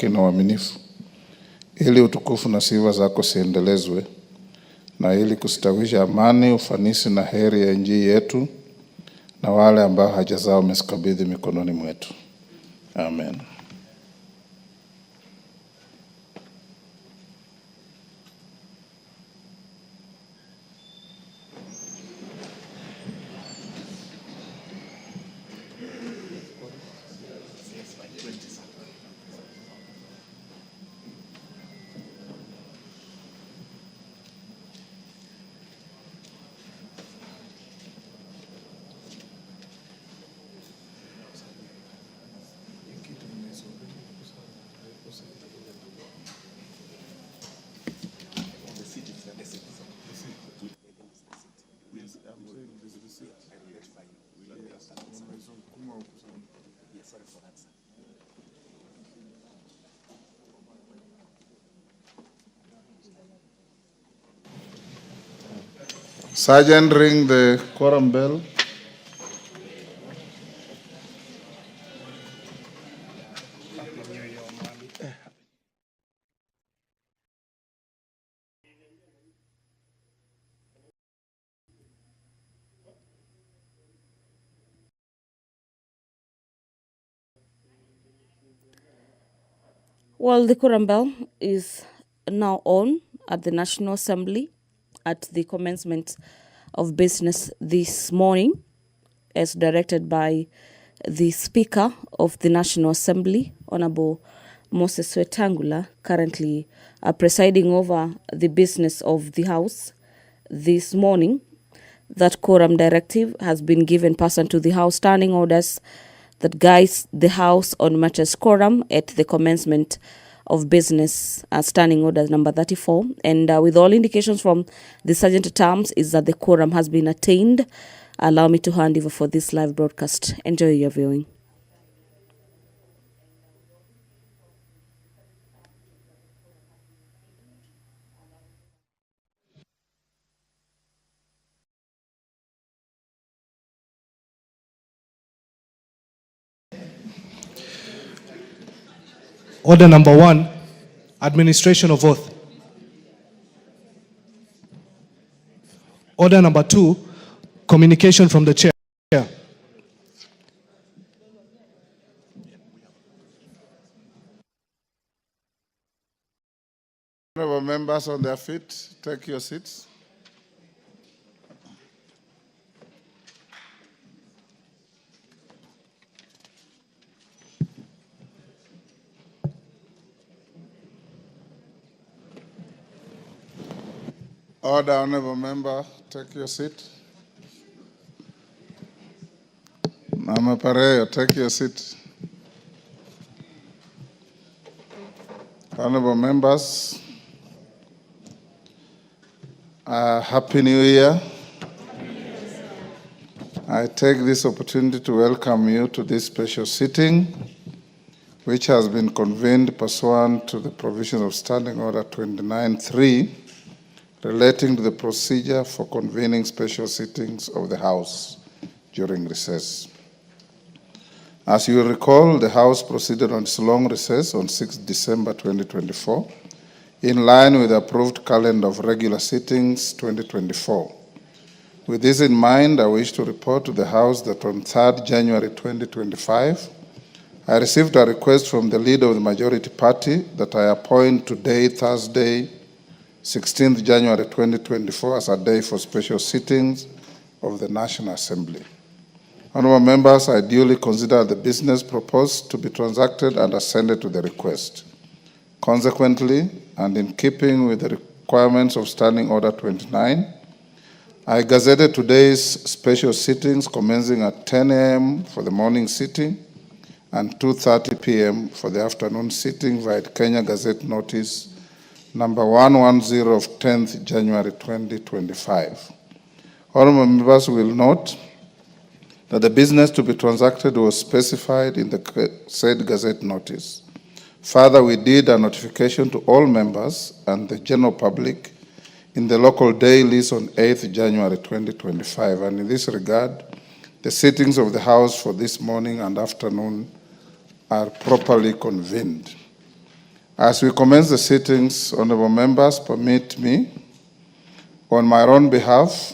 haki na uaminifu, ili utukufu na sifa zako siendelezwe, na ili kustawisha amani, ufanisi na heri ya nchi yetu na wale ambao haja zao umezikabidhi mikononi mwetu. Amen. Sergeant, ring the quorum bell. Well, the quorum bell is now on at the National Assembly at the commencement of business this morning, as directed by the Speaker of the National Assembly, Honorable Moses Wetangula, currently presiding over the business of the House this morning. That quorum directive has been given pursuant to the House standing orders that guides the House on matters quorum at the commencement of business, standing order number 34. And with all indications from the Sergeant at Arms is that the quorum has been attained. Allow me to hand over for this live broadcast. Enjoy your viewing. Order number 1, administration of oath. Order number 2, communication from the chair. Honorable members on their feet, take your seats. Order, honorable member, take your seat. Mama Pareyo, take your seat. Honorable members, Happy New Year. I take this opportunity to welcome you to this special sitting, which has been convened pursuant to the provisions of Standing Order 29.3, relating to the procedure for convening special sittings of the House during recess. As you will recall, the House proceeded on its long recess on 6 December 2024, in line with the approved calendar of regular sittings 2024. With this in mind, I wish to report to the House that on 3rd January 2025, I received a request from the leader of the majority party that I appoint today, Thursday, 16th January 2024, as a day for special sittings of the National Assembly. Honorable members, I duly consider the business proposed to be transacted and assented to the request. Consequently, and in keeping with the requirements of Standing Order 29, I gazetted today's special sittings commencing at 10 a.m. for the morning sitting and 2:30 p.m. for the afternoon sitting via Kenya Gazette Notice number 110 of 10th January 2025. Honorable members will note that the business to be transacted was specified in the said Gazette Notice. Further, we did a notification to all members and the general public in the local dailies on 8th January 2025, and in this regard, the sittings of the House for this morning and afternoon are properly convened. As we commence the sittings, honorable members, permit me, on my own behalf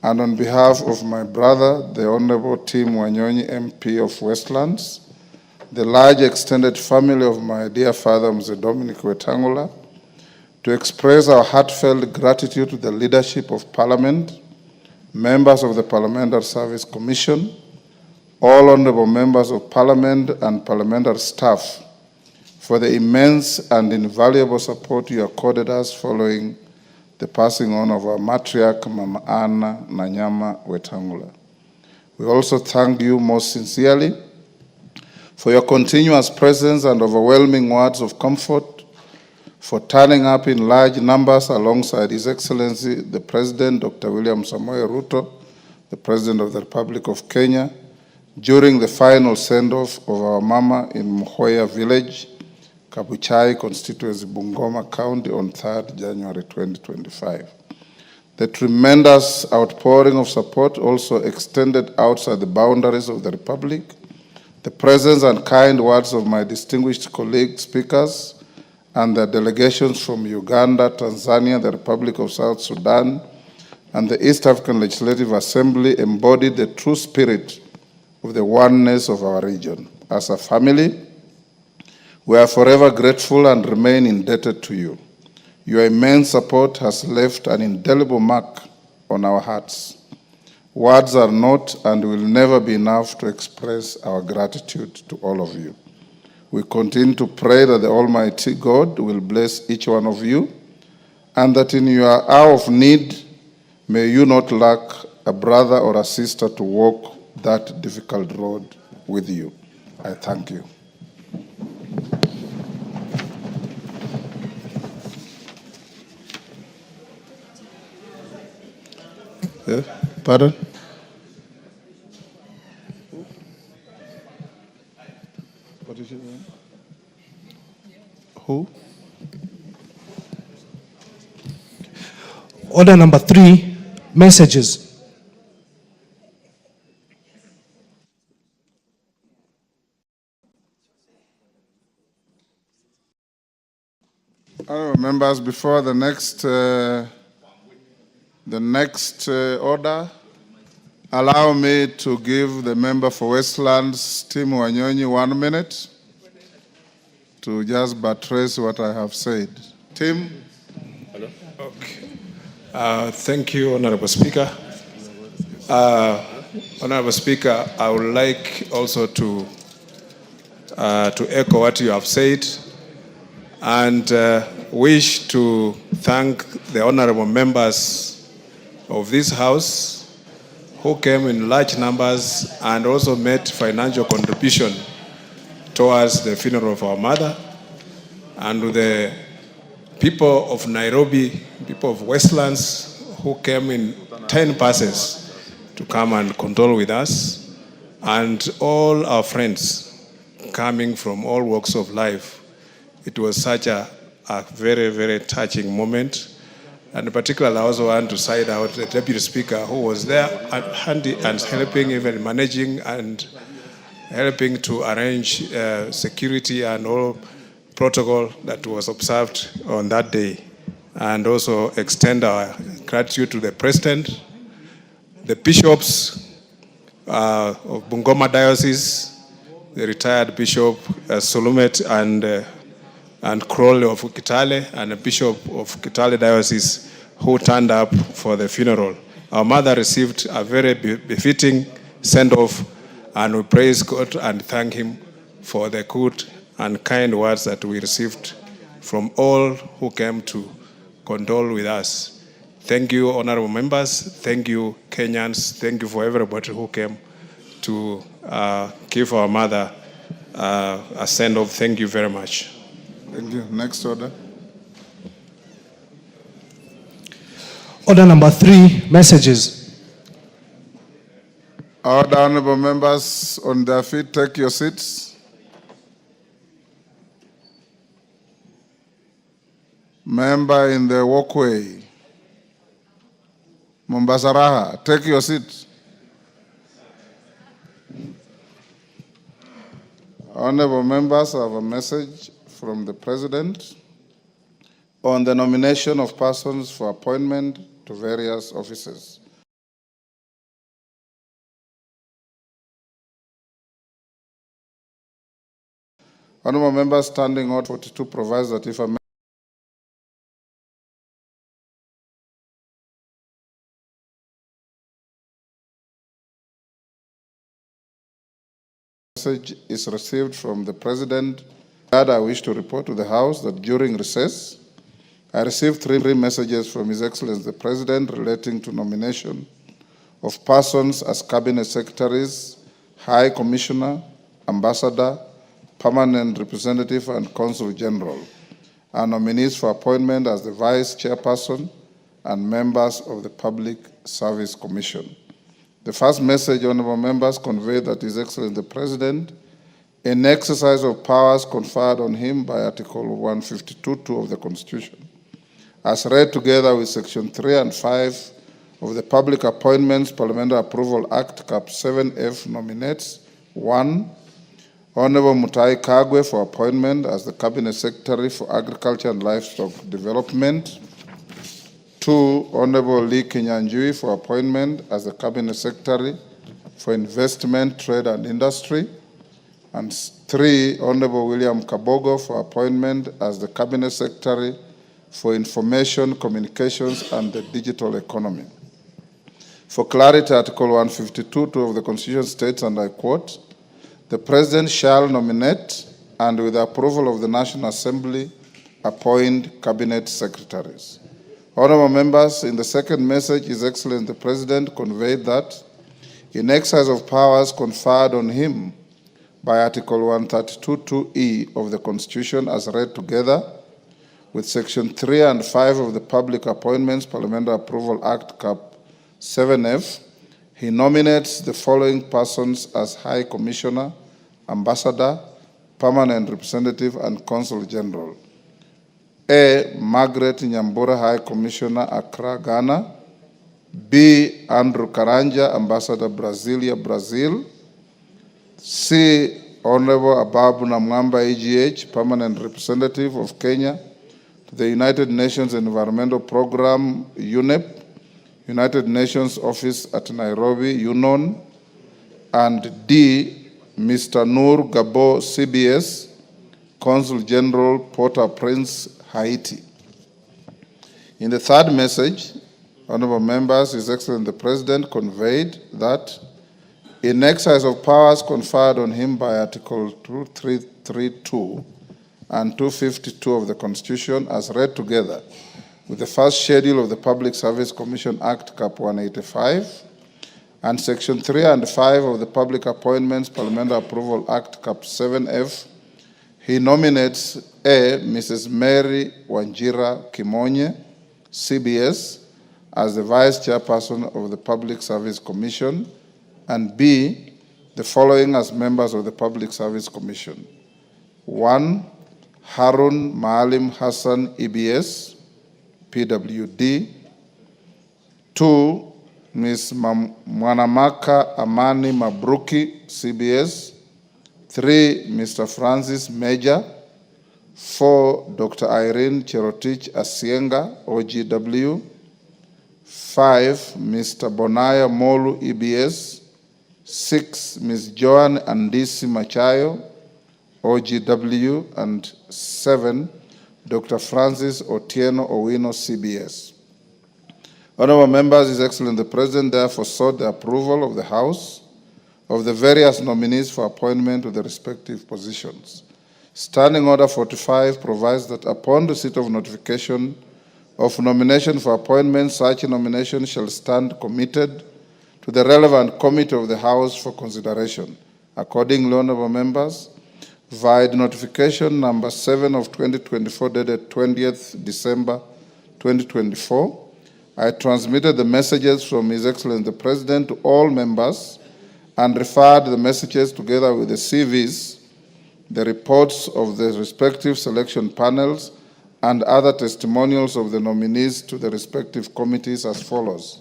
and on behalf of my brother, the Honorable Tim Wanyonyi, MP of Westlands, the large extended family of my dear father, Mr. Dominic Wetangula, to express our heartfelt gratitude to the leadership of Parliament, members of the Parliamentary Service Commission, all honorable members of Parliament and parliamentary staff for the immense and invaluable support you accorded us following the passing on of our matriarch, Mama Anna Nanyama Wetangula. We also thank you most sincerely for your continuous presence and overwhelming words of comfort, for turning up in large numbers alongside His Excellency, the President, Dr. William Samoei Ruto, the President of the Republic of Kenya, during the final send-off of our mama in Mhoya Village, Kabuchai constituency, Bungoma County, on 3rd January 2025. The tremendous outpouring of support also extended outside the boundaries of the Republic. The presence and kind words of my distinguished colleague speakers and their delegations from Uganda, Tanzania, the Republic of South Sudan, and the East African Legislative Assembly embodied the true spirit of the oneness of our region. As a family, we are forever grateful and remain indebted to you. Your immense support has left an indelible mark on our hearts. Words are not and will never be enough to express our gratitude to all of you. We continue to pray that the Almighty God will bless each one of you, and that in your hour of need, may you not lack a brother or a sister to walk that difficult road with you. I thank you. Yeah? Pardon? What is it? Who? Order number 3, messages. Honourable members, before the next order, allow me to give the member for Westlands, Tim Wanyonyi, 1 minute to just buttress what I have said. Tim? Hello? Okay. Thank you, Honorable Speaker. Honorable Speaker, I would like also to echo what you have said, and wish to thank the honorable members of this House who came in large numbers and also made financial contribution towards the funeral of our mother, and to the people of Nairobi, people of Westlands who came in 10 buses to come and condole with us, and all our friends coming from all walks of life. It was such a very, very touching moment. And particularly, I also want to side out the Deputy Speaker who was there handy and helping, even managing and helping to arrange security and all protocol that was observed on that day. And also extend our gratitude to the President, the bishops of Bungoma Diocese, the retired Bishop Solumet and Crowley of Kitale, and the Bishop of Kitale Diocese who turned up for the funeral. Our mother received a very befitting send-off, and we praise God and thank Him for the good and kind words that we received from all who came to condole with us. Thank you, honorable members. Thank you, Kenyans. Thank you for everybody who came to give our mother a send-off. Thank you very much. Thank you. Next order. Order number 3, messages. All the honorable members on their feet, take your seats. Member in the walkway, Mombasa Raha, take your seat. Honorable members, I have a message from the President on the nomination of persons for appointment to various offices. Honorable members, Standing Order 42 provides that if a message is received from the President, I wish to report to the House that during recess, I received three messages from His Excellency the President relating to nomination of persons as Cabinet Secretaries, High Commissioner, Ambassador, Permanent Representative, and Consul General, and nominees for appointment as the Vice Chairperson and members of the Public Service Commission. The first message, honorable members, conveyed that His Excellency the President, in exercise of powers conferred on him by Article 152(2) of the Constitution, as read together with Section 3 and 5 of the Public Appointments Parliamentary Approval Act, Cap 7F, nominates 1. Honorable Mutahi Kagwe for appointment as the Cabinet Secretary for Agriculture and Livestock Development. 2. Honorable Lee Kinyanjui for appointment as the Cabinet Secretary for Investment, Trade and Industry. And 3. Honorable William Kabogo for appointment as the Cabinet Secretary for Information, Communications and the Digital Economy. For clarity, Article 152(2) of the Constitution states, and I quote, "The President shall nominate and with the approval of the National Assembly appoint Cabinet Secretaries." Honorable members, in the second message, His Excellency the President conveyed that in exercise of powers conferred on him by Article 132(2)(e) of the Constitution as read together with Section 3 and 5 of the Public Appointments Parliamentary Approval Act, Cap 7F, he nominates the following persons as High Commissioner, Ambassador, Permanent Representative, and Consul General. A. Margaret Nyambura, High Commissioner, Accra, Ghana. B. Andrew Karanja, Ambassador, Brasilia, Brazil. C. Honorable Ababu Namwamba, AGH, Permanent Representative of Kenya to the United Nations Environmental Program, UNEP, United Nations Office at Nairobi, UNON. And D. Mr. Noor Gabo, CBS, Consul General, Port-au-Prince, Haiti. In the third message, honorable members, His Excellency the President conveyed that in exercise of powers conferred on him by Article 2332 and 252 of the Constitution as read together with the first schedule of the Public Service Commission Act, Cap 185, and Section 3 and 5 of the Public Appointments Parliamentary Approval Act, Cap 7F, he nominates A. Mrs. Mary Wanjira Kimonye, CBS, as the Vice Chairperson of the Public Service Commission, and B. the following as members of the Public Service Commission. 1. Harun Maalim Hassan, EBS, PWD. 2. Ms. Mwanamaka Amani Mabruki, CBS. 3. Mr. Francis Major. 4. Dr. Irene Cherotich Asienga, OGW. 5. Mr. Bonaya Molu, EBS. 6. Ms. Joan Andisi Machayo, OGW. And 7. Dr. Francis Otieno Owino, CBS. Honorable members, His Excellency the President therefore sought the approval of the House of the various nominees for appointment to the respective positions. Standing Order 45 provides that upon receipt of notification of nomination for appointment, such nomination shall stand committed to the relevant committee of the House for consideration. Accordingly, honorable members, via notification number 7 of 2024 dated 20th December 2024, I transmitted the messages from His Excellency the President to all members and referred the messages together with the CVs, the reports of the respective selection panels, and other testimonials of the nominees to the respective committees as follows.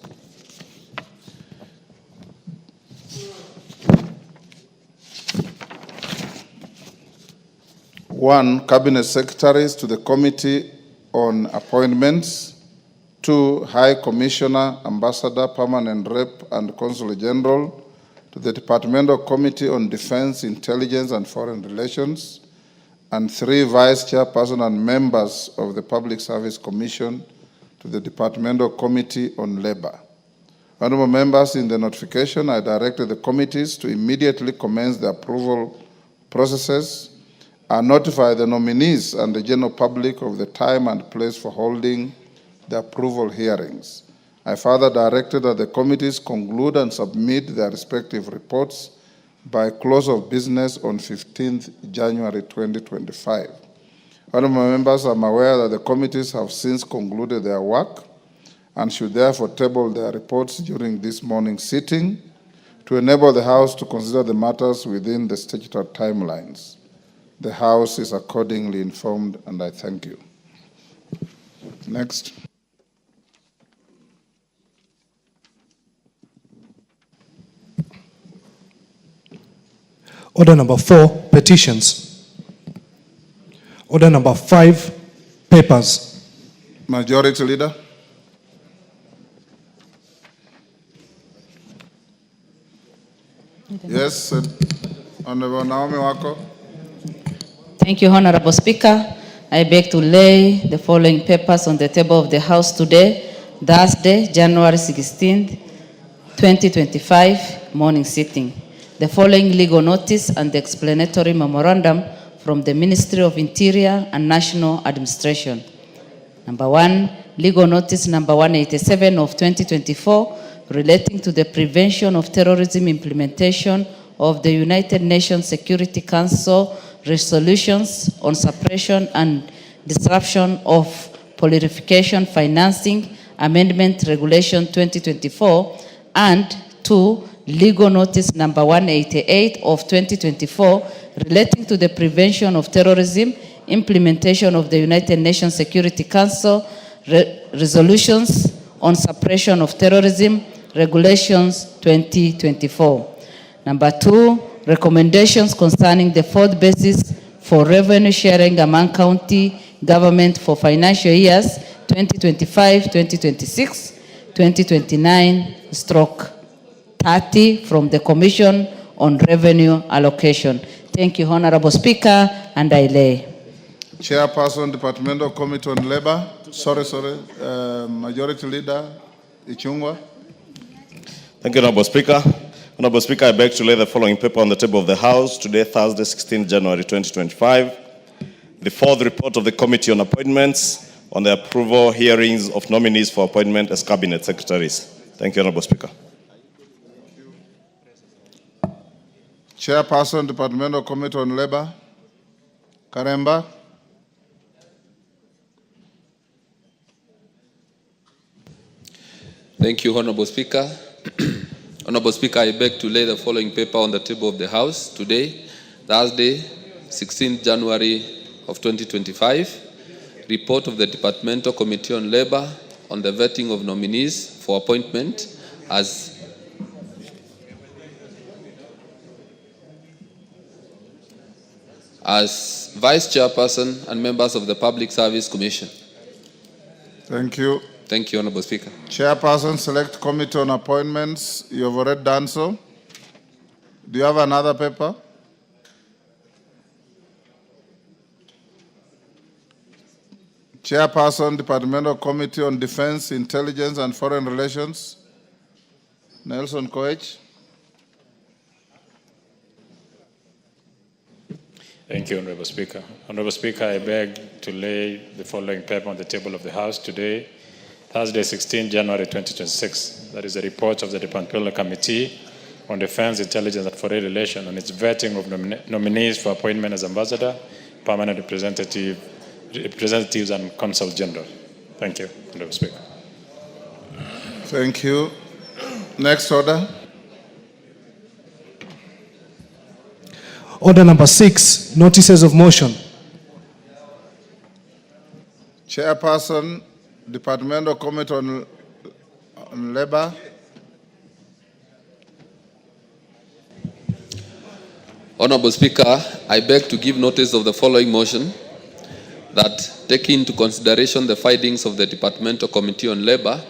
1, Cabinet Secretaries to the Committee on Appointments. 2, High Commissioner, Ambassador, Permanent Rep, and Consul General to the Departmental Committee on Defense, Intelligence, and Foreign Relations. And 3, Vice Chairperson and members of the Public Service Commission to the Departmental Committee on Labor. Honorable members, in the notification, I directed the committees to immediately commence the approval processes and notify the nominees and the general public of the time and place for holding the approval hearings. I further directed that the committees conclude and submit their respective reports by close of business on 15th January 2025. Honorable members, I'm aware that the committees have since concluded their work and should therefore table their reports during this morning's sitting to enable the House to consider the matters within the statutory timelines. The House is accordingly informed, and I thank you. Next. Order number 4, petitions. Order number 5, papers. Majority Leader. Yes, Honorable Naomi Wako. Thank you, Honorable Speaker. I beg to lay the following papers on the table of the House today, Thursday, January 16th, 2025, morning sitting. The following legal notice and the explanatory memorandum from the Ministry of Interior and National Administration. Number 1, legal notice number 187 of 2024 relating to the prevention of terrorism implementation of the United Nations Security Council resolutions on suppression and disruption of proliferation financing amendment regulation 2024, and 2, legal notice number 188 of 2024 relating to the prevention of terrorism implementation of the United Nations Security Council resolutions on suppression of terrorism regulations 2024. Number 2, recommendations concerning the fourth basis for revenue sharing among county government for financial years 2025, 2026, 2029/30 from the Commission on Revenue Allocation. Thank you, Honorable Speaker, and I lay. Chairperson, Departmental Committee on Labor. Majority Leader Ichungwa. Thank you, Honorable Speaker. Honorable Speaker, I beg to lay the following paper on the table of the House today, Thursday, 16 January 2025. The fourth report of the Committee on Appointments on the approval hearings of nominees for appointment as Cabinet Secretaries. Thank you, Honorable Speaker. Chairperson, Departmental Committee on Labor. Karemba. Thank you, Honorable Speaker. Honorable Speaker, I beg to lay the following paper on the table of the House today, Thursday, 16th January of 2025. Report of the Departmental Committee on Labor on the vetting of nominees for appointment as Vice Chairperson and members of the Public Service Commission. Thank you. Thank you, Honorable Speaker. Chairperson, Select Committee on Appointments. You have already done so. Do you have another paper? Chairperson, Departmental Committee on Defense, Intelligence, and Foreign Relations. Nelson Koech. Thank you, Honorable Speaker. Honorable Speaker, I beg to lay the following paper on the table of the House today, Thursday, 16 January 2026. That is the report of the Departmental Committee on Defense, Intelligence, and Foreign Relations on its vetting of nominees for appointment as Ambassador, Permanent Representatives, and Consul General. Thank you, Honorable Speaker. Thank you. Next order. Order number 6, notices of motion. Chairperson, Departmental Committee on Labor. Honorable Speaker, I beg to give notice of the following motion, that taking into consideration the findings of the Departmental Committee on Labour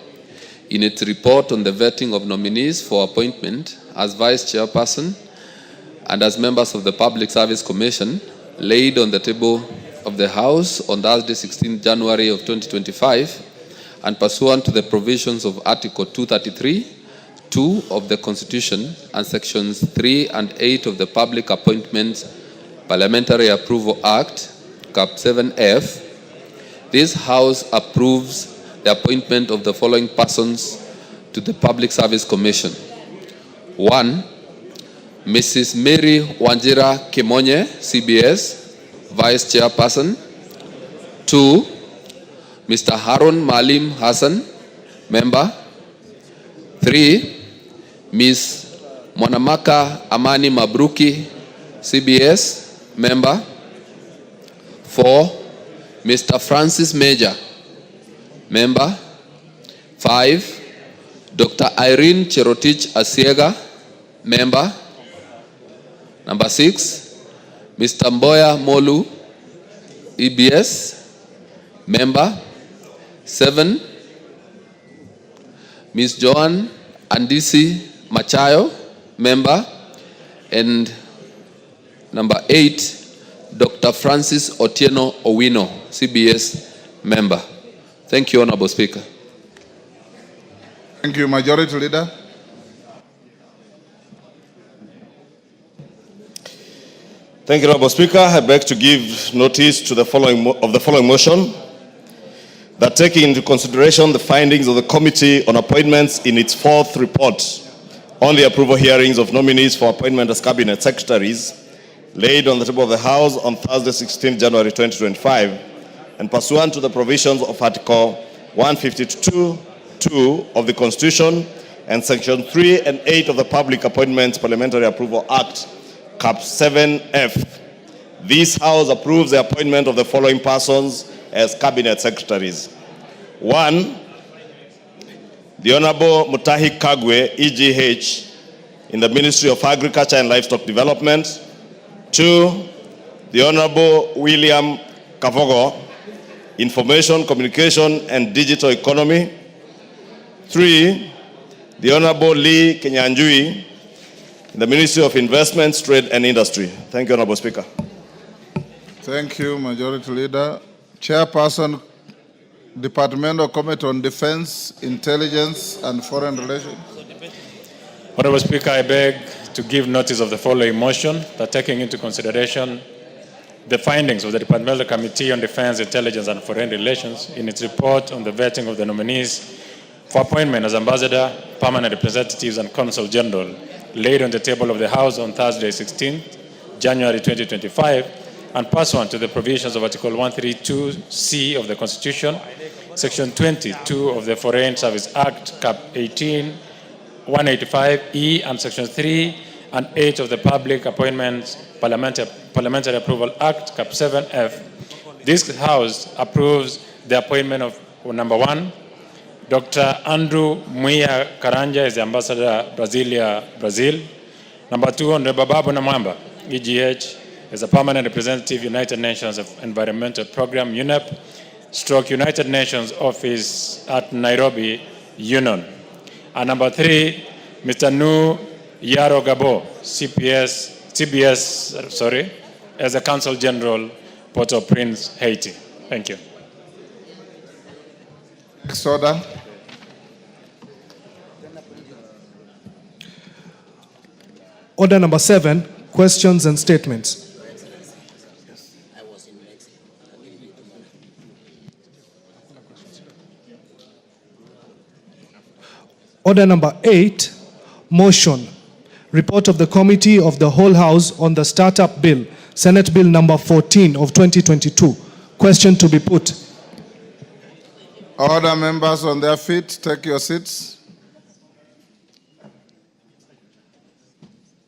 in its report on the vetting of nominees for appointment as Vice Chairperson and as members of the Public Service Commission laid on the table of the House on Thursday, 16 January of 2025, and pursuant to the provisions of Article 233(2) of the Constitution and Sections 3 and 8 of the Public Appointments Parliamentary Approval Act, Cap 7F, this House approves the appointment of the following persons to the Public Service Commission. 1. Mrs. Mary Wanjira Kimonye, CBS, Vice Chairperson. 2. Mr. Harun Malim Hassan, Member. 3. Ms. Mwanamaka Amani Mabruki, CBS, Member. 4. Mr. Francis Major, Member. 5. Dr. Irene Cherotich Asiega, Member. Number 6. Mr. Mboya Molu, EBS, Member. 7. Ms. Joan Andisi Machayo, Member. And number 8. Dr. Francis Otieno Owino, CBS, Member. Thank you, Honorable Speaker. Thank you, Majority Leader. Thank you, Honorable Speaker. I beg to give notice to the following motion, that taking into consideration the findings of the Committee on Appointments in its 4th report on the approval hearings of nominees for appointment as Cabinet Secretaries laid on the table of the House on Thursday, 16 January 2025, and pursuant to the provisions of Article 152(2) of the Constitution and Section 3 and 8 of the Public Appointments Parliamentary Approval Act, Cap 7F. This House approves the appointment of the following persons as Cabinet Secretaries. 1. The Honorable Mutahi Kagwe, EGH, in the Ministry of Agriculture and Livestock Development. 2. The Honorable William Kabogo, Information, Communication and Digital Economy. 3. The Honorable Lee Kinyanjui, in the Ministry of Investments, Trade and Industry. Thank you, Honorable Speaker. Thank you, Majority Leader. Chairperson, Departmental Committee on Defense, Intelligence and Foreign Relations. Honorable Speaker, I beg to give notice of the following motion, that taking into consideration the findings of the Departmental Committee on Defense, Intelligence and Foreign Relations in its report on the vetting of the nominees for appointment as Ambassador, Permanent Representatives and Consul General laid on the table of the House on Thursday, 16th January 2025, and pursuant to the provisions of Article 132(c) of the Constitution, Section 22 of the Foreign Service Act, Cap 18, 185(e), and Section 3 and 8 of the Public Appointments Parliamentary Approval Act, Cap 7F. This House approves the appointment of number 1, Dr. Andrew Muia Karanja as the Ambassador, Brasilia, Brazil. Number 2, Honorable Babu Namwamba, EGH, as a Permanent Representative, United Nations Environmental Program, UNEP, stroke United Nations Office at Nairobi, Union. And number 3, Mr. Nu Yaro Gabo, CBS, as a Consul General, Port-au-Prince, Haiti. Thank you. Next order. Order number 7, questions and statements. Order number 8, motion. Report of the Committee of the Whole House on the Startup Bill, Senate Bill number 14 of 2022. Question to be put. Order, members on their feet, take your seats.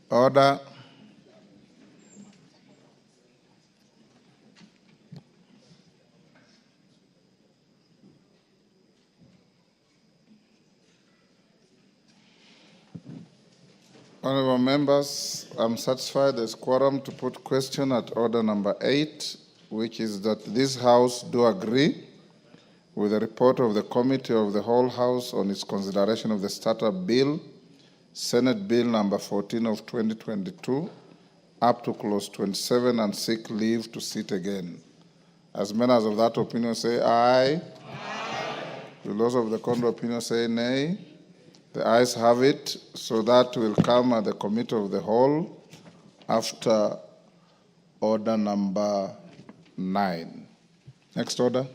Order. Honorable members, I'm satisfied there's quorum to put question at order number 8, which is that this House do agree with the report of the Committee of the Whole House on its consideration of the Startup Bill, Senate Bill number 14 of 2022, up to clause 27, and seek leave to sit again. As many as of that opinion say aye. Aye. Will those of the contrary opinion say nay? The ayes have it, so that will come at the Committee of the Whole after order number 9. Next order.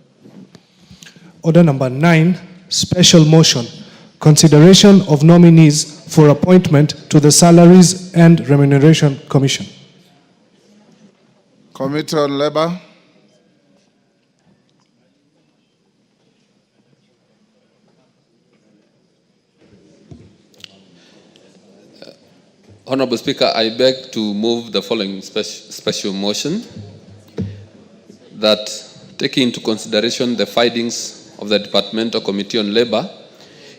Order number 9, special motion. Consideration of nominees for appointment to the Salaries and Remuneration Commission. Committee on Labor. Honorable Speaker, I beg to move the following special motion that, taking into consideration the findings of the Departmental Committee on Labor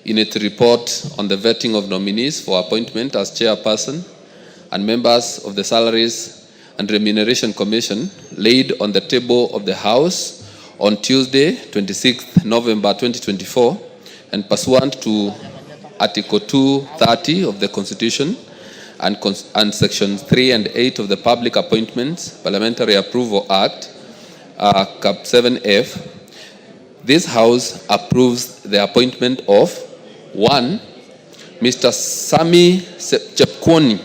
in its report on the vetting of nominees for appointment as chairperson and members of the Salaries and Remuneration Commission laid on the table of the House on Tuesday, 26th November 2024, and pursuant to Article 230 of the Constitution and Sections 3 and 8 of the Public Appointments Parliamentary Approval Act, Cap 7F, this House approves the appointment of 1. Mr. Sami Chepkwony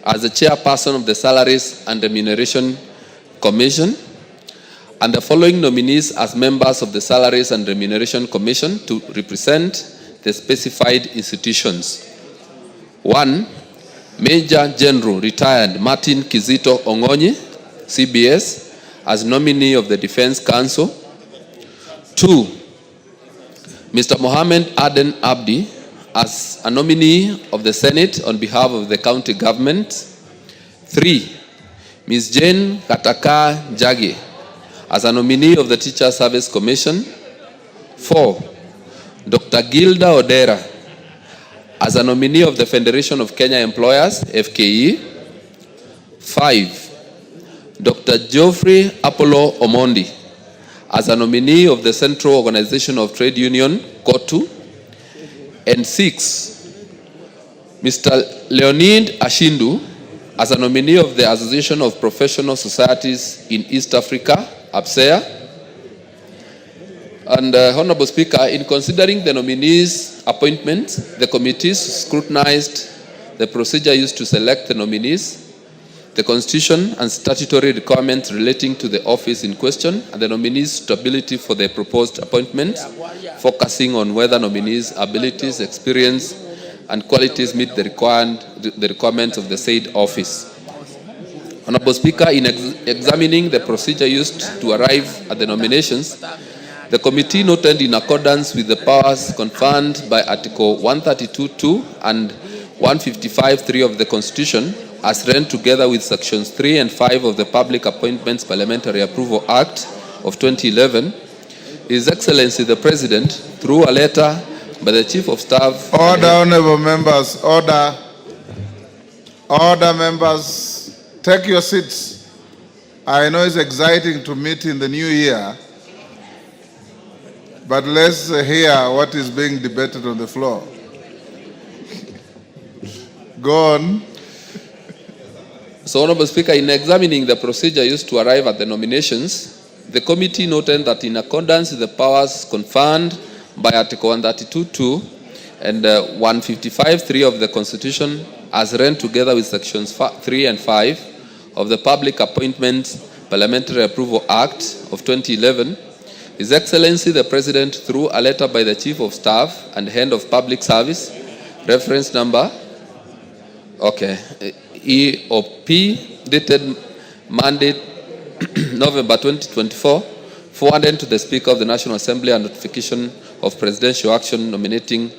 as the chairperson of the Salaries and Remuneration Commission, and the following nominees as members of the Salaries and Remuneration Commission to represent the specified institutions. 1. Major General Retired Martin Kizito Ongonyi, CBS, as nominee of the Defense Council. 2. Mr. Mohammed Aden Abdi as a nominee of the Senate on behalf of the county government. 3. Ms. Jane Kataka Njagi as a nominee of the Teacher Service Commission. 4. Dr. Gilda Odera as a nominee of the Federation of Kenya Employers, FKE. 5. Dr. Geoffrey Apollo Omondi as a nominee of the Central Organization of Trade Union, KOTU. And 6. Mr. Leonid Ashindu as a nominee of the Association of Professional Societies in East Africa, APSEA. And Honorable Speaker, in considering the nominees' appointments, the committees scrutinized the procedure used to select the nominees, the constitution and statutory requirements relating to the office in question, and the nominees' suitability for the proposed appointments, focusing on whether nominees' abilities, experience, and qualities meet the requirements of the said office. Honorable Speaker, in examining the procedure used to arrive at the nominations, the committee noted, in accordance with the powers conferred by Article 132(2) and 155(3) of the Constitution, as read together with Sections 3 and 5 of the Public Appointments Parliamentary Approval Act of 2011, His Excellency the President, through a letter by the Chief of Staff... Order, honorable members, order. Order, members. Take your seats. I know it's exciting to meet in the new year, but let's hear what is being debated on the floor. Go on. So, Honorable Speaker, in examining the procedure used to arrive at the nominations, the committee noted that in accordance with the powers conferred by Article 132(2) and 155(3) of the Constitution, as read together with Sections 3 and 5 of the Public Appointments Parliamentary Approval Act of 2011, His Excellency the President, through a letter by the Chief of Staff and Head of Public Service, reference number EOP, dated Monday, November 2024, forwarded to the Speaker of the National Assembly a notification of presidential action nominating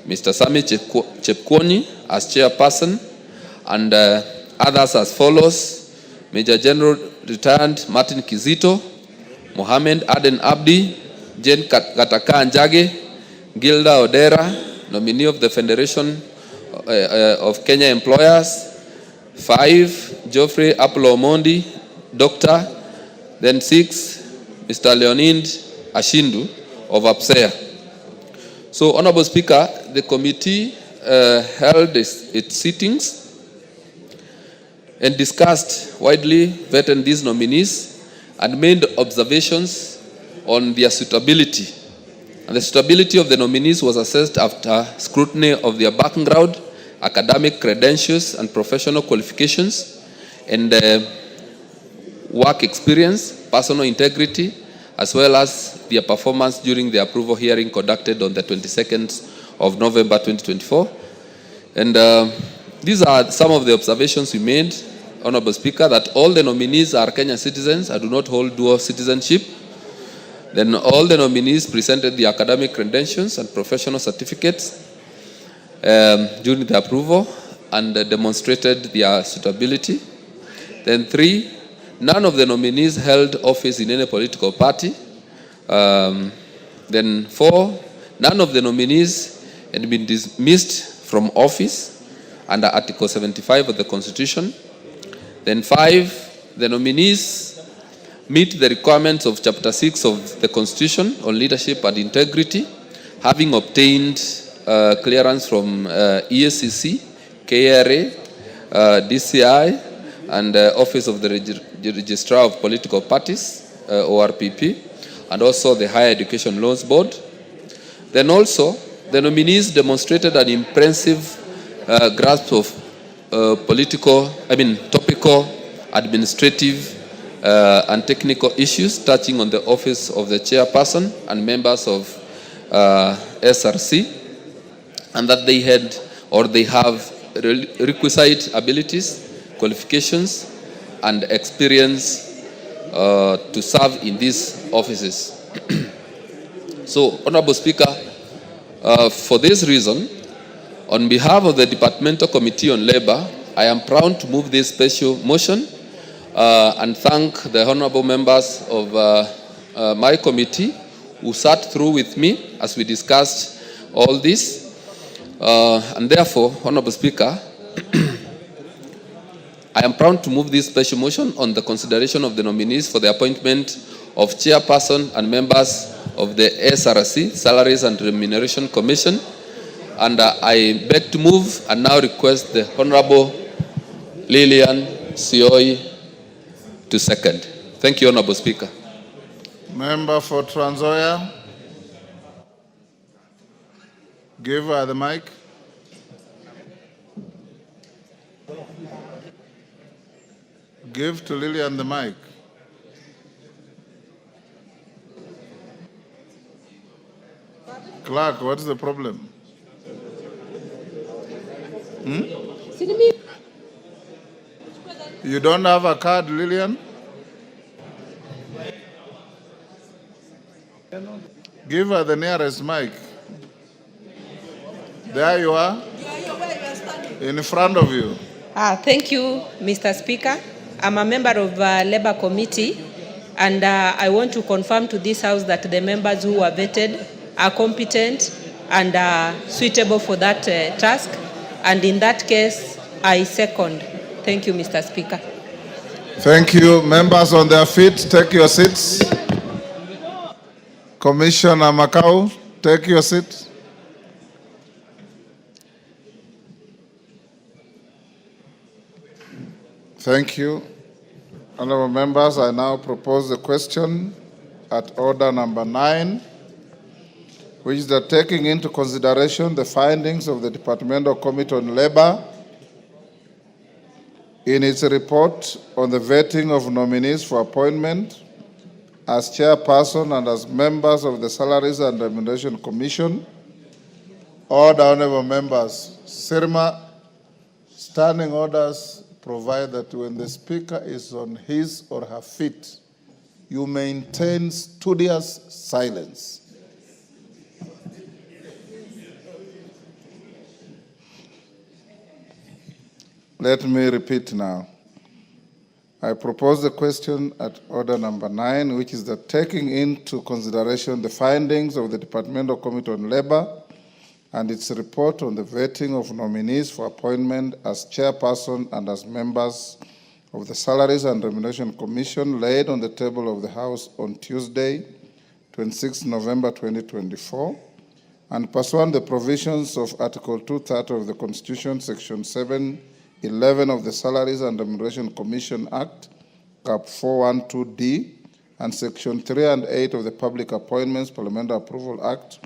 Mr. Sami Chepkwony as chairperson, and others as follows: Major General Retired Martin Kizito, Mohammed Aden Abdi, Jane Kataka Njagi, Gilda Odera, nominee of the Federation of Kenya Employers, 5, Geoffrey Apollo Omondi, Doctor. Then 6, Mr. Leonid Ashindu of APSEA. So, Honorable Speaker, the committee held its sittings and discussed widely, vetted these nominees and made observations on their suitability. And the suitability of the nominees was assessed after scrutiny of their background, academic credentials and professional qualifications, and work experience, personal integrity, as well as their performance during the approval hearing conducted on the 22nd of November 2024. And these are some of the observations we made, Honorable Speaker, that all the nominees are Kenyan citizens and do not hold dual citizenship. Then all the nominees presented the academic credentials and professional certificates during the approval and demonstrated their suitability. Then 3, none of the nominees held office in any political party. Then 4, none of the nominees had been dismissed from office under Article 75 of the Constitution. Then 5, the nominees meet the requirements of Chapter 6 of the Constitution on leadership and integrity, having obtained clearance from EACC, KRA, DCI, and Office of the Registrar of Political Parties, ORPP, and also the Higher Education Loans Board. Then also, the nominees demonstrated an impressive grasp of topical, administrative, and technical issues touching on the office of the chairperson and members of SRC, and that they had or they have requisite abilities, qualifications, and experience to serve in these offices. So, Honorable Speaker, for this reason, on behalf of the Departmental Committee on Labor, I am proud to move this special motion and thank the honorable members of my committee who sat through with me as we discussed all this. And therefore, Honorable Speaker, I am proud to move this special motion on the consideration of the nominees for the appointment of chairperson and members of the SRC, Salaries and Remuneration Commission. And I beg to move and now request the Honorable Lilian Sioi to second. Thank you, Honorable Speaker. Member for Trans Nzoia. Give her the mic. Give to Lillian the mic. Clark, what is the problem? You don't have a card, Lillian? Give her the nearest mic. There you are. In front of you. Thank you, Mr. Speaker. I'm a member of Labour Committee, and I want to confirm to this House that the members who are vetted are competent and suitable for that task. And in that case, I second. Thank you, Mr. Speaker. Thank you. Members on their feet, take your seats. Commissioner Makau, take your seat. Thank you. Honorable members, I now propose the question at order number 9, which is that taking into consideration the findings of the Departmental Committee on Labor in its report on the vetting of nominees for appointment as chairperson and as members of the Salaries and Remuneration Commission, all the honorable members, Sirma, standing orders provide that when the speaker is on his or her feet, you maintain studious silence. Let me repeat now. I propose the question at order number 9, which is that taking into consideration the findings of the Departmental Committee on Labor and its report on the vetting of nominees for appointment as chairperson and as members of the Salaries and Remuneration Commission laid on the table of the House on Tuesday, 26 November 2024, and pursuant the provisions of Article 230 of the Constitution, Section 711 of the Salaries and Remuneration Commission Act, Cap 412D, and Section 3 and 8 of the Public Appointments Parliamentary Approval Act,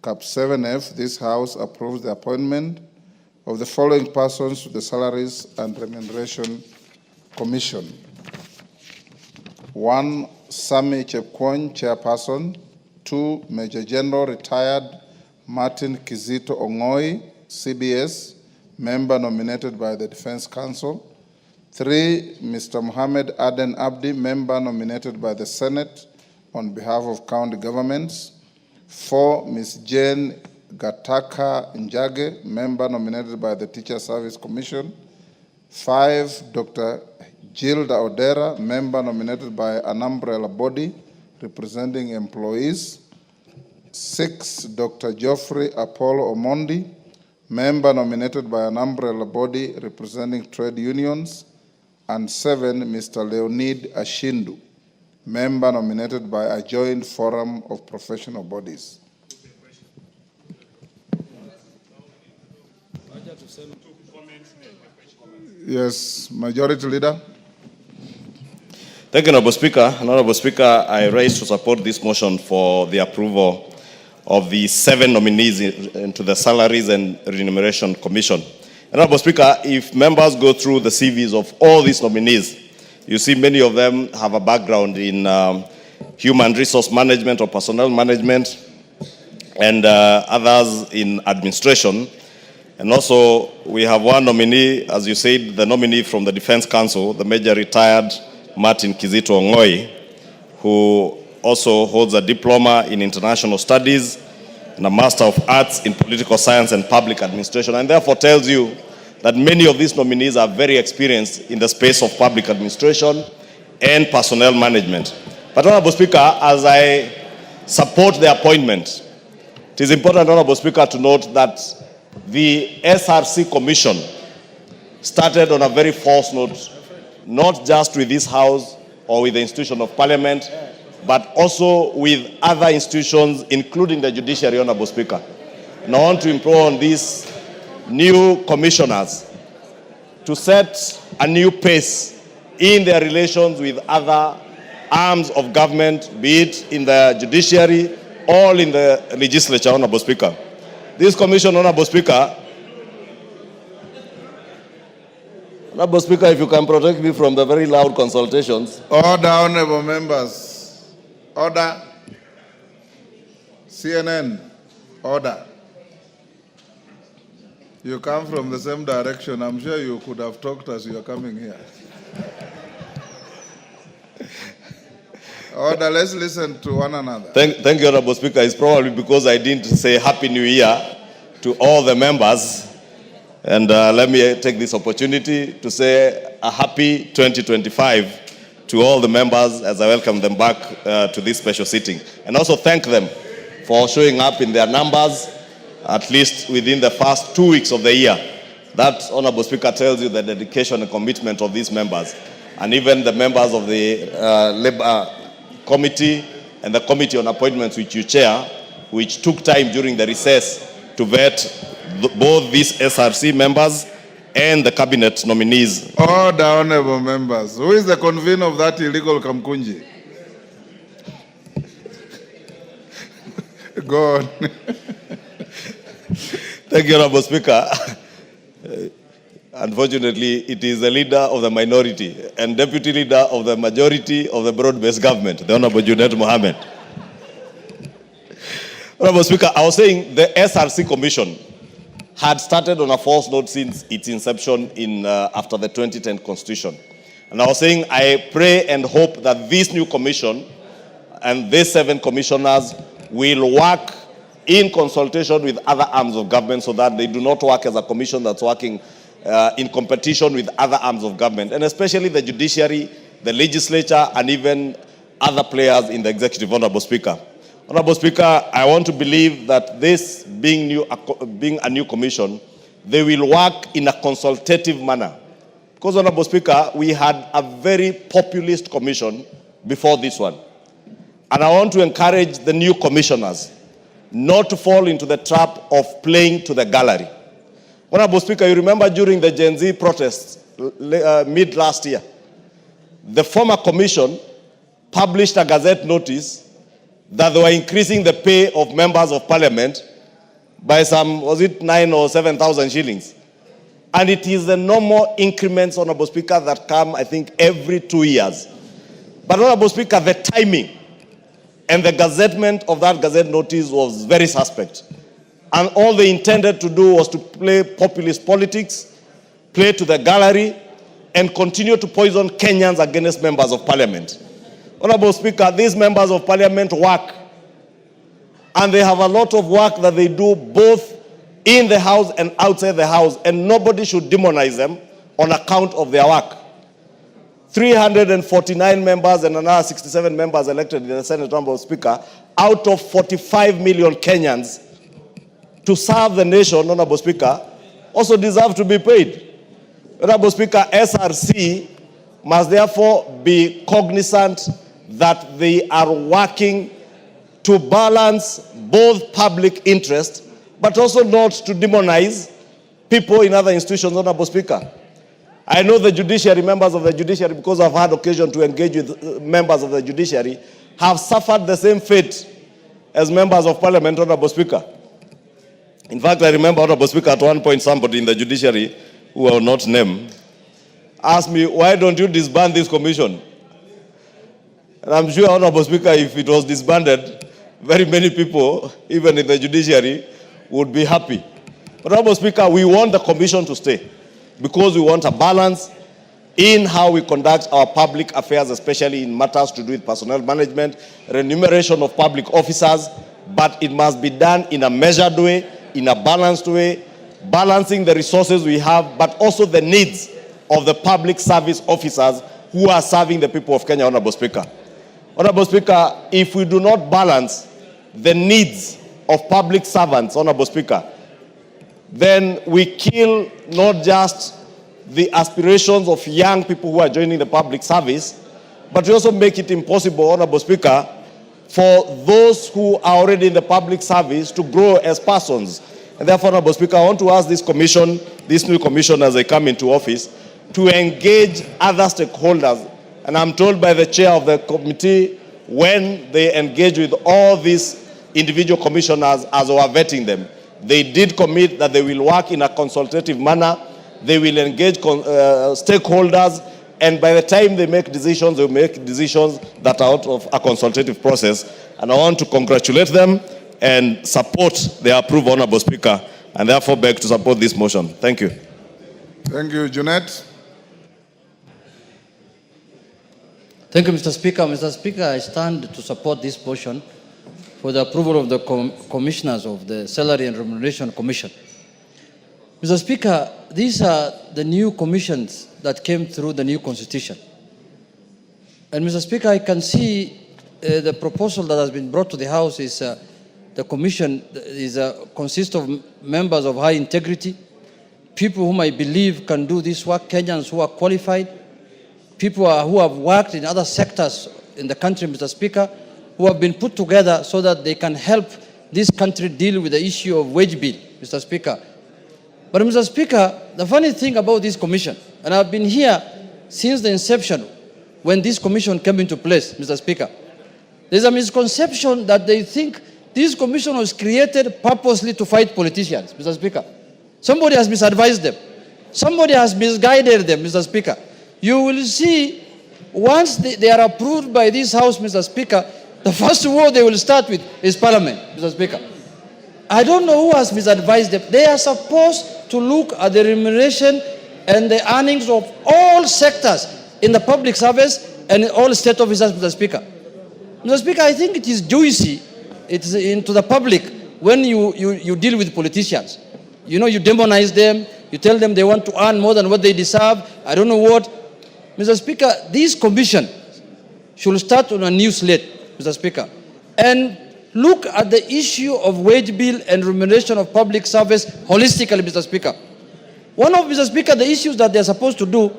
Cap 7F, this House approves the appointment of the following persons to the Salaries and Remuneration Commission. 1. Sami Chepkwony, Chairperson. 2. Major General Retired Martin Kizito Ongoi, CBS, member nominated by the Defense Council. 3. Mr. Mohammed Aden Abdi, member nominated by the Senate on behalf of county governments. 4. Ms. Jane Gataka Njage, member nominated by the Teacher Service Commission. 5. Dr. Gilda Odera, member nominated by an umbrella body representing employees. 6. Dr. Geoffrey Apollo Omondi, member nominated by an umbrella body representing trade unions. And 7. Mr. Leonid Ashindu, member nominated by a joint forum of professional bodies. Yes, Majority Leader. Thank you, Honorable Speaker. Honorable Speaker, I raise to support this motion for the approval of the 7 nominees into the Salaries and Remuneration Commission. Honorable Speaker, if members go through the CVs of all these nominees, you see many of them have a background in human resource management or personnel management, and others in administration. And also, we have one nominee, as you said, the nominee from the Defense Council, the Major Retired Martin Kizito Ongoi, who also holds a diploma in international studies and a Master of Arts in political science and public administration, and therefore tells you that many of these nominees are very experienced in the space of public administration and personnel management. But, Honorable Speaker, as I support the appointment, it is important, Honorable Speaker, to note that the SRC Commission started on a very false note, not just with this House or with the institution of Parliament, but also with other institutions, including the judiciary, Honorable Speaker. And I want to implore on these new commissioners to set a new pace in their relations with other arms of government, be it in the judiciary or in the legislature, Honorable Speaker. This commission, Honorable Speaker, if you can protect me from the very loud consultations. Order, honorable members. Order. CNN. Order. You come from the same direction. I'm sure you could have talked as you are coming here. Order, let's listen to one another. Thank you, Honorable Speaker. It's probably because I didn't say Happy New Year to all the members. And let me take this opportunity to say a happy 2025 to all the members as I welcome them back to this special sitting. And also thank them for showing up in their numbers, at least within the first 2 weeks of the year. That, Honorable Speaker, tells you the dedication and commitment of these members. And even the members of the Labour Committee and the Committee on Appointments, which you chair, which took time during the recess to vet both these SRC members and the cabinet nominees. Order, honorable members. Who is the convener of that illegal Kamkunji? Go on. Thank you, Honorable Speaker. Unfortunately, it is the leader of the minority and deputy leader of the majority of the broad-based government, the Honorable Junet Mohammed. Honorable Speaker, I was saying the SRC Commission had started on a false note since its inception after the 2010 Constitution. And I was saying I pray and hope that this new commission and these 7 commissioners will work in consultation with other arms of government so that they do not work as a commission that's working in competition with other arms of government, and especially the judiciary, the legislature, and even other players in the executive, Honorable Speaker. Honorable Speaker, I want to believe that this being a new commission, they will work in a consultative manner. Because, Honorable Speaker, we had a very populist commission before this one. And I want to encourage the new commissioners not to fall into the trap of playing to the gallery. Honorable Speaker, you remember during the Gen Z protests mid last year, the former commission published a gazette notice that they were increasing the pay of members of parliament by some, was it 9,000 or 7,000 shillings? And it is the normal increments, Honorable Speaker, that come, I think, every 2 years. But, Honorable Speaker, the timing and the gazettement of that gazette notice was very suspect. And all they intended to do was to play populist politics, play to the gallery, and continue to poison Kenyans against members of parliament. Honorable Speaker, these members of parliament work, and they have a lot of work that they do both in the house and outside the house, and nobody should demonize them on account of their work. 349 members and another 67 members elected in the Senate, Honorable Speaker, out of 45 million Kenyans to serve the nation, Honorable Speaker, also deserve to be paid. Honorable Speaker, SRC must therefore be cognizant that they are working to balance both public interest, but also not to demonize people in other institutions, Honorable Speaker. I know the judiciary, members of the judiciary, because I've had occasion to engage with members of the judiciary, have suffered the same fate as members of parliament, Honorable Speaker. In fact, I remember, Honorable Speaker, at one point somebody in the judiciary, who I will not name, asked me, why don't you disband this commission? And I'm sure, Honorable Speaker, if it was disbanded, very many people, even in the judiciary, would be happy. But, Honorable Speaker, we want the commission to stay because we want a balance in how we conduct our public affairs, especially in matters to do with personnel management, remuneration of public officers, but it must be done in a measured way, in a balanced way, balancing the resources we have, but also the needs of the public service officers who are serving the people of Kenya, Honorable Speaker. Honorable Speaker, if we do not balance the needs of public servants, Honorable Speaker, then we kill not just the aspirations of young people who are joining the public service, but we also make it impossible, Honorable Speaker, for those who are already in the public service to grow as persons. And therefore, Honorable Speaker, I want to ask this commission, this new commission as they come into office, to engage other stakeholders. And I'm told by the chair of the committee, when they engage with all these individual commissioners as we are vetting them, they did commit that they will work in a consultative manner, they will engage stakeholders, and by the time they make decisions, they will make decisions that are out of a consultative process. And I want to congratulate them and support their approval, Honorable Speaker, and therefore beg to support this motion. Thank you. Thank you, Junet. Thank you, Mr. Speaker. Mr. Speaker, I stand to support this motion for the approval of the commissioners of the Salary and Remuneration Commission. Mr. Speaker, these are the new commissions that came through the new constitution. And Mr. Speaker, I can see the proposal that has been brought to the House is the commission consists of members of high integrity, people whom I believe can do this work, Kenyans who are qualified, people who have worked in other sectors in the country, Mr. Speaker, who have been put together so that they can help this country deal with the issue of wage bill, Mr. Speaker. But Mr. Speaker, the funny thing about this commission, and I've been here since the inception when this commission came into place, Mr. Speaker, there's a misconception that they think this commission was created purposely to fight politicians, Mr. Speaker. Somebody has misadvised them. Somebody has misguided them, Mr. Speaker. You will see, once they are approved by this House, Mr. Speaker, the first war they will start with is Parliament, Mr. Speaker. I don't know who has misadvised them. They are supposed to look at the remuneration and the earnings of all sectors in the public service and in all state officers, Mr. Speaker. Mr. Speaker, I think it is juicy, it's into the public when you deal with politicians. You know, you demonize them, you tell them they want to earn more than what they deserve, I don't know what. Mr. Speaker, this commission should start on a new slate, Mr. Speaker. And look at the issue of wage bill and remuneration of public service holistically, Mr. Speaker. One of, Mr. Speaker, the issues that they're supposed to do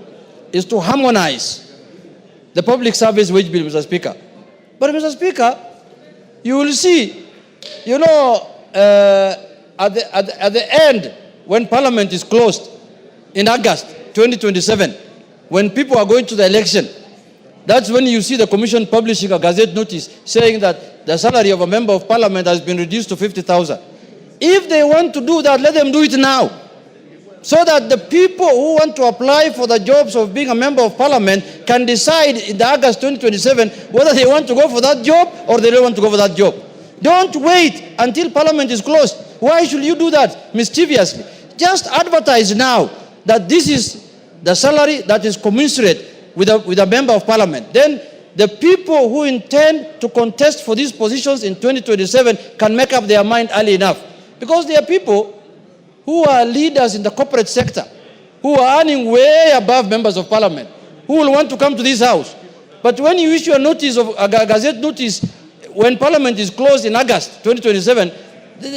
is to harmonize the public service wage bill, Mr. Speaker. But, Mr. Speaker, you will see, you know, at the end, when Parliament is closed in August 2027, when people are going to the election, that's when you see the Commission publishing a Gazette notice saying that the salary of a member of Parliament has been reduced to 50,000. If they want to do that, let them do it now, so that the people who want to apply for the jobs of being a member of Parliament can decide in the August 2027 whether they want to go for that job or they don't want to go for that job. Don't wait until Parliament is closed. Why should you do that mischievously? Just advertise now that this is the salary that is commensurate with a member of Parliament. Then the people who intend to contest for these positions in 2027 can make up their mind early enough. Because there are people who are leaders in the corporate sector, who are earning way above members of Parliament, who will want to come to this house. But when you issue a notice, of a Gazette notice, when Parliament is closed in August 2027,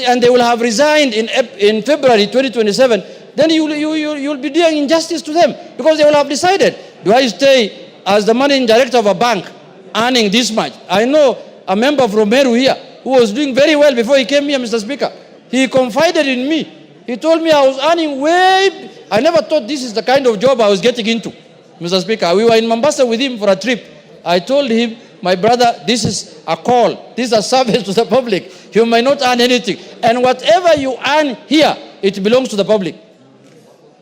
and they will have resigned in February 2027, then you'll be doing injustice to them, because they will have decided, do I stay as the managing director of a bank earning this much? I know a member from Meru here who was doing very well before he came here, Mr. Speaker. He confided in me. He told me I was earning way... I never thought this is the kind of job I was getting into, Mr. Speaker. We were in Mombasa with him for a trip. I told him, my brother, this is a call. This is a service to the public. You might not earn anything. And whatever you earn here, it belongs to the public.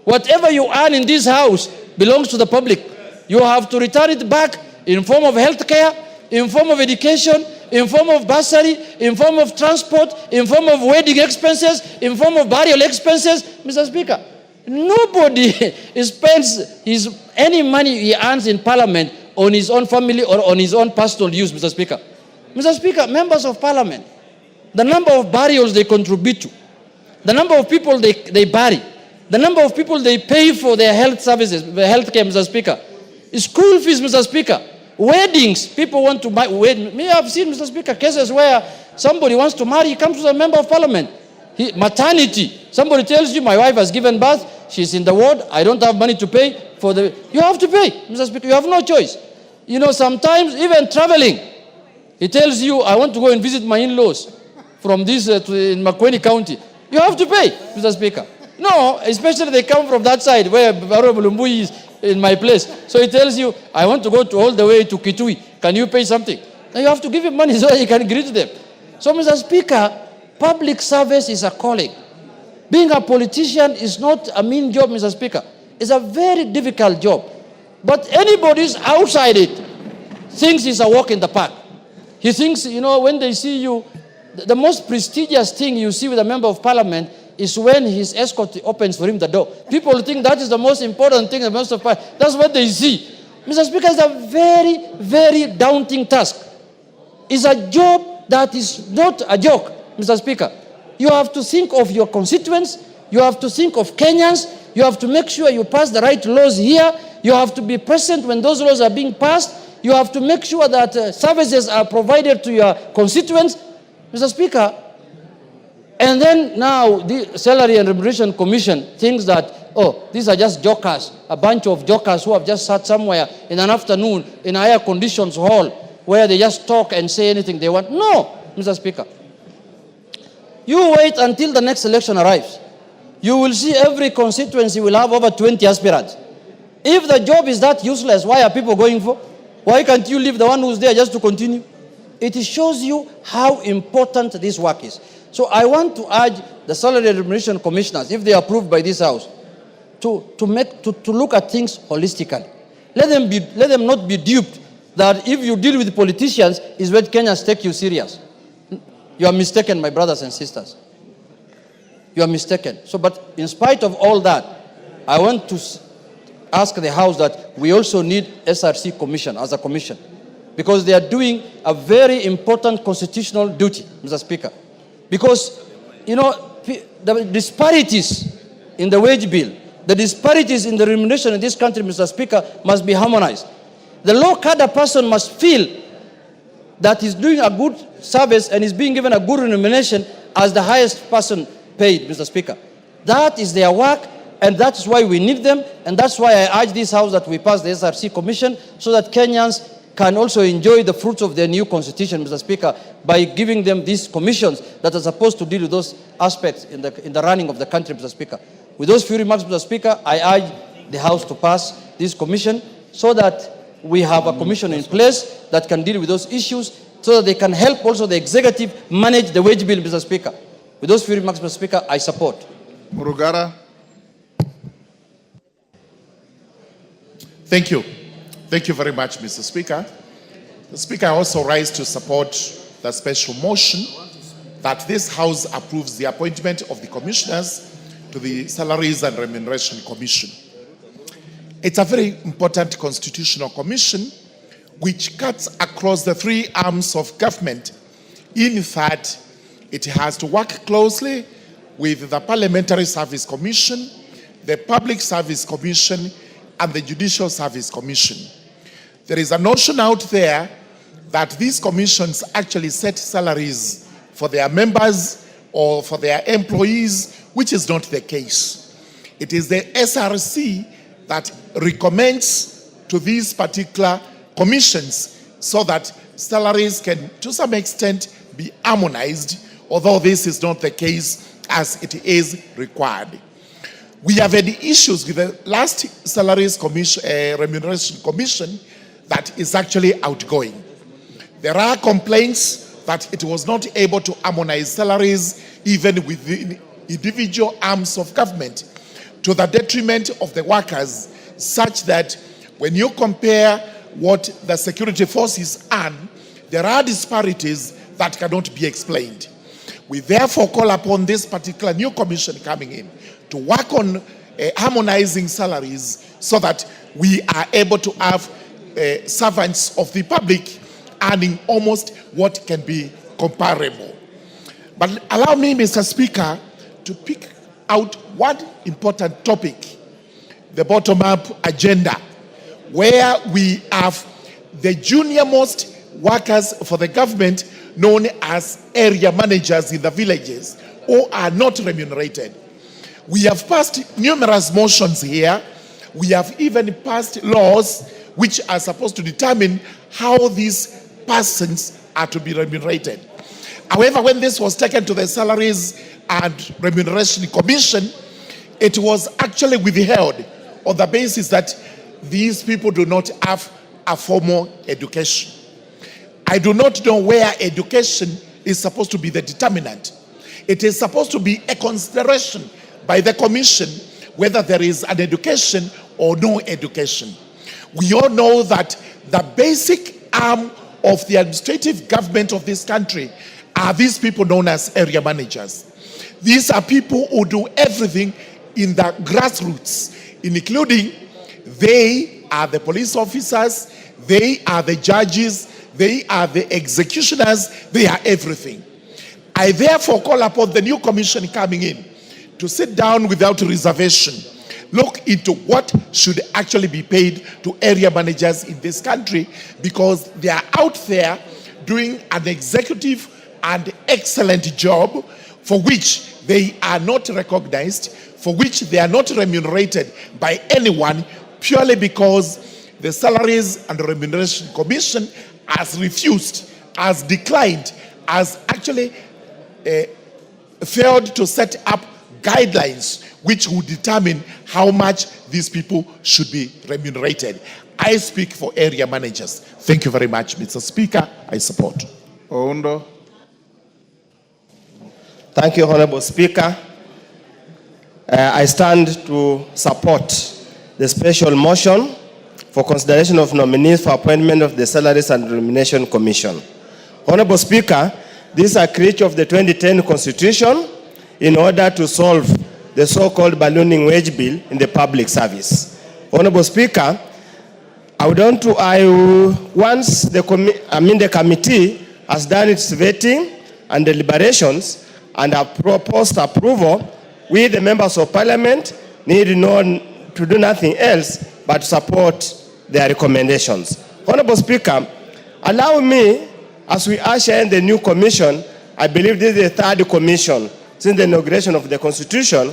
Whatever you earn in this house belongs to the public. You have to return it back in form of health care, in form of education, in form of bursary, in form of transport, in form of wedding expenses, in form of burial expenses. Mr. Speaker, nobody spends any money he earns in Parliament on his own family or on his own personal use, Mr. Speaker. Mr. Speaker, members of Parliament, the number of burials they contribute to, the number of people they bury, the number of people they pay for their health services, health care, Mr. Speaker, school fees, Mr. Speaker, weddings, people want to buy. Me, I've seen, Mr. Speaker, cases where somebody wants to marry, he comes to a member of Parliament. Maternity, somebody tells you, my wife has given birth, she's in the ward, I don't have money to pay for the... You have to pay, Mr. Speaker, you have no choice. You know, sometimes even traveling, he tells you, I want to go and visit my in-laws from this in Makueni County. You have to pay, Mr. Speaker. No, especially they come from that side where Honorable Lumbui is in my place. So he tells you, I want to go all the way to Kitui. Can you pay something? Then you have to give him money so that he can greet them. So, Mr. Speaker, public service is a calling. Being a politician is not a mean job, Mr. Speaker. It's a very difficult job. But anybody who's outside it thinks it's a walk in the park. He thinks, you know, when they see you, the most prestigious thing you see with a member of Parliament is when his escort opens for him the door. People think that is the most important thing in the most of Parliament. That's what they see. Mr. Speaker, it's a very, very daunting task. It's a job that is not a joke, Mr. Speaker. You have to think of your constituents. You have to think of Kenyans. You have to make sure you pass the right laws here. You have to be present when those laws are being passed. You have to make sure that services are provided to your constituents, Mr. Speaker. And then now the Salary and Remuneration Commission thinks that, oh, these are just jokers, a bunch of jokers who have just sat somewhere in an afternoon in a air conditions hall where they just talk and say anything they want. No, Mr. Speaker. You wait until the next election arrives. You will see every constituency will have over 20 aspirants. If the job is that useless, why are people going for? Why can't you leave the one who's there just to continue? It shows you how important this work is. So I want to urge the Salary and Remuneration Commissioners, if they are approved by this House, to look at things holistically. Let them not be duped that if you deal with politicians, is when Kenyans take you serious. You are mistaken, my brothers and sisters. You are mistaken. So, but in spite of all that, I want to ask the House that we also need SRC Commission as a commission, because they are doing a very important constitutional duty, Mr. Speaker. Because, you know, the disparities in the wage bill, the disparities in the remuneration in this country, Mr. Speaker, must be harmonized. The low cadre person must feel that is doing a good service and is being given a good remuneration as the highest person paid, Mr. Speaker. That is their work, and that's why we need them, and that's why I urge this House that we pass the SRC Commission so that Kenyans can also enjoy the fruits of their new constitution, Mr. Speaker, by giving them these commissions that are supposed to deal with those aspects in the running of the country, Mr. Speaker. With those few remarks, Mr. Speaker, I urge the House to pass this commission so that we have a commission in place that can deal with those issues so that they can help also the executive manage the wage bill, Mr. Speaker. With those few remarks, Mr. Speaker, I support. Murugara. Thank you. Thank you very much, Mr. Speaker. The Speaker also rise to support the special motion that this House approves the appointment of the commissioners to the Salaries and Remuneration Commission. It's a very important constitutional commission which cuts across the three arms of government in that it has to work closely with the Parliamentary Service Commission, the Public Service Commission, and the Judicial Service Commission. There is a notion out there that these commissions actually set salaries for their members or for their employees, which is not the case. It is the SRC that recommends to these particular commissions so that salaries can, to some extent, be harmonized, although this is not the case as it is required. We have had issues with the last Salaries Commission, Remuneration Commission that is actually outgoing. There are complaints that it was not able to harmonize salaries even within individual arms of government to the detriment of the workers, such that when you compare what the security forces earn, there are disparities that cannot be explained. We therefore call upon this particular new commission coming in to work on harmonizing salaries so that we are able to have servants of the public earning almost what can be comparable. But allow me, Mr. Speaker, to pick out one important topic, the bottom-up agenda, where we have the junior-most workers for the government known as area managers in the villages who are not remunerated. We have passed numerous motions here. We have even passed laws which are supposed to determine how these persons are to be remunerated. However, when this was taken to the Salaries and Remuneration Commission, it was actually withheld on the basis that these people do not have a formal education. I do not know where education is supposed to be the determinant. It is supposed to be a consideration by the commission whether there is an education or no education. We all know that the basic arm of the administrative government of this country are these people known as area managers. These are people who do everything in the grassroots, including they are the police officers, they are the judges, they are the executioners, they are everything. I therefore call upon the new commission coming in to sit down without reservation, look into what should actually be paid to area managers in this country, because they are out there doing an executive and excellent job for which they are not recognized, for which they are not remunerated by anyone, purely because the Salaries and Remuneration Commission has refused, has declined, has actually failed to set up guidelines which will determine how much these people should be remunerated. I speak for area managers. Thank you very much, Mr. Speaker. I support. Oundo. Thank you, Honorable Speaker. I stand to support the special motion for consideration of nominees for appointment of the Salaries and Remuneration Commission. Honorable Speaker, this is a creature of the 2010 Constitution in order to solve the so-called ballooning wage bill in the public service. Honorable Speaker, once the committee has done its vetting and deliberations and have proposed approval, we, the members of parliament, need to do nothing else but support their recommendations. Honorable Speaker, allow me As we usher in the new commission, I believe this is the third commission since the inauguration of the Constitution.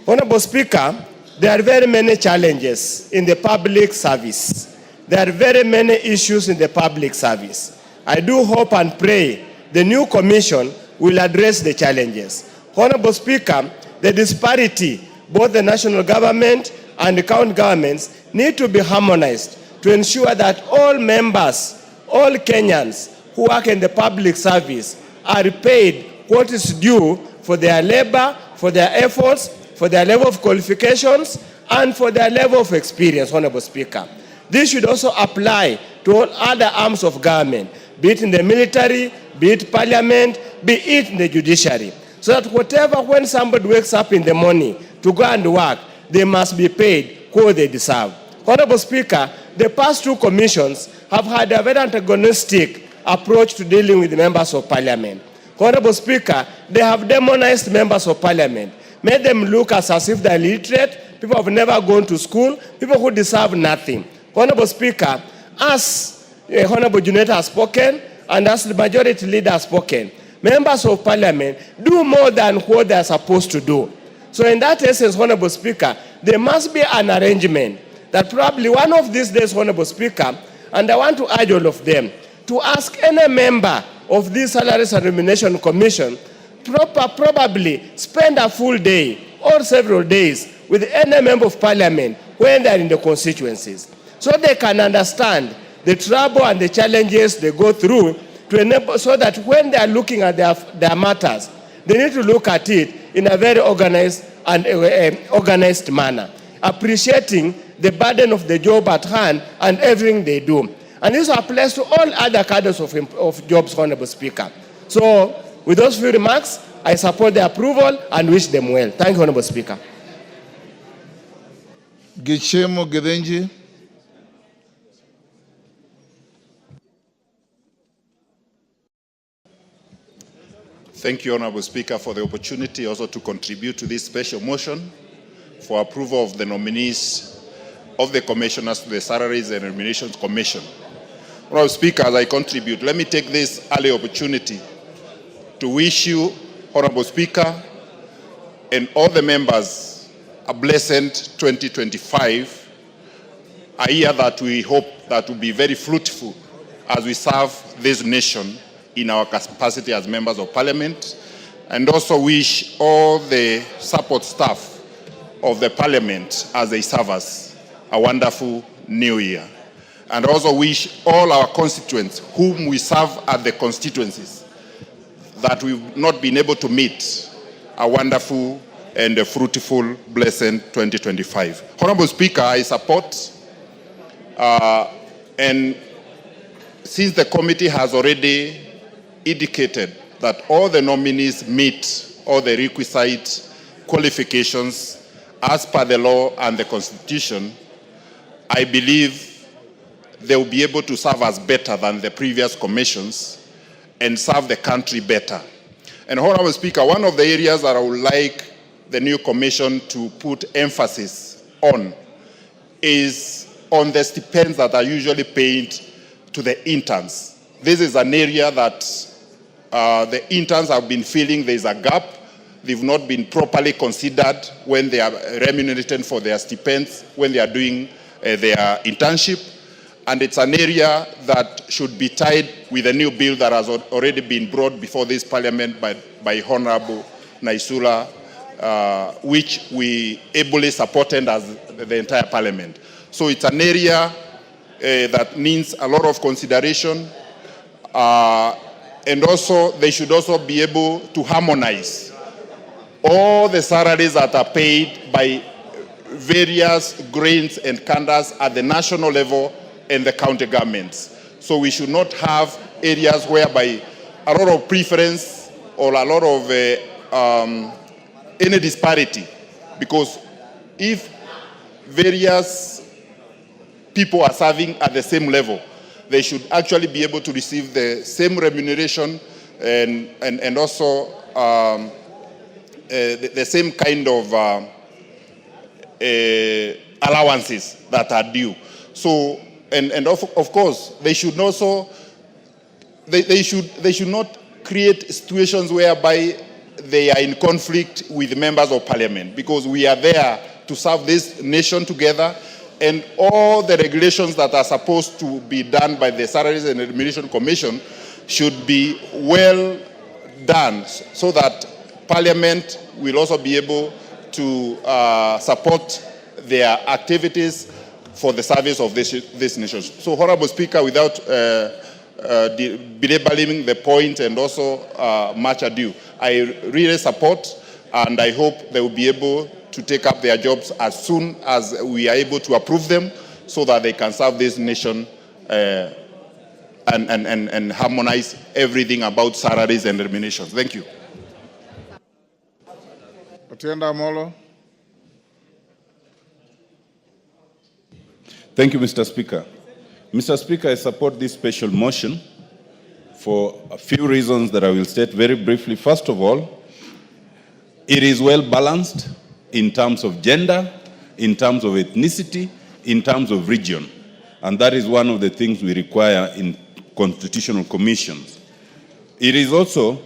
Honorable Speaker, there are very many challenges in the public service. There are very many issues in the public service. I do hope and pray the new commission will address the challenges. Honorable Speaker, the disparity, both the national government and the county governments, need to be harmonized to ensure that all members, all Kenyans who work in the public service are paid what is due for their labor, for their efforts, for their level of qualifications, and for their level of experience, Honorable Speaker. This should also apply to all other arms of government, be it in the military, be it parliament, be it in the judiciary. So that when somebody wakes up in the morning to go and work, they must be paid what they deserve. Honorable Speaker, the past two commissions have had a very antagonistic approach to dealing with the members of parliament. Honorable Speaker, they have demonized members of parliament, made them look as if they're illiterate, people who have never gone to school, people who deserve nothing. Honorable Speaker, as Honorable Junet has spoken, and as the majority leader has spoken, members of parliament do more than what they are supposed to do. So in that essence, Honorable Speaker, there must be an arrangement that probably one of these days, Honorable Speaker, and I want to urge all of them, to ask any member of this Salaries and Remuneration Commission probably spend a full day or several days with any member of parliament when they are in the constituencies, so they can understand the trouble and the challenges they go through, to enable, so that when they are looking at their matters, they need to look at it in a very organized and organized manner, appreciating the burden of the job at hand and everything they do. And this applies to all other cadres of jobs, Honorable Speaker. So, with those few remarks, I support the approval and wish them well. Thank you, Honorable Speaker. Gichemo Gedenji. Thank you, Honorable Speaker, for the opportunity also to contribute to this special motion for approval of the nominees of the commissioners to the Salaries and Remunerations Commission. Honorable Speaker, as I contribute, let me take this early opportunity to wish you, Honorable Speaker, and all the members a blessed 2025, a year that we hope that will be very fruitful as we serve this nation in our capacity as members of parliament, and also wish all the support staff of the parliament as they serve us a wonderful new year. And also wish all our constituents whom we serve at the constituencies that we've not been able to meet a wonderful and a fruitful, blessed 2025. Honorable Speaker, I support and since the committee has already indicated that all the nominees meet all the requisite qualifications as per the law and the Constitution, I believe they will be able to serve us better than the previous commissions and serve the country better. And Honorable Speaker, one of the areas that I would like the new commission to put emphasis on is on the stipends that are usually paid to the interns. This is an area that the interns have been feeling there is a gap. They've not been properly considered when they are remunerated for their stipends, when they are doing their internship. And it's an area that should be tied with a new bill that has already been brought before this parliament by Honorable Naisula, which we ably supported as the entire parliament. So it's an area that needs a lot of consideration. And also, they should also be able to harmonize all the salaries that are paid by various grades and cadres at the national level and the county governments. So we should not have areas whereby a lot of preference or a lot of any disparity. Because if various people are serving at the same level, they should actually be able to receive the same remuneration and also the same kind of allowances that are due. So, and of course, they should also they should not create situations whereby they are in conflict with members of parliament, because we are there to serve this nation together, and all the regulations that are supposed to be done by the Salaries and Remuneration Commission should be well done, so that parliament will also be able to support their activities for the service of this nation. So, Honorable Speaker, without belaboring the point and also much ado, I really support, and I hope they will be able to take up their jobs as soon as we are able to approve them, so that they can serve this nation and harmonize everything about salaries and remunerations. Thank you. Otienda Amolo. Thank you, Mr. Speaker. Mr. Speaker, I support this special motion for a few reasons that I will state very briefly. First of all, it is well balanced in terms of gender, in terms of ethnicity, in terms of region. And that is one of the things we require in constitutional commissions. It is also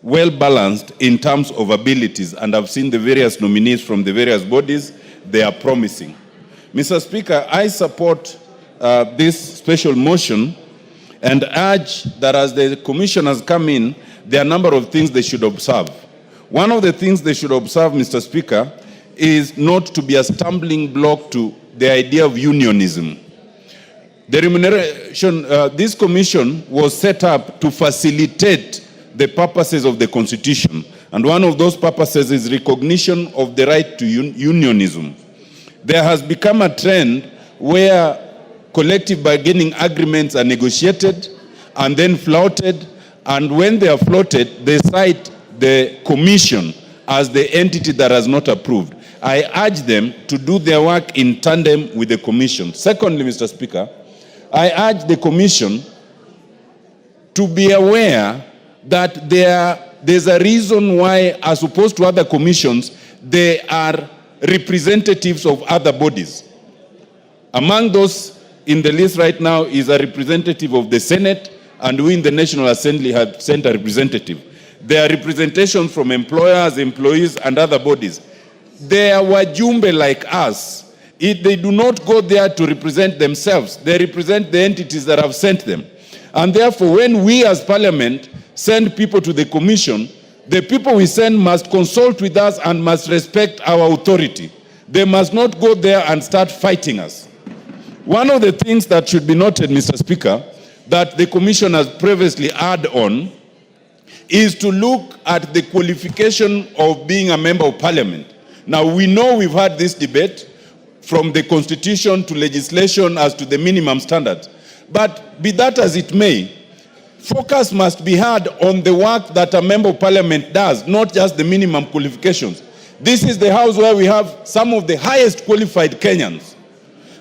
well balanced in terms of abilities, and I've seen the various nominees from the various bodies. They are promising. Mr. Speaker, I support this special motion and urge that as the commission has come in, there are a number of things they should observe. One of the things they should observe, Mr. Speaker, is not to be a stumbling block to the idea of unionism. The remuneration, this commission was set up to facilitate the purposes of the Constitution. And one of those purposes is recognition of the right to unionism. There has become a trend where collective bargaining agreements are negotiated and then flouted, and when they are flouted, they cite the commission as the entity that has not approved. I urge them to do their work in tandem with the commission. Secondly, Mr. Speaker, I urge the commission to be aware that there's a reason why, as opposed to other commissions, they are representatives of other bodies. Among those in the list right now is a representative of the Senate, and we in the National Assembly have sent a representative. There are representations from employers, employees, and other bodies. They are wajumbe like us. They do not go there to represent themselves. They represent the entities that have sent them. And therefore, when we as Parliament send people to the Commission, the people we send must consult with us and must respect our authority. They must not go there and start fighting us. One of the things that should be noted, Mr. Speaker, that the Commission has previously added on is to look at the qualification of being a member of Parliament. Now, we know we've had this debate from the Constitution to legislation as to the minimum standards. But be that as it may, focus must be had on the work that a member of Parliament does, not just the minimum qualifications. This is the house where we have some of the highest qualified Kenyans.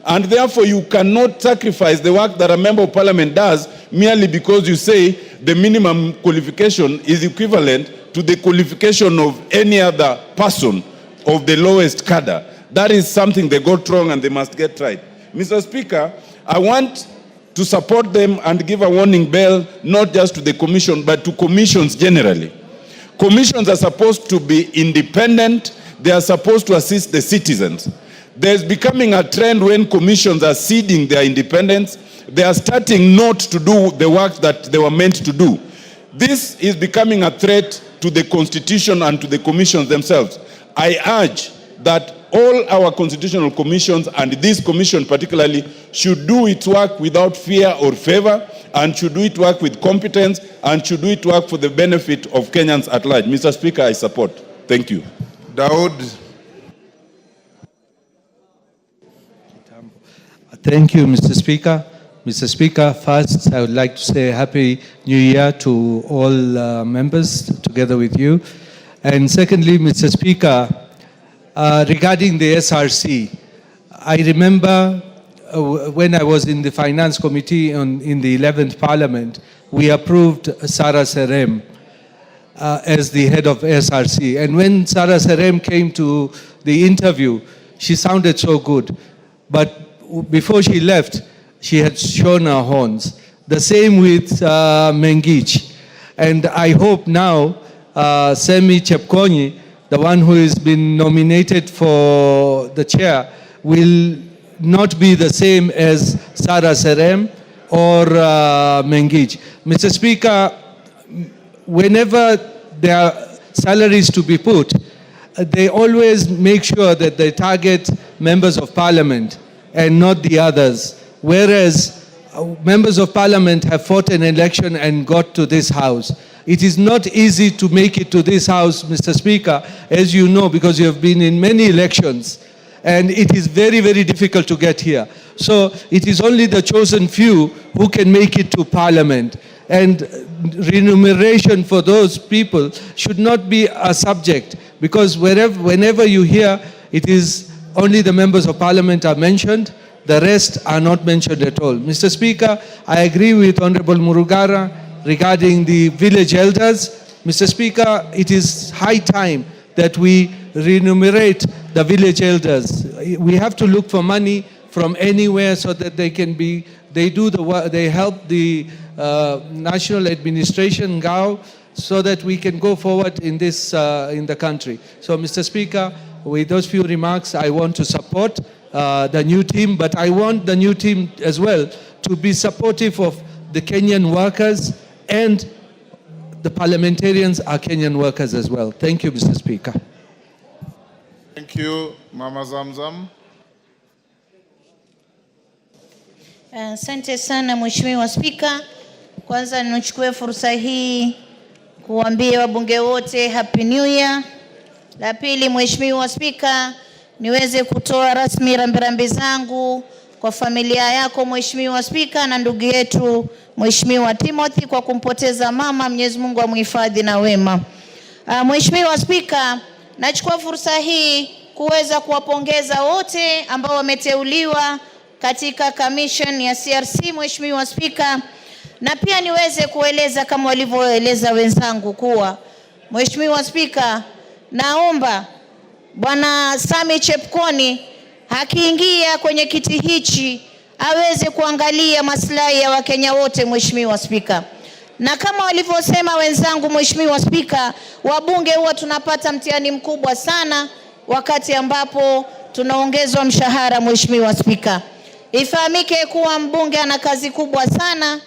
And therefore, you cannot sacrifice the work that a member of Parliament does merely because you say the minimum qualification is equivalent to the qualification of any other person of the lowest cadre. That is something they got wrong and they must get right. Mr. Speaker, I want to support them and give a warning bell, not just to the Commission, but to commissions generally. Commissions are supposed to be independent. They are supposed to assist the citizens. There's becoming a trend when commissions are ceding their independence. They are starting not to do the work that they were meant to do. This is becoming a threat to the Constitution and to the commissions themselves. I urge that all our constitutional commissions, and this commission particularly, should do its work without fear or favor, and should do its work with competence, and should do its work for the benefit of Kenyans at large. Mr. Speaker, I support. Thank you. Daud. Thank you, Mr. Speaker. Mr. Speaker, first, I would like to say Happy New Year to all members together with you. And secondly, Mr. Speaker, regarding the SRC, I remember when I was in the Finance Committee in the 11th Parliament, we approved Sarah Serem as the head of SRC. And when Sarah Serem came to the interview, she sounded so good. But before she left, she had shown her horns. The same with Mengich. And I hope now Semi Chepkonyi, the one who has been nominated for the chair, will not be the same as Sarah Serem or Mengich. Mr. Speaker, whenever there are salaries to be put, they always make sure that they target members of parliament and not the others. Whereas members of parliament have fought an election and got to this house. It is not easy to make it to this house, Mr. Speaker, as you know, because you have been in many elections. And it is very, very difficult to get here. So it is only the chosen few who can make it to parliament. And remuneration for those people should not be a subject, because whenever you hear, it is only the members of parliament are mentioned, the rest are not mentioned at all. Mr. Speaker, I agree with Honorable Murugara regarding the village elders. Mr. Speaker, it is high time that we remunerate the village elders. We have to look for money from anywhere so that they can be, they do the work, they help the national administration, GAO, so that we can go forward in this, in the country. So, Mr. Speaker, with those few remarks, I want to support the new team, but I want the new team as well to be supportive of the Kenyan workers, and the parliamentarians are Kenyan workers as well. Thank you, Mr. Speaker. Thank you, Mama Zamzam. Asante sana Mheshimiwa Spika. Kwanza nichukue fursa hii kuambia wabunge wote Happy New Year. La pili, Mheshimiwa Spika, niweze kutoa rasmi rambirambi zangu kwa familia yako Mheshimiwa Spika na ndugu yetu Mheshimiwa Timothy kwa kumpoteza mama. Mwenyezi Mungu amhifadhi na wema. Mheshimiwa Spika, nachukua fursa hii kuweza kuwapongeza wote ambao wameteuliwa katika commission ya CRC Mheshimiwa Spika, na pia niweze kueleza kama walivyoeleza wenzangu kuwa Mheshimiwa Spika, naomba Bwana Sami Chepkoni akiingia kwenye kiti hichi aweze kuangalia maslahi ya Wakenya wote Mheshimiwa Spika. Na kama walivyosema wenzangu Mheshimiwa Spika, wabunge huwa tunapata mtihani mkubwa sana wakati ambapo tunaongezwa mshahara Mheshimiwa Spika. Ifahamike kuwa mbunge ana kazi kubwa sana,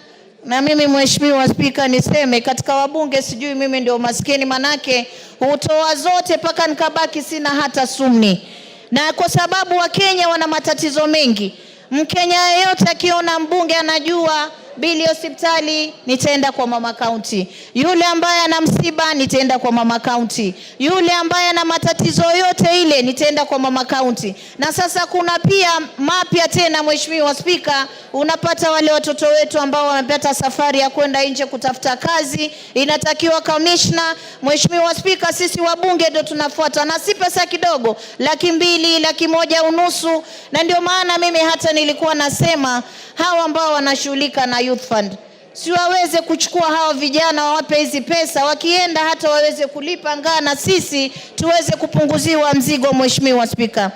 na mimi Mheshimiwa Spika niseme katika wabunge sijui mimi ndio maskini, manake hutoa zote paka nikabaki sina hata sumni. Na kwa sababu Wakenya wana matatizo mengi, Mkenya yeyote akiona mbunge anajua bili hospitali nitaenda kwa mama county, yule ambaye ana msiba nitaenda kwa mama county, yule ambaye ana matatizo yote ile nitaenda kwa mama county. Na sasa kuna pia mapya tena Mheshimiwa Spika, unapata wale watoto wetu ambao wamepata safari ya kwenda nje kutafuta kazi, inatakiwa commissioner. Mheshimiwa Spika, sisi wabunge ndio tunafuata, na si pesa kidogo, 200,000, 150,000. Na ndio maana mimi hata nilikuwa nasema hawa ambao wanashughulika na youth fund si waweze kuchukua hao vijana wawape hizi pesa, wakienda hata waweze kulipa ngana, sisi tuweze kupunguziwa mzigo Mheshimiwa Spika.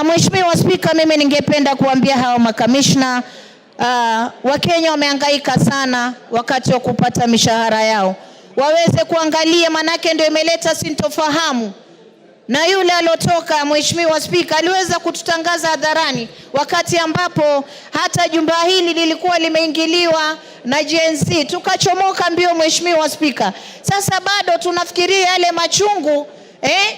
Mheshimiwa Spika, mimi ningependa kuambia hawa makamishna, Wakenya wamehangaika sana wakati wa kupata mishahara yao, waweze kuangalia, manake ndio imeleta sintofahamu. Na yule alotoka Mheshimiwa Spika aliweza kututangaza hadharani wakati ambapo hata jumba hili lilikuwa limeingiliwa na GNC, tukachomoka mbio Mheshimiwa Spika. Sasa bado tunafikiria yale machungu,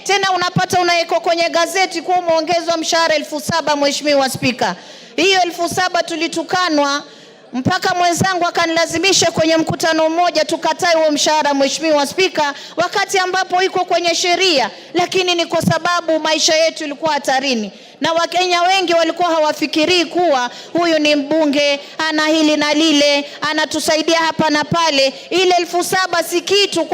tena unapata unaeko kwenye gazeti kuwa umeongezwa mshahara 7,000 Mheshimiwa Spika. Hiyo 7,000 tulitukanwa mpaka mwenzangu akanilazimisha kwenye mkutano mmoja tukatai huo mshahara Mheshimiwa Spika, wakati ambapo iko kwenye sheria, lakini ni kwa sababu maisha yetu ilikuwa hatarini. Na Wakenya wengi walikuwa hawafikirii kuwa huyu ni mbunge, ana hili na lile, anatusaidia hapa na pale. Ile 7,000 si kitu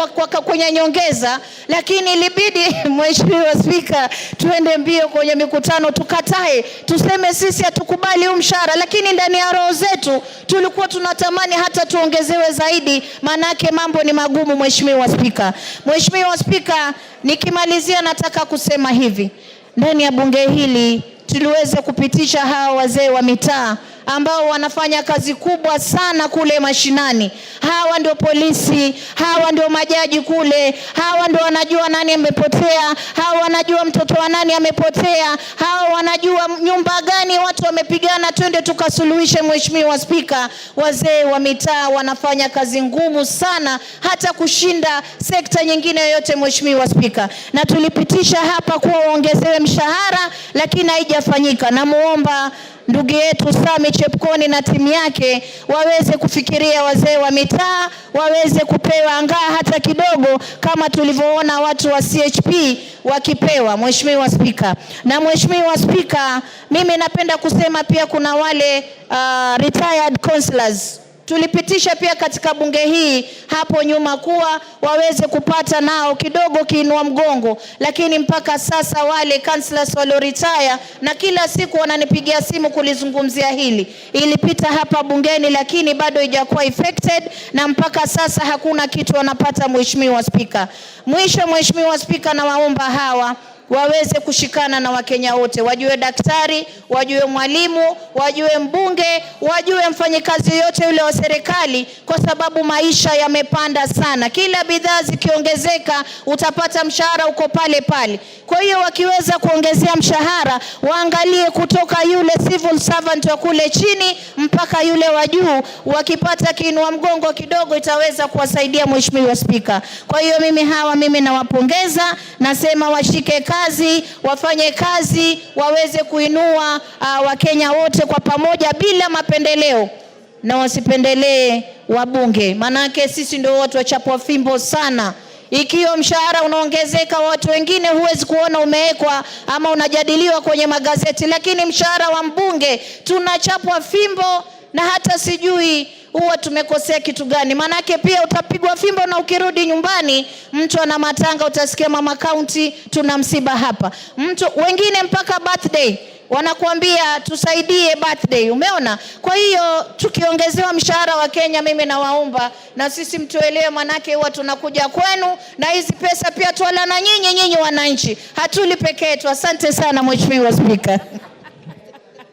kwenye nyongeza, lakini ilibidi Mheshimiwa Spika tuende mbio kwenye mikutano tukatae, tuseme sisi hatukubali huu mshahara, lakini ndani ya roho zetu tulikuwa tunatamani hata tuongezewe zaidi, manake mambo ni magumu Mheshimiwa Spika. Mheshimiwa Spika, nikimalizia nataka kusema hivi, ndani ya bunge hili tuliweza kupitisha hawa wazee wa mitaa ambao wanafanya kazi kubwa sana kule mashinani. Hawa ndio polisi, hawa ndio majaji kule, hawa ndio wanajua nani amepotea, hawa wanajua mtoto wa nani amepotea, hawa wanajua nyumba gani watu wamepigana, twende tukasuluhishe. Mheshimiwa Spika, wazee wa mitaa wanafanya kazi ngumu sana hata kushinda sekta nyingine yoyote Mheshimiwa Spika. Na tulipitisha hapa kuwa waongezewe mshahara, lakini haijafanyika. Namuomba ndugu yetu Sami Chepkoni na timu yake waweze kufikiria wazee wa mitaa, waweze kupewa angaa hata kidogo kama tulivyoona watu wa CHP wakipewa Mheshimiwa Spika. Na Mheshimiwa Spika, mimi napenda kusema pia kuna wale retired councillors tulipitisha pia katika bunge hii hapo nyuma kuwa waweze kupata nao kidogo kiinua mgongo, lakini mpaka sasa wale councillors walio retire na kila siku wananipigia simu kulizungumzia hili. Ilipita hapa bungeni lakini bado haijakuwa effected na mpaka sasa hakuna kitu wanapata Mheshimiwa Spika. Mwisho Mheshimiwa Spika, na waomba hawa waweze kushikana na Wakenya wote, wajue daktari, wajue mwalimu, wajue mbunge, wajue mfanyikazi yote yule wa serikali, kwa sababu maisha yamepanda sana. Kila bidhaa zikiongezeka utapata mshahara uko pale pale. Kwa hiyo wakiweza kuongezea mshahara, waangalie kutoka yule civil servant wa kule chini mpaka yule wa juu, wakipata kiinua mgongo kidogo itaweza kuwasaidia Mheshimiwa Spika. Kwa hiyo mimi nawapongeza, nasema washike kazi, wafanye kazi, waweze kuinua Wakenya wote kwa pamoja bila mapendeleo, na wasipendelee wabunge, manake sisi ndio watu wachapwa fimbo sana. Ikiwa mshahara unaongezeka, watu wengine huwezi kuona umewekwa ama unajadiliwa kwenye magazeti, lakini mshahara wa mbunge tunachapwa fimbo na hata sijui huwa tumekosea kitu gani. Manake pia utapigwa fimbo na ukirudi nyumbani mtu ana matanga, utasikia mama county tuna msiba hapa. Mtu wengine mpaka birthday wanakuambia tusaidie birthday, umeona? Kwa hiyo tukiongezewa mshahara wa Kenya, mimi nawaomba na sisi mtuelewe, manake huwa tunakuja kwenu na hizi pesa pia tuwala na nyinyi wananchi, hatuli peke yetu. Asante sana Mheshimiwa Spika.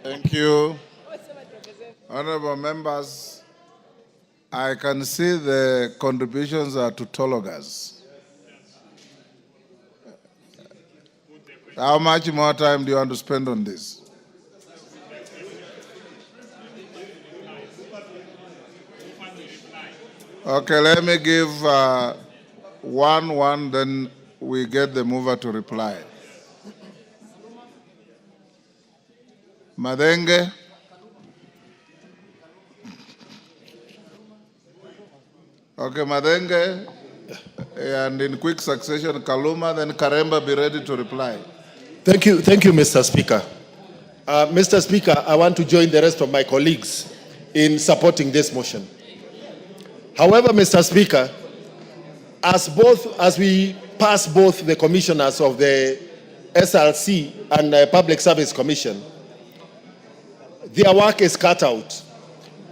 Thank you. Honorable members, I can see the contributions are to Tologas. How much more time do you want to spend on this? Okay, let me give one, then we get the mover to reply. Madenge. Okay, Madenge, and in quick succession, Kaluma, then Karemba, be ready to reply. Thank you, Mr. Speaker. Mr. Speaker, I want to join the rest of my colleagues in supporting this motion. However, Mr. Speaker, as we pass both the commissioners of the SRC and the Public Service Commission, their work is cut out.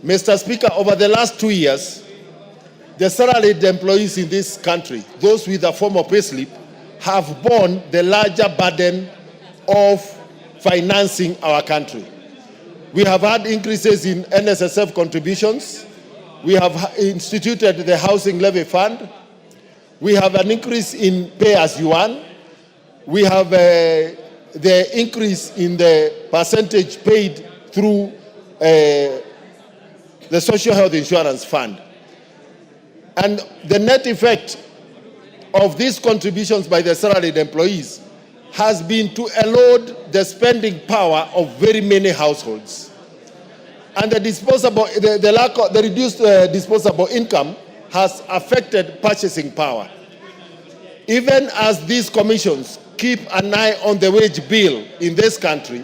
Mr. Speaker, over the last 2 years, the salaried employees in this country, those with a form of payslip, have borne the larger burden of financing our country. We have had increases in NSSF contributions. We have instituted the Housing Levy Fund. We have an increase in pay as you earn. We have the increase in the percentage paid through the Social Health Insurance Fund. And the net effect of these contributions by the salaried employees has been to erode the spending power of very many households. And the reduced disposable income has affected purchasing power. Even as these commissions keep an eye on the wage bill in this country,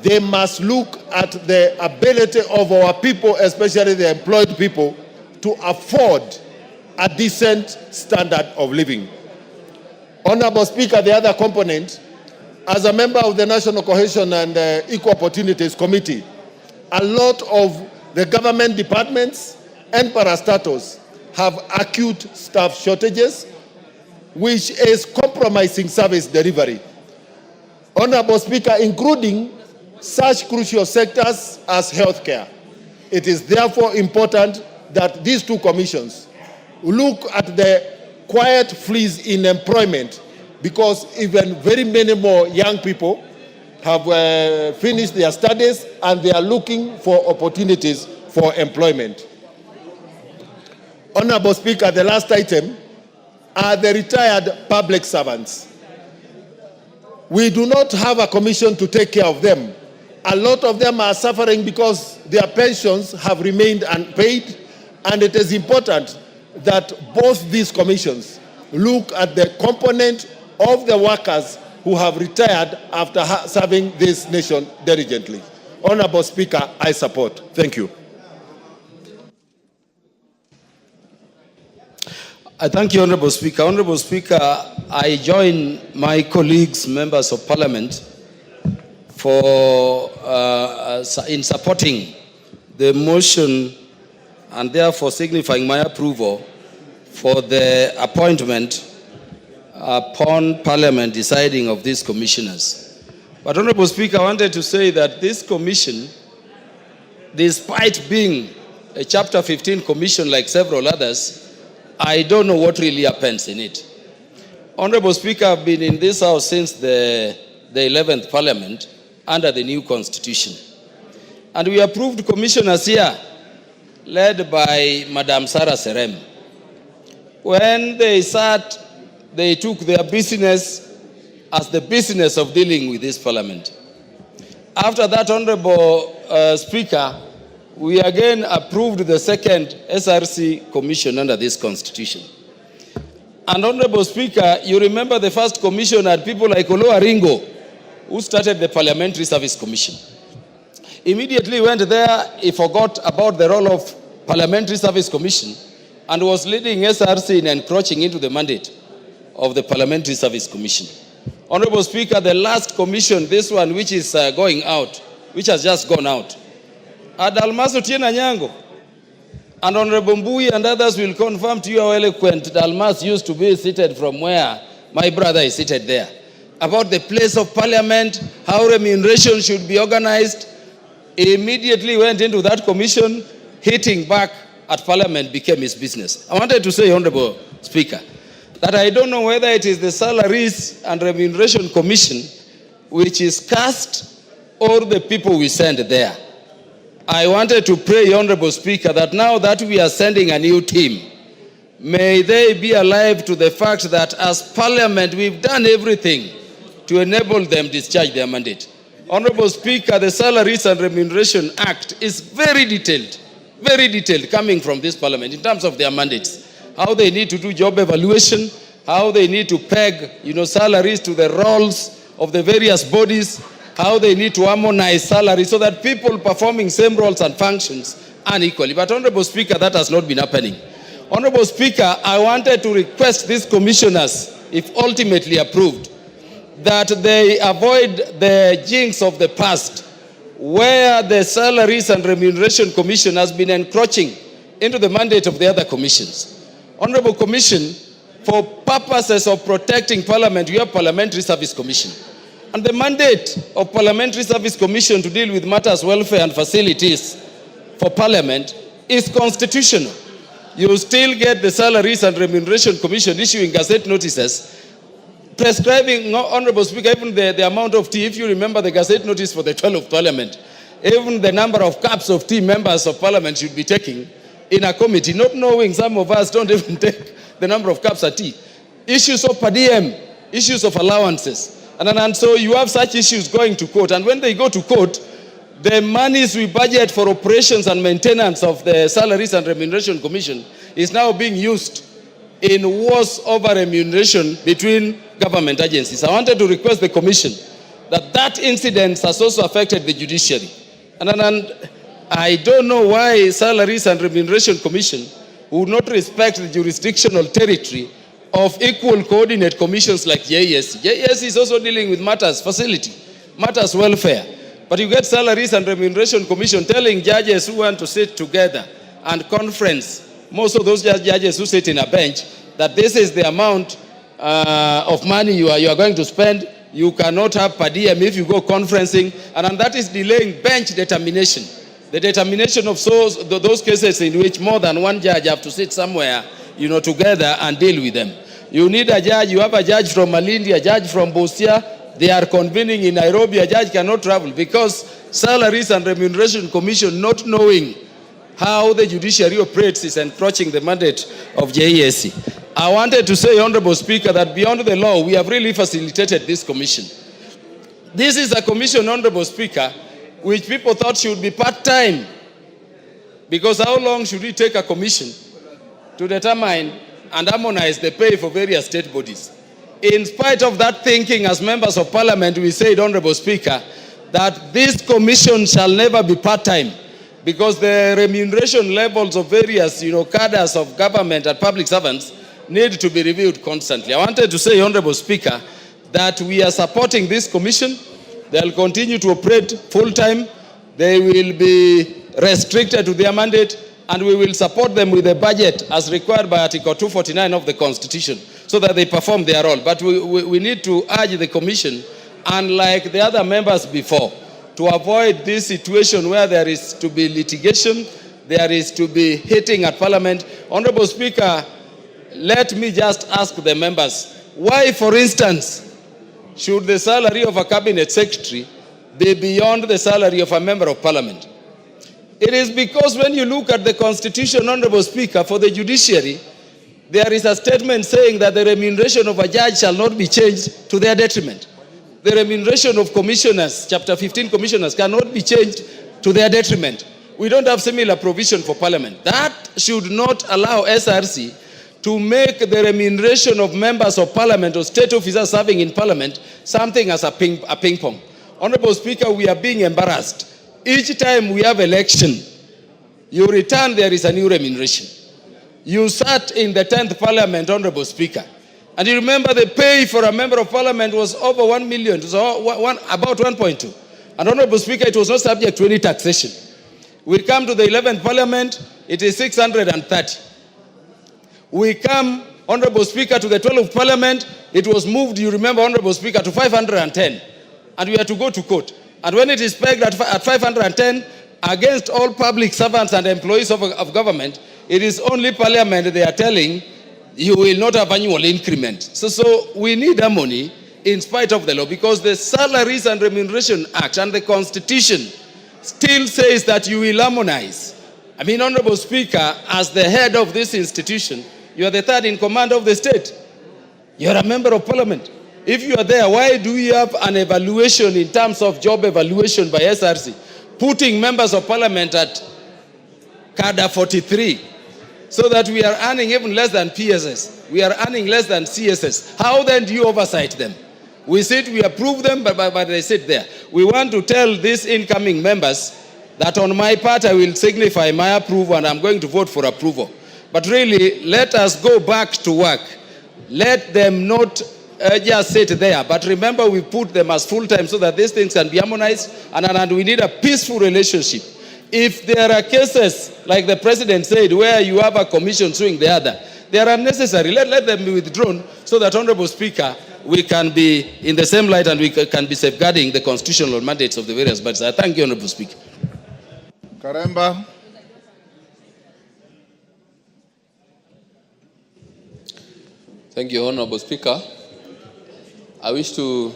they must look at the ability of our people, especially the employed people, to afford a decent standard of living. Honorable Speaker, the other component, as a member of the National Cohesion and Equal Opportunities Committee, a lot of the government departments and parastatals have acute staff shortages, which is compromising service delivery. Honorable Speaker, including such crucial sectors as healthcare. It is therefore important that these two commissions look at the quiet freeze in employment, because even very many more young people have finished their studies and they are looking for opportunities for employment. Honorable Speaker, the last item are the retired public servants. We do not have a commission to take care of them. A lot of them are suffering because their pensions have remained unpaid, and it is important that both these commissions look at the component of the workers who have retired after serving this nation diligently. Honorable Speaker, I support. Thank you. I thank you, Honorable Speaker. Honorable Speaker, I join my colleagues, members of Parliament, in supporting the motion and therefore signifying my approval for the appointment upon Parliament deciding of these commissioners. But Honorable Speaker, I wanted to say that this commission, despite being a Chapter 15 commission like several others, I don't know what really happens in it. Honorable Speaker, I've been in this house since the 11th Parliament under the new constitution. And we approved commissioners here, led by Madam Sarah Serem. When they sat, they took their business as the business of dealing with this Parliament. After that, Honorable Speaker, we again approved the second SRC commission under this constitution. And Honorable Speaker, you remember the first commission had people like Olo Aringo, who started the Parliamentary Service Commission. Immediately went there, he forgot about the role of Parliamentary Service Commission and was leading SRC in encroaching into the mandate of the Parliamentary Service Commission. Honorable Speaker, the last commission, this one which is going out, which has just gone out, Adalmaso Tiena Nyango, and Honorable Mbui and others will confirm to you how eloquent Dalmas used to be seated from where my brother is seated there, about the place of Parliament, how remuneration should be organized. He immediately went into that commission, hitting back at Parliament became his business. I wanted to say, Honorable Speaker, that I don't know whether it is the Salaries and Remuneration Commission which is cast or the people we send there. I wanted to pray, Honorable Speaker, that now that we are sending a new team, may they be alive to the fact that as Parliament, we've done everything to enable them discharge their mandate. Honorable Speaker, the Salaries and Remuneration Act is very detailed coming from this Parliament in terms of their mandates. How they need to do job evaluation, how they need to peg, salaries to the roles of the various bodies, how they need to harmonize salaries so that people performing same roles and functions unequally. But Honorable Speaker, that has not been happening. Honorable Speaker, I wanted to request these commissioners, if ultimately approved, that they avoid the jinx of the past, where the Salaries and Remuneration Commission has been encroaching into the mandate of the other commissions. Honorable Commission, for purposes of protecting Parliament, we have Parliamentary Service Commission. And the mandate of Parliamentary Service Commission to deal with matters, welfare and facilities for Parliament is constitutional. You still get the Salaries and Remuneration Commission issuing gazette notices prescribing, Honorable Speaker, even the amount of tea. If you remember the gazette notice for the 12th Parliament, even the number of cups of tea members of Parliament should be taking in a committee, not knowing some of us don't even take the number of cups of tea. Issues of per diem, issues of allowances. And so you have such issues going to court. And when they go to court, the monies we budget for operations and maintenance of the Salaries and Remuneration Commission is now being used in wars over remuneration between government agencies. I wanted to request the Commission that incident has also affected the judiciary. And I don't know why Salaries and Remuneration Commission would not respect the jurisdictional territory of equal coordinate commissions like JSC. JSC is also dealing with matters facility, matters welfare. But you get Salaries and Remuneration Commission telling judges who want to sit together and conference, most of those judges who sit in a bench, that this is the amount of money you are going to spend You cannot have per diem if you go conferencing, and that is delaying bench determination. The determination of those cases in which more than one judge have to sit somewhere, together and deal with them. You need a judge. You have a judge from Malindi, a judge from Busia. They are convening in Nairobi. A judge cannot travel because Salaries and Remuneration Commission, not knowing how the judiciary operates, is encroaching the mandate of JESC. I wanted to say, Honorable Speaker, that beyond the law, we have really facilitated this commission. This is a commission, Honorable Speaker, which people thought should be part-time. Because how long should it take a commission to determine and harmonize the pay for various state bodies? In spite of that thinking, as members of parliament, we said, Honorable Speaker, that this commission shall never be part-time, because the remuneration levels of various, cadres of government and public servants need to be reviewed constantly. I wanted to say, Honorable Speaker, that we are supporting this commission. They'll continue to operate full-time. They will be restricted to their mandate, and we will support them with a budget as required by Article 249 of the Constitution, so that they perform their role. But we need to urge the commission, unlike the other members before, to avoid this situation where there is to be litigation, there is to be hitting at Parliament. Honorable Speaker, let me just ask the members, why, for instance, should the salary of a cabinet secretary be beyond the salary of a member of Parliament? It is because when you look at the Constitution, Honorable Speaker, for the judiciary, there is a statement saying that the remuneration of a judge shall not be changed to their detriment. The remuneration of commissioners, Chapter 15 commissioners, cannot be changed to their detriment. We don't have similar provision for Parliament. That should not allow SRC to make the remuneration of members of Parliament or state officers serving in Parliament something as a ping pong. Honorable Speaker, we are being embarrassed. Each time we have election, you return, there is a new remuneration. You sat in the 10th Parliament, Honorable Speaker, and you remember the pay for a member of Parliament was over 1 million, so about 1.2. And Honorable Speaker, it was not subject to any taxation. We come to the 11th Parliament, it is 630. We come, Honorable Speaker, to the 12th Parliament, it was moved, you remember, Honorable Speaker, to 510. And we had to go to court. And when it is pegged at 510, against all public servants and employees of government, it is only Parliament they are telling, you will not have annual increment. So we need harmony in spite of the law, because the Salaries and Remuneration Act and the Constitution still says that you will harmonize. I mean, Honorable Speaker, as the head of this institution, you are the third in command of the state. You are a member of Parliament. If you are there, why do we have an evaluation in terms of job evaluation by SRC, putting members of Parliament at cadre 43, so that we are earning even less than PSS? We are earning less than CSS. How then do you oversight them? We sit, we approve them, but they sit there. We want to tell these incoming members that on my part, I will signify my approval and I'm going to vote for approval. But really, let us go back to work. Let them not just sit there. But remember, we put them as full-time so that these things can be harmonized, and we need a peaceful relationship. If there are cases, like the President said, where you have a commission suing the other, they are unnecessary. Let them be withdrawn so that, Honorable Speaker, we can be in the same light and we can be safeguarding the constitutional mandates of the various bodies. I thank you, Honorable Speaker. Karemba. Thank you, Honorable Speaker. I wish to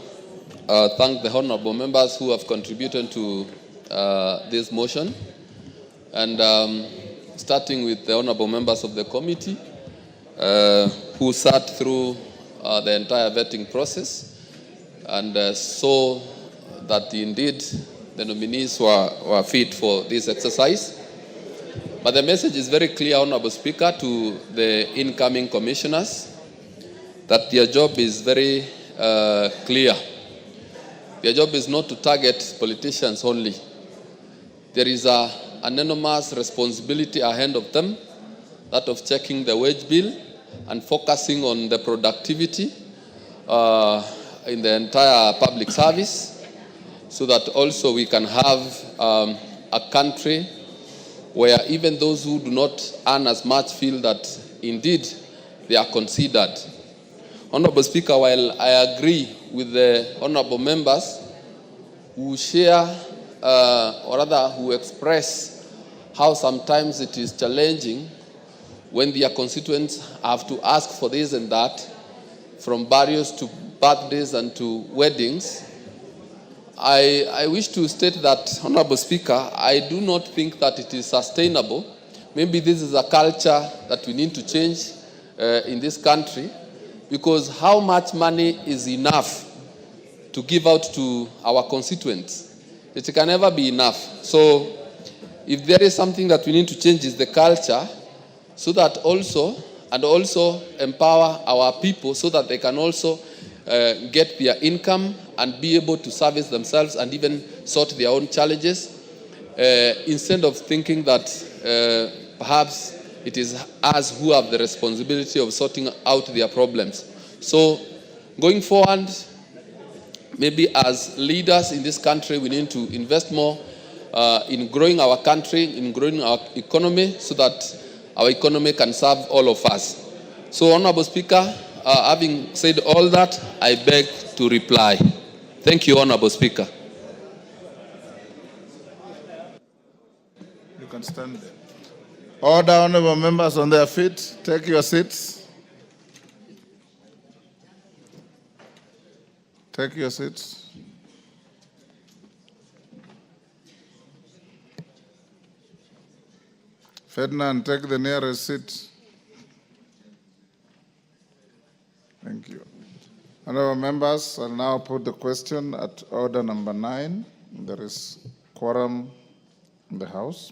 thank the honorable members who have contributed to this motion, and starting with the honorable members of the committee who sat through the entire vetting process and saw that indeed the nominees were fit for this exercise. But the message is very clear, Honorable Speaker, to the incoming commissioners, that their job is very clear. Their job is not to target politicians only. There is an enormous responsibility ahead of them, that of checking the wage bill and focusing on the productivity in the entire public service, so that also we can have a country where even those who do not earn as much feel that indeed they are considered. Honorable Speaker, while I agree with the honorable members who share, or rather who express how sometimes it is challenging when their constituents have to ask for this and that, from burials to birthdays and to weddings. I wish to state that, Honorable Speaker, I do not think that it is sustainable. Maybe this is a culture that we need to change in this country, because how much money is enough to give out to our constituents? It can never be enough. So if there is something that we need to change, is the culture, so that also empower our people so that they can also get their income and be able to service themselves and even sort their own challenges, instead of thinking that perhaps it is us who have the responsibility of sorting out their problems. So going forward, maybe as leaders in this country, we need to invest more in growing our country, in growing our economy, so that our economy can serve all of us. So, Honorable Speaker, having said all that, I beg to reply. Thank you, Honorable Speaker. You can stand there. Order, honorable members on their feet. Take your seats. Take your seats. Ferdinand, take the nearest seat. Thank you. Honorable members, I'll now put the question at order number 9. There is quorum in the House.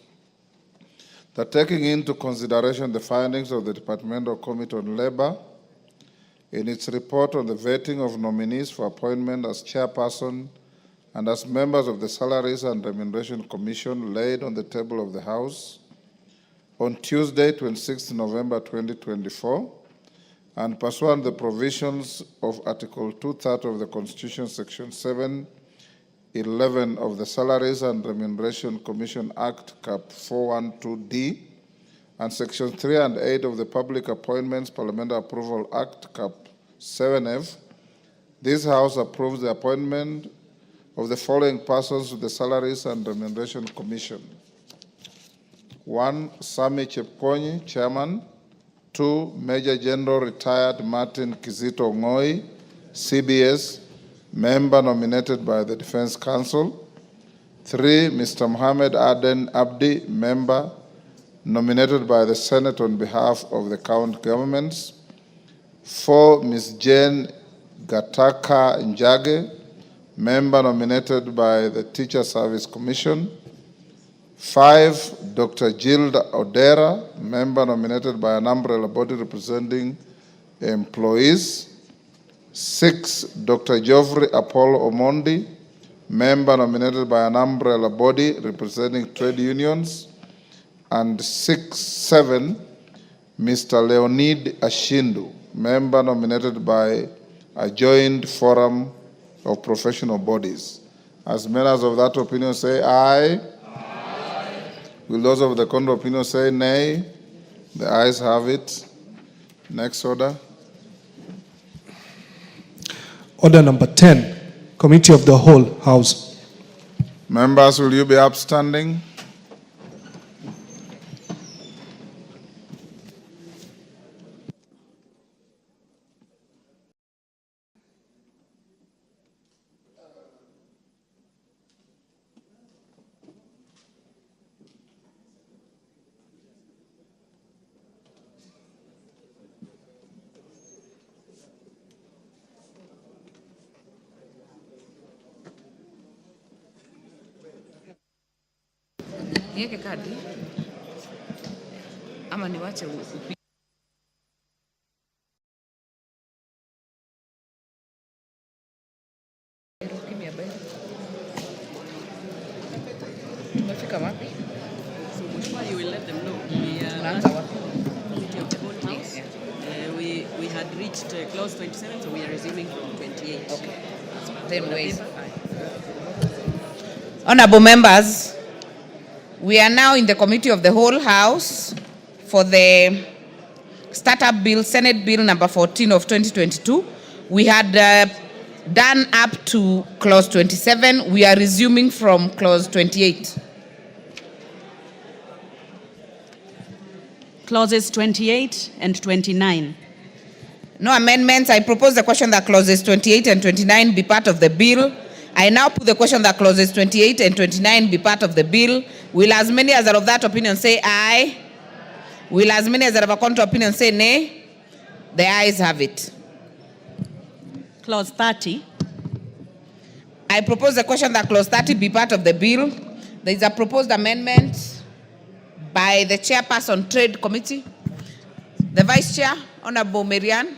That taking into consideration the findings of the Departmental Committee on Labor in its report on the vetting of nominees for appointment as chairperson and as members of the Salaries and Remuneration Commission laid on the table of the House on Tuesday, 26 November 2024, and pursuant to the provisions of Article 230 of the Constitution, Section 711 of the Salaries and Remuneration Commission Act, Cap 412D, and Section 3 and 8 of the Public Appointments Parliamentary Approval Act, Cap 7F, this House approves the appointment of the following persons to the Salaries and Remuneration Commission. 1. Sami Chepkonyi, Chairman. 2. Major General Retired Martin Kizito Ngoi, CBS, Member nominated by the Defense Council. 3. Mr. Mohammed Aden Abdi, Member nominated by the Senate on behalf of the county governments. 4. Ms. Jane Gataka Njage, Member nominated by the Teacher Service Commission. 5. Dr. Gilda Odera, Member nominated by an umbrella body representing employees. 6. Dr. Geoffrey Apollo Omondi, Member nominated by an umbrella body representing trade unions. And 7. Mr. Leonid Ashindu, Member nominated by a joint forum of professional bodies. As members of that opinion say aye. Will those of the contrary opinion say nay? The ayes have it. Next order. Order number 10, Committee of the Whole House. Members, will you be upstanding? Niweke kadi ama niwache tumefika wapi? So Mheshimiwa, you will let them know. Unaanza wapi? Committee of the whole House. We had reached clause 27, so we are resuming from 28. Okay. Then wait. Honorable members, we are now in the Committee of the Whole House for the Startup Bill, Senate Bill number 14 of 2022. We had done up to clause 27. We are resuming from clause 28. Clauses 28 and 29. No amendments. I propose the question that clauses 28 and 29 be part of the bill. I now put the question that clauses 28 and 29 be part of the bill. Will as many as are of that opinion say aye? Will as many as are of a contrary opinion say nay? The ayes have it. Clause 30. I propose the question that clause 30 be part of the bill. There is a proposed amendment by the chairperson, Trade Committee. The Vice Chair, Honorable Marian.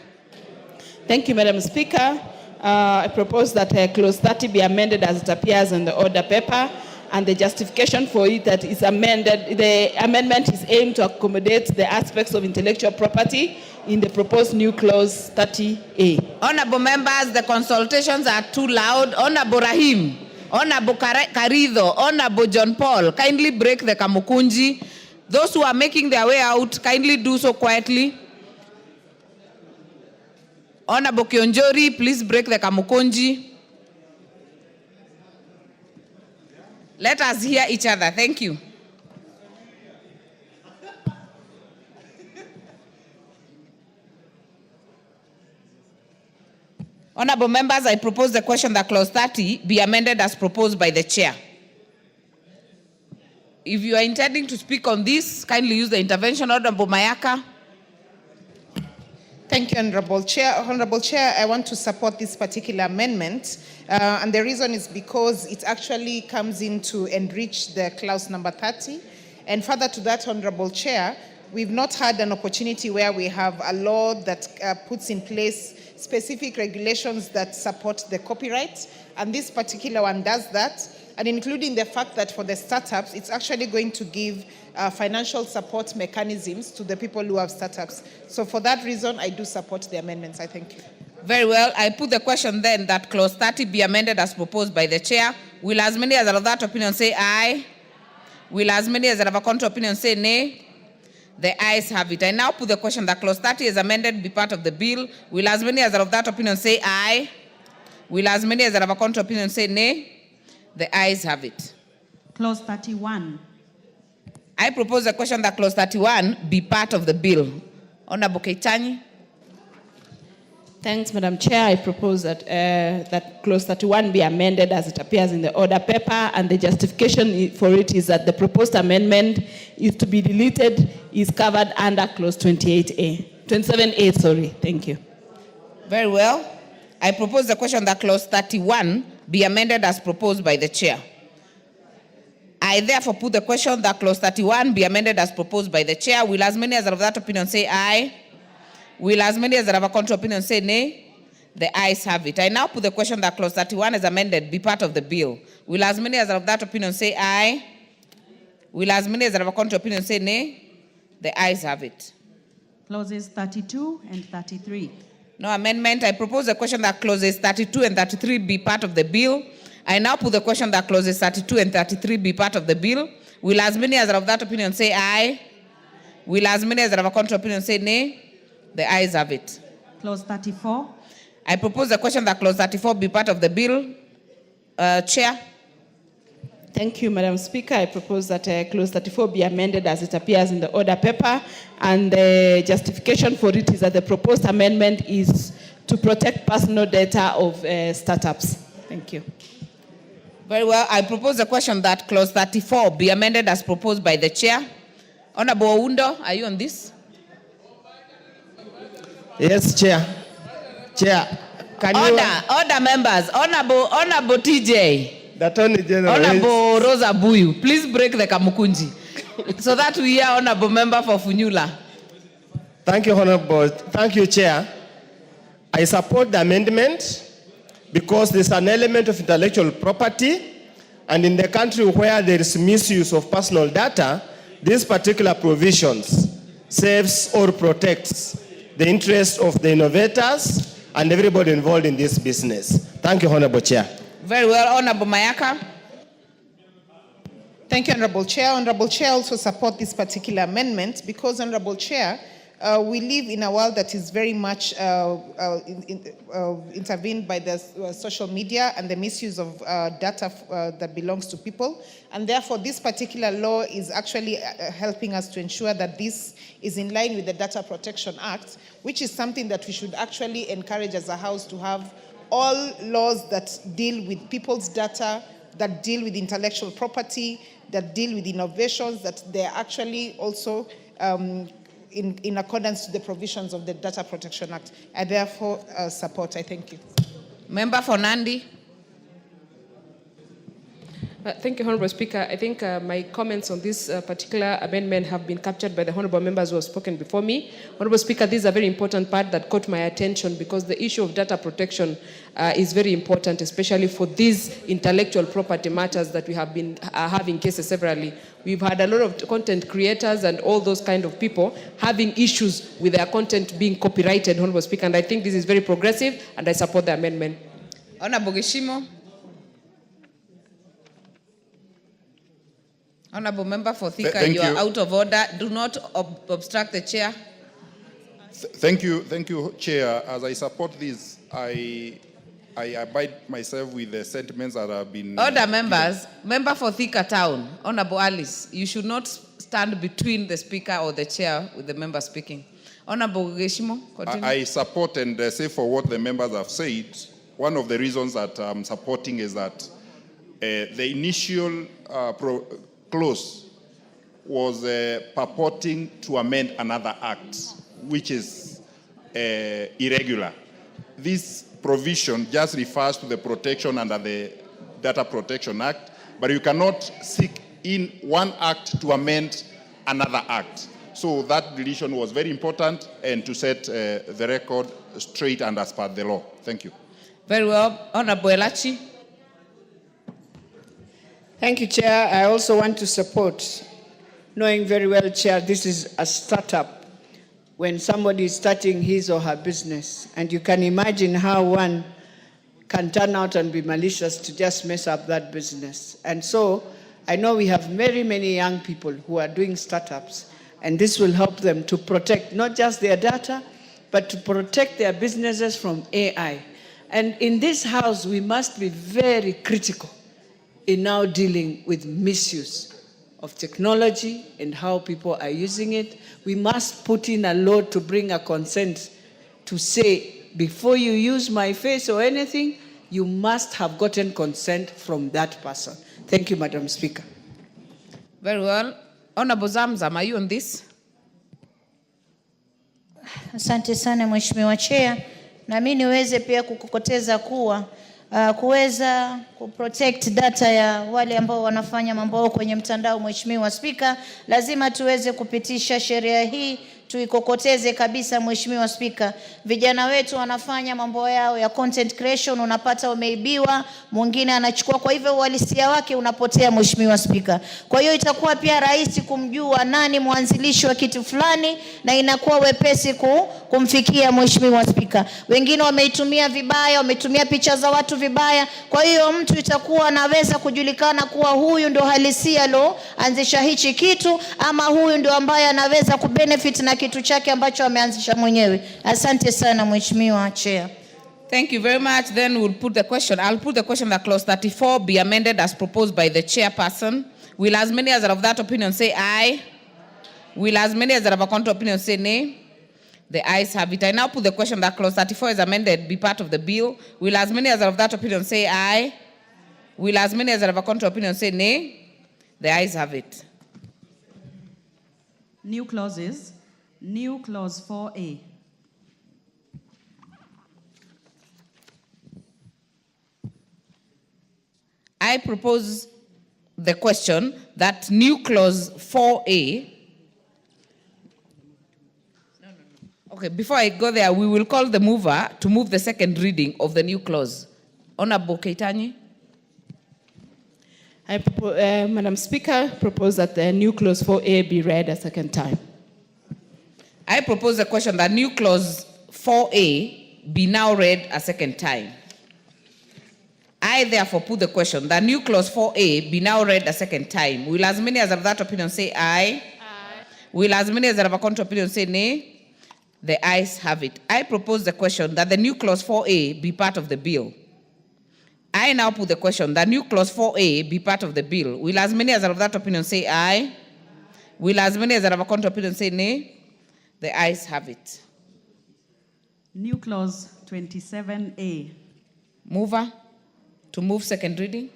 Thank you, Madam Speaker. I propose that clause 30 be amended as it appears in the order paper, and the justification for it that is amended. The amendment is aimed to accommodate the aspects of intellectual property in the proposed new clause 30A. Honorable members, the consultations are too loud. Honorable Rahim, Honorable Karido, Honorable John Paul, kindly break the kamukunji. Those who are making their way out, kindly do so quietly. Honorable Kinyanjui, please break the kamukunji. Let us hear each other. Thank you. Honorable members, I propose the question that clause 30 be amended as proposed by the chair. If you are intending to speak on this, kindly use the intervention. Honorable Mayaka. Thank you, Honorable Chair. Honorable Chair, I want to support this particular amendment, and the reason is because it actually comes in to enrich the clause number 30. And further to that, Honorable Chair, we've not had an opportunity where we have a law that puts in place specific regulations that support the copyright, and this particular one does that, and including the fact that for the startups, it's actually going to give financial support mechanisms to the people who have startups. So for that reason, I do support the amendments. I thank you. Very well. I put the question then that clause 30 be amended as proposed by the chair. Will as many as are of that opinion say aye? Will as many as are of a contrary opinion say nay? The ayes have it. I now put the question that clause 30 is amended be part of the bill. Will as many as are of that opinion say aye? Will as many as are of a contrary opinion say nay? The ayes have it. Clause 31. I propose the question that clause 31 be part of the bill. Honorable Keitany. Thanks, Madam Chair. I propose that that clause 31 be amended as it appears in the order paper, and the justification for it is that the proposed amendment is to be deleted, is covered under clause 27A, sorry. Thank you. Very well. I propose the question that clause 31 be amended as proposed by the chair. I therefore put the question that clause 31 be amended as proposed by the chair. Will as many as are of that opinion say aye? Will as many as are of a contrary opinion say nay? The ayes have it. I now put the question that clause 31 is amended be part of the bill. Will as many as are of that opinion say aye? Will as many as are of a contrary opinion say nay? The ayes have it. Clauses 32 and 33. No amendment. I propose the question that clauses 32 and 33 be part of the bill. I now put the question that clauses 32 and 33 be part of the bill. Will as many as are of that opinion say aye? Will as many as are of a contrary opinion say nay? The ayes have it. Clause 34. I propose the question that clause 34 be part of the bill. Chair. Thank you, Madam Speaker. I propose that clause 34 be amended as it appears in the order paper, and the justification for it is that the proposed amendment is to protect personal data of startups. Thank you. Very well. I propose the question that clause 34 be amended as proposed by the chair. Honorable Oundo, are you on this? Yes, Chair. Chair, can order members. Honorable TJ. The Attorney General. Honorable Rosa Buyu, please break the kamukunji so that we hear Honorable Member for Funyula. Thank you, Honorable. Thank you, Chair. I support the amendment because there's an element of intellectual property, and in the country where there is misuse of personal data, these particular provisions saves or protects the interests of the innovators and everybody involved in this business. Thank you, Honorable Chair. Very well. Honorable Mayaka. Thank you, Honorable Chair. Honorable Chair, also support this particular amendment because, Honorable Chair, We live in a world that is very much intervened by the social media and the misuse of data that belongs to people. And therefore, this particular law is actually helping us to ensure that this is in line with the Data Protection Act, which is something that we should actually encourage as a house to have all laws that deal with people's data, that deal with intellectual property, that deal with innovations, that they're actually also in accordance to the provisions of the Data Protection Act. I therefore support. I thank you. Member for Nandi. Thank you, Honorable Speaker. I think my comments on this particular amendment have been captured by the Honorable members who have spoken before me. Honorable Speaker, this is a very important part that caught my attention because the issue of data protection is very important, especially for these intellectual property matters that we have been having cases severally. We've had a lot of content creators and all those kind of people having issues with their content being copyrighted, Honorable Speaker, and I think this is very progressive and I support the amendment. Honorable Geshimo. Honorable Member for Thika, you are out of order. Do not obstruct the chair. Thank you, Chair. As I support this, I abide myself with the sentiments that have been... Order, members. Member for Thika Town, Honorable Alice, you should not stand between the speaker or the chair with the member speaking. Honorable Geshimo, continue. I support and say for what the members have said. One of the reasons that I'm supporting is that the initial clause was purporting to amend another act, which is irregular. This provision just refers to the protection under the Data Protection Act, but you cannot seek in one act to amend another act. So that deletion was very important and to set the record straight and as per the law. Thank you. Very well. Honorable Elachi. Thank you, Chair. I also want to support, knowing very well, Chair, this is a startup when somebody is starting his or her business. And you can imagine how one can turn out and be malicious to just mess up that business. And so I know we have very many young people who are doing startups, and this will help them to protect not just their data, but to protect their businesses from AI. And in this house, we must be very critical in now dealing with misuse of technology and how people are using it. We must put in a law to bring a consent to say, before you use my face or anything, you must have gotten consent from that person. Thank you, Madam Speaker. Very well. Honorable Zamzam, are you on this? Asante sana Mheshimiwa Chair. Na mimi niweze pia kukokoteza kuwa kuweza kuprotect data ya wale ambao wanafanya mambo kwenye mtandao. Mheshimiwa Spika, lazima tuweze kupitisha sheria hii, tuikokoteze kabisa. Mheshimiwa Spika, vijana wetu wanafanya mambo yao ya content creation, unapata umeibiwa, mwingine anachukua, kwa hivyo uhalisia wake unapotea. Mheshimiwa Spika, kwa hiyo itakuwa pia rahisi kumjua nani mwanzilishi wa kitu fulani na inakuwa wepesi kumfikia. Mheshimiwa Spika, wengine wameitumia vibaya, wametumia picha za watu vibaya, kwa hiyo mtu itakuwa anaweza kujulikana kuwa huyu ndo halisia lo anzisha hichi kitu, ama huyu ndo ambaye anaweza kubenefit na kitu chake ambacho ameanzisha mwenyewe. Asante sana Mheshimiwa Chair. Thank you very much. Then we'll put the question. I'll put the question that clause 34 be amended as proposed by the chairperson. Will as many as are of that opinion say aye? Will as many as are of a contrary opinion say nay? The ayes have it. I now put the question that clause 34 is amended be part of the bill. Will as many as are of that opinion say aye? Will as many as are of a contrary opinion say nay? The ayes have it. New clauses. New clause 4A. I propose the question that new clause 4A. Okay, before I go there, we will call the mover to move the second reading of the new clause. Honorable Keitany. Madam Speaker, propose that the new clause 4A be read a second time. I propose the question that new clause 4A be now read a second time. I therefore put the question that new clause 4A be now read a second time. Will as many as have that opinion say aye? Aye. Will as many as have a contrary opinion say nay? The ayes have it. I propose the question that the new clause 4A be part of the bill. I now put the question that new clause 4A be part of the bill. Will as many as are of that opinion say aye? Will as many as are of a contrary opinion say nay? The ayes have it. New clause 27A. Mover to move second reading.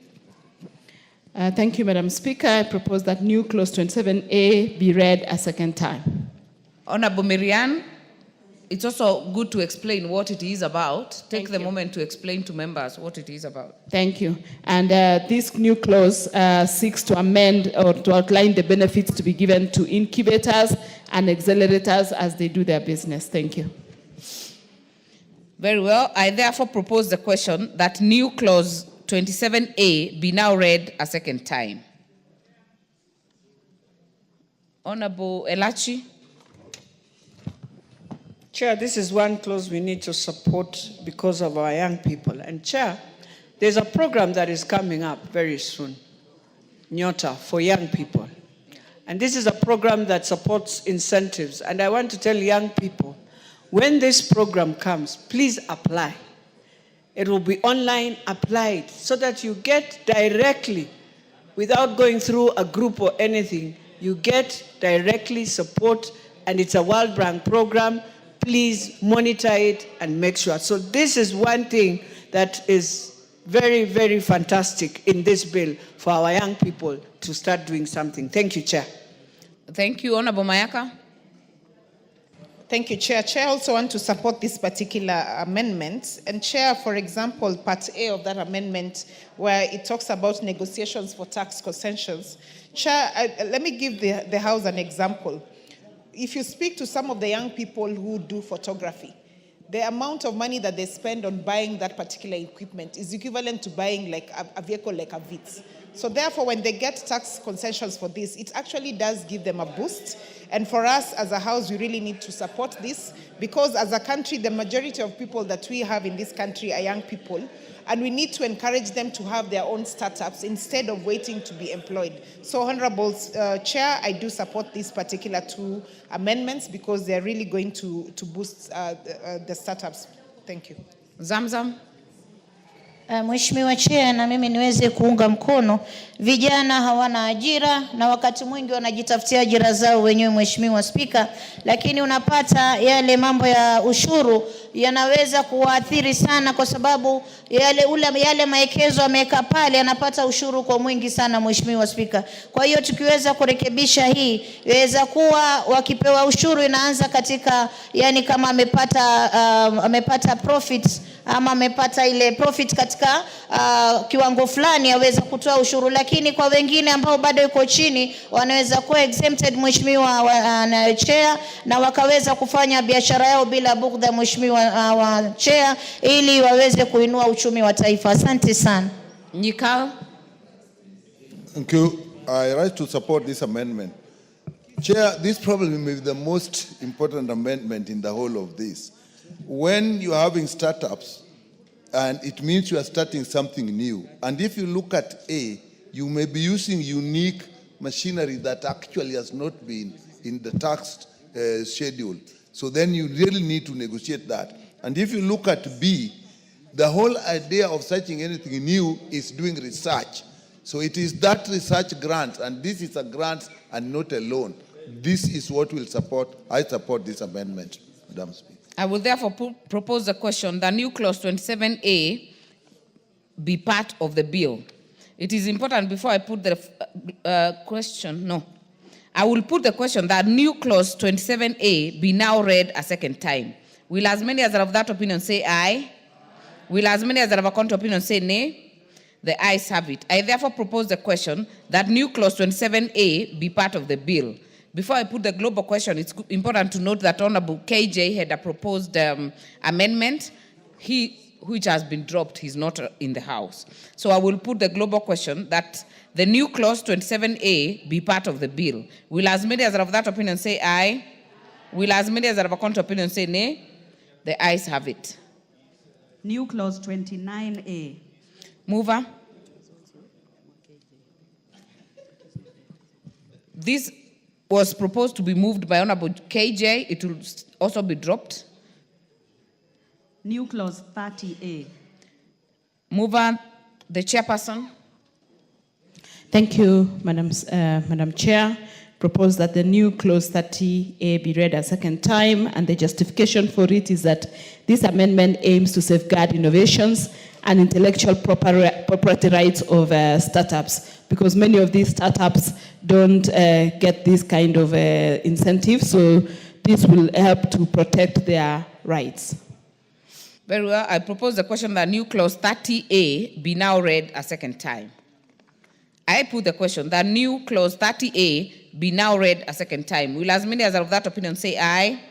Thank you, Madam Speaker. I propose that new clause 27A be read a second time. Honorable Marianne, it's also good to explain what it is about. Take the moment to explain to members what it is about. Thank you. And this new clause seeks to amend or to outline the benefits to be given to incubators and accelerators as they do their business. Thank you. Very well. I therefore propose the question that new clause 27A be now read a second time. Honorable Elachi. Chair, this is one clause we need to support because of our young people. And Chair, there's a program that is coming up very soon, Nyota, for young people. And this is a program that supports incentives. And I want to tell young people, when this program comes, please apply. It will be online applied so that you get directly, without going through a group or anything, you get directly support, and it's a World Bank program. Please monitor it and make sure. So this is one thing that is very, very fantastic in this bill for our young people to start doing something. Thank you, Chair. Thank you, Honorable Mayaka. Thank you, Chair. Chair, I also want to support this particular amendment. And Chair, for example, Part A of that amendment, where it talks about negotiations for tax concessions. Chair, let me give the House an example. If you speak to some of the young people who do photography, the amount of money that they spend on buying that particular equipment is equivalent to buying like a vehicle like a Vitz. So therefore, when they get tax concessions for this, it actually does give them a boost. And for us as a House, we really need to support this because as a country, the majority of people that we have in this country are young people. And we need to encourage them to have their own startups instead of waiting to be employed. So, Honorable Chair, I do support these particular two amendments because they're really going to boost the startups. Thank you. Zamzam. Mheshimiwa Chair, na mimi niweze kuunga mkono. Vijana hawana ajira na wakati mwingi wanajitafutia ajira zao wenyewe, Mheshimiwa Spika, lakini unapata yale mambo ya ushuru yanaweza kuwaathiri sana kwa sababu yale maekezo ameweka pale yanapata ushuru kwa mwingi sana, Mheshimiwa Spika. Kwa hiyo tukiweza kurekebisha hii, yaweza kuwa wakipewa ushuru inaanza katika yani kama amepata profits ama amepata ile profit katika kiwango fulani aweza kutoa ushuru, lakini kwa wengine ambao bado yuko chini wanaweza kuwa exempted, Mheshimiwa Chair, na wakaweza kufanya biashara yao bila bugdha, Mheshimiwa Chair, ili waweze kuinua uchumi wa taifa. Asante sana. Nyikal. Thank you. I rise to support this amendment. Chair, this probably may be the most important amendment in the whole of this. When you are having startups, and it means you are starting something new. And if you look at A, you may be using unique machinery that actually has not been in the tax schedule. So then you really need to negotiate that. And if you look at B, the whole idea of searching anything new is doing research. So it is that research grant, and this is a grant and not a loan. This is what will support. I support this amendment, Madam Speaker. I will therefore propose the question that new clause 27A be part of the bill. It is important before I put the question, no. I will put the question that new clause 27A be now read a second time. Will as many as are of that opinion say aye? Will as many as are of a contrary opinion say nay? The ayes have it. I therefore propose the question that new clause 27A be part of the bill. Before I put the global question, it's important to note that Honorable KJ had a proposed amendment, which has been dropped. He's not in the House. So I will put the global question that the new clause 27A be part of the bill. Will as many as are of that opinion say aye? Will as many as are of a contrary opinion say nay? The ayes have it. New clause 29A. was proposed to be moved by Honorable KJ. It will also be dropped. New clause 30A. Mover, the chairperson. Thank you, Madam Chair. Propose that the new clause 30A be read a second time, and the justification for it is that this amendment aims to safeguard innovations and intellectual property rights of startups, because many of these startups don't get this kind of incentive, so this will help to protect their rights. Very well. I propose the question that new clause 30A be now read a second time. I put the question that new clause 30A be now read a second time. Will as many as are of that opinion say aye?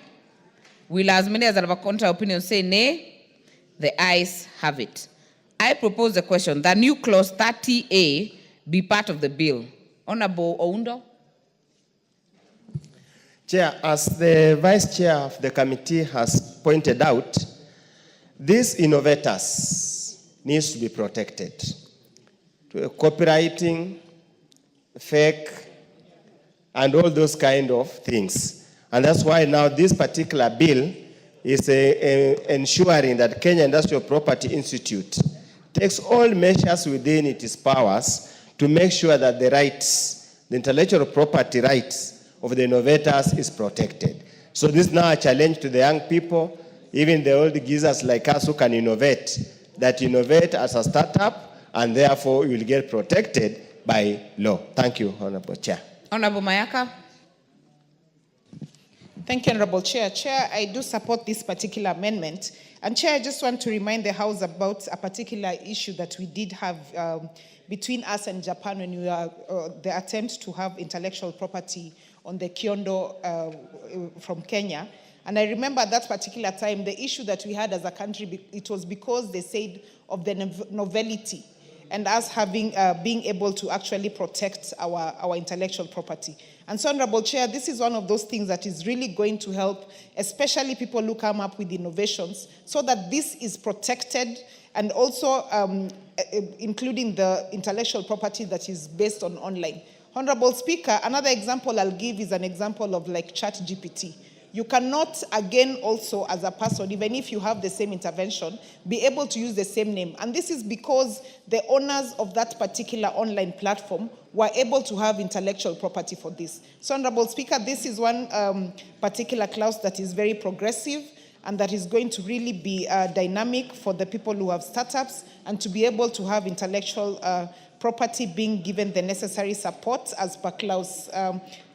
Will as many as are of a contrary opinion say nay? The ayes have it. I propose the question that new clause 30A be part of the bill. Honorable Oundo. Chair, as the Vice Chair of the committee has pointed out, these innovators needs to be protected. Copywriting, fake, and all those kind of things. And that's why now this particular bill is ensuring that Kenya Industrial Property Institute takes all measures within its powers to make sure that the rights, the intellectual property rights of the innovators is protected. So this is now a challenge to the young people, even the old geezers like us who can innovate, that innovate as a startup, and therefore you will get protected by law. Thank you, Honorable Chair. Honorable Mayaka. Thank you, Honorable Chair. Chair, I do support this particular amendment. And Chair, I just want to remind the House about a particular issue that we did have between us and Japan when we were the attempt to have intellectual property on the Kiondo from Kenya. And I remember at that particular time, the issue that we had as a country, it was because they said of the novelty and us having being able to actually protect our intellectual property. And so, Honorable Chair, this is one of those things that is really going to help, especially people who come up with innovations, so that this is protected, and also including the intellectual property that is based on online. Honorable Speaker, another example I'll give is an example of like ChatGPT. You cannot, again, also as a person, even if you have the same intervention, be able to use the same name. And this is because the owners of that particular online platform were able to have intellectual property for this. So, Honorable Speaker, this is one particular clause that is very progressive and that is going to really be dynamic for the people who have startups and to be able to have intellectual property being given the necessary support as per clause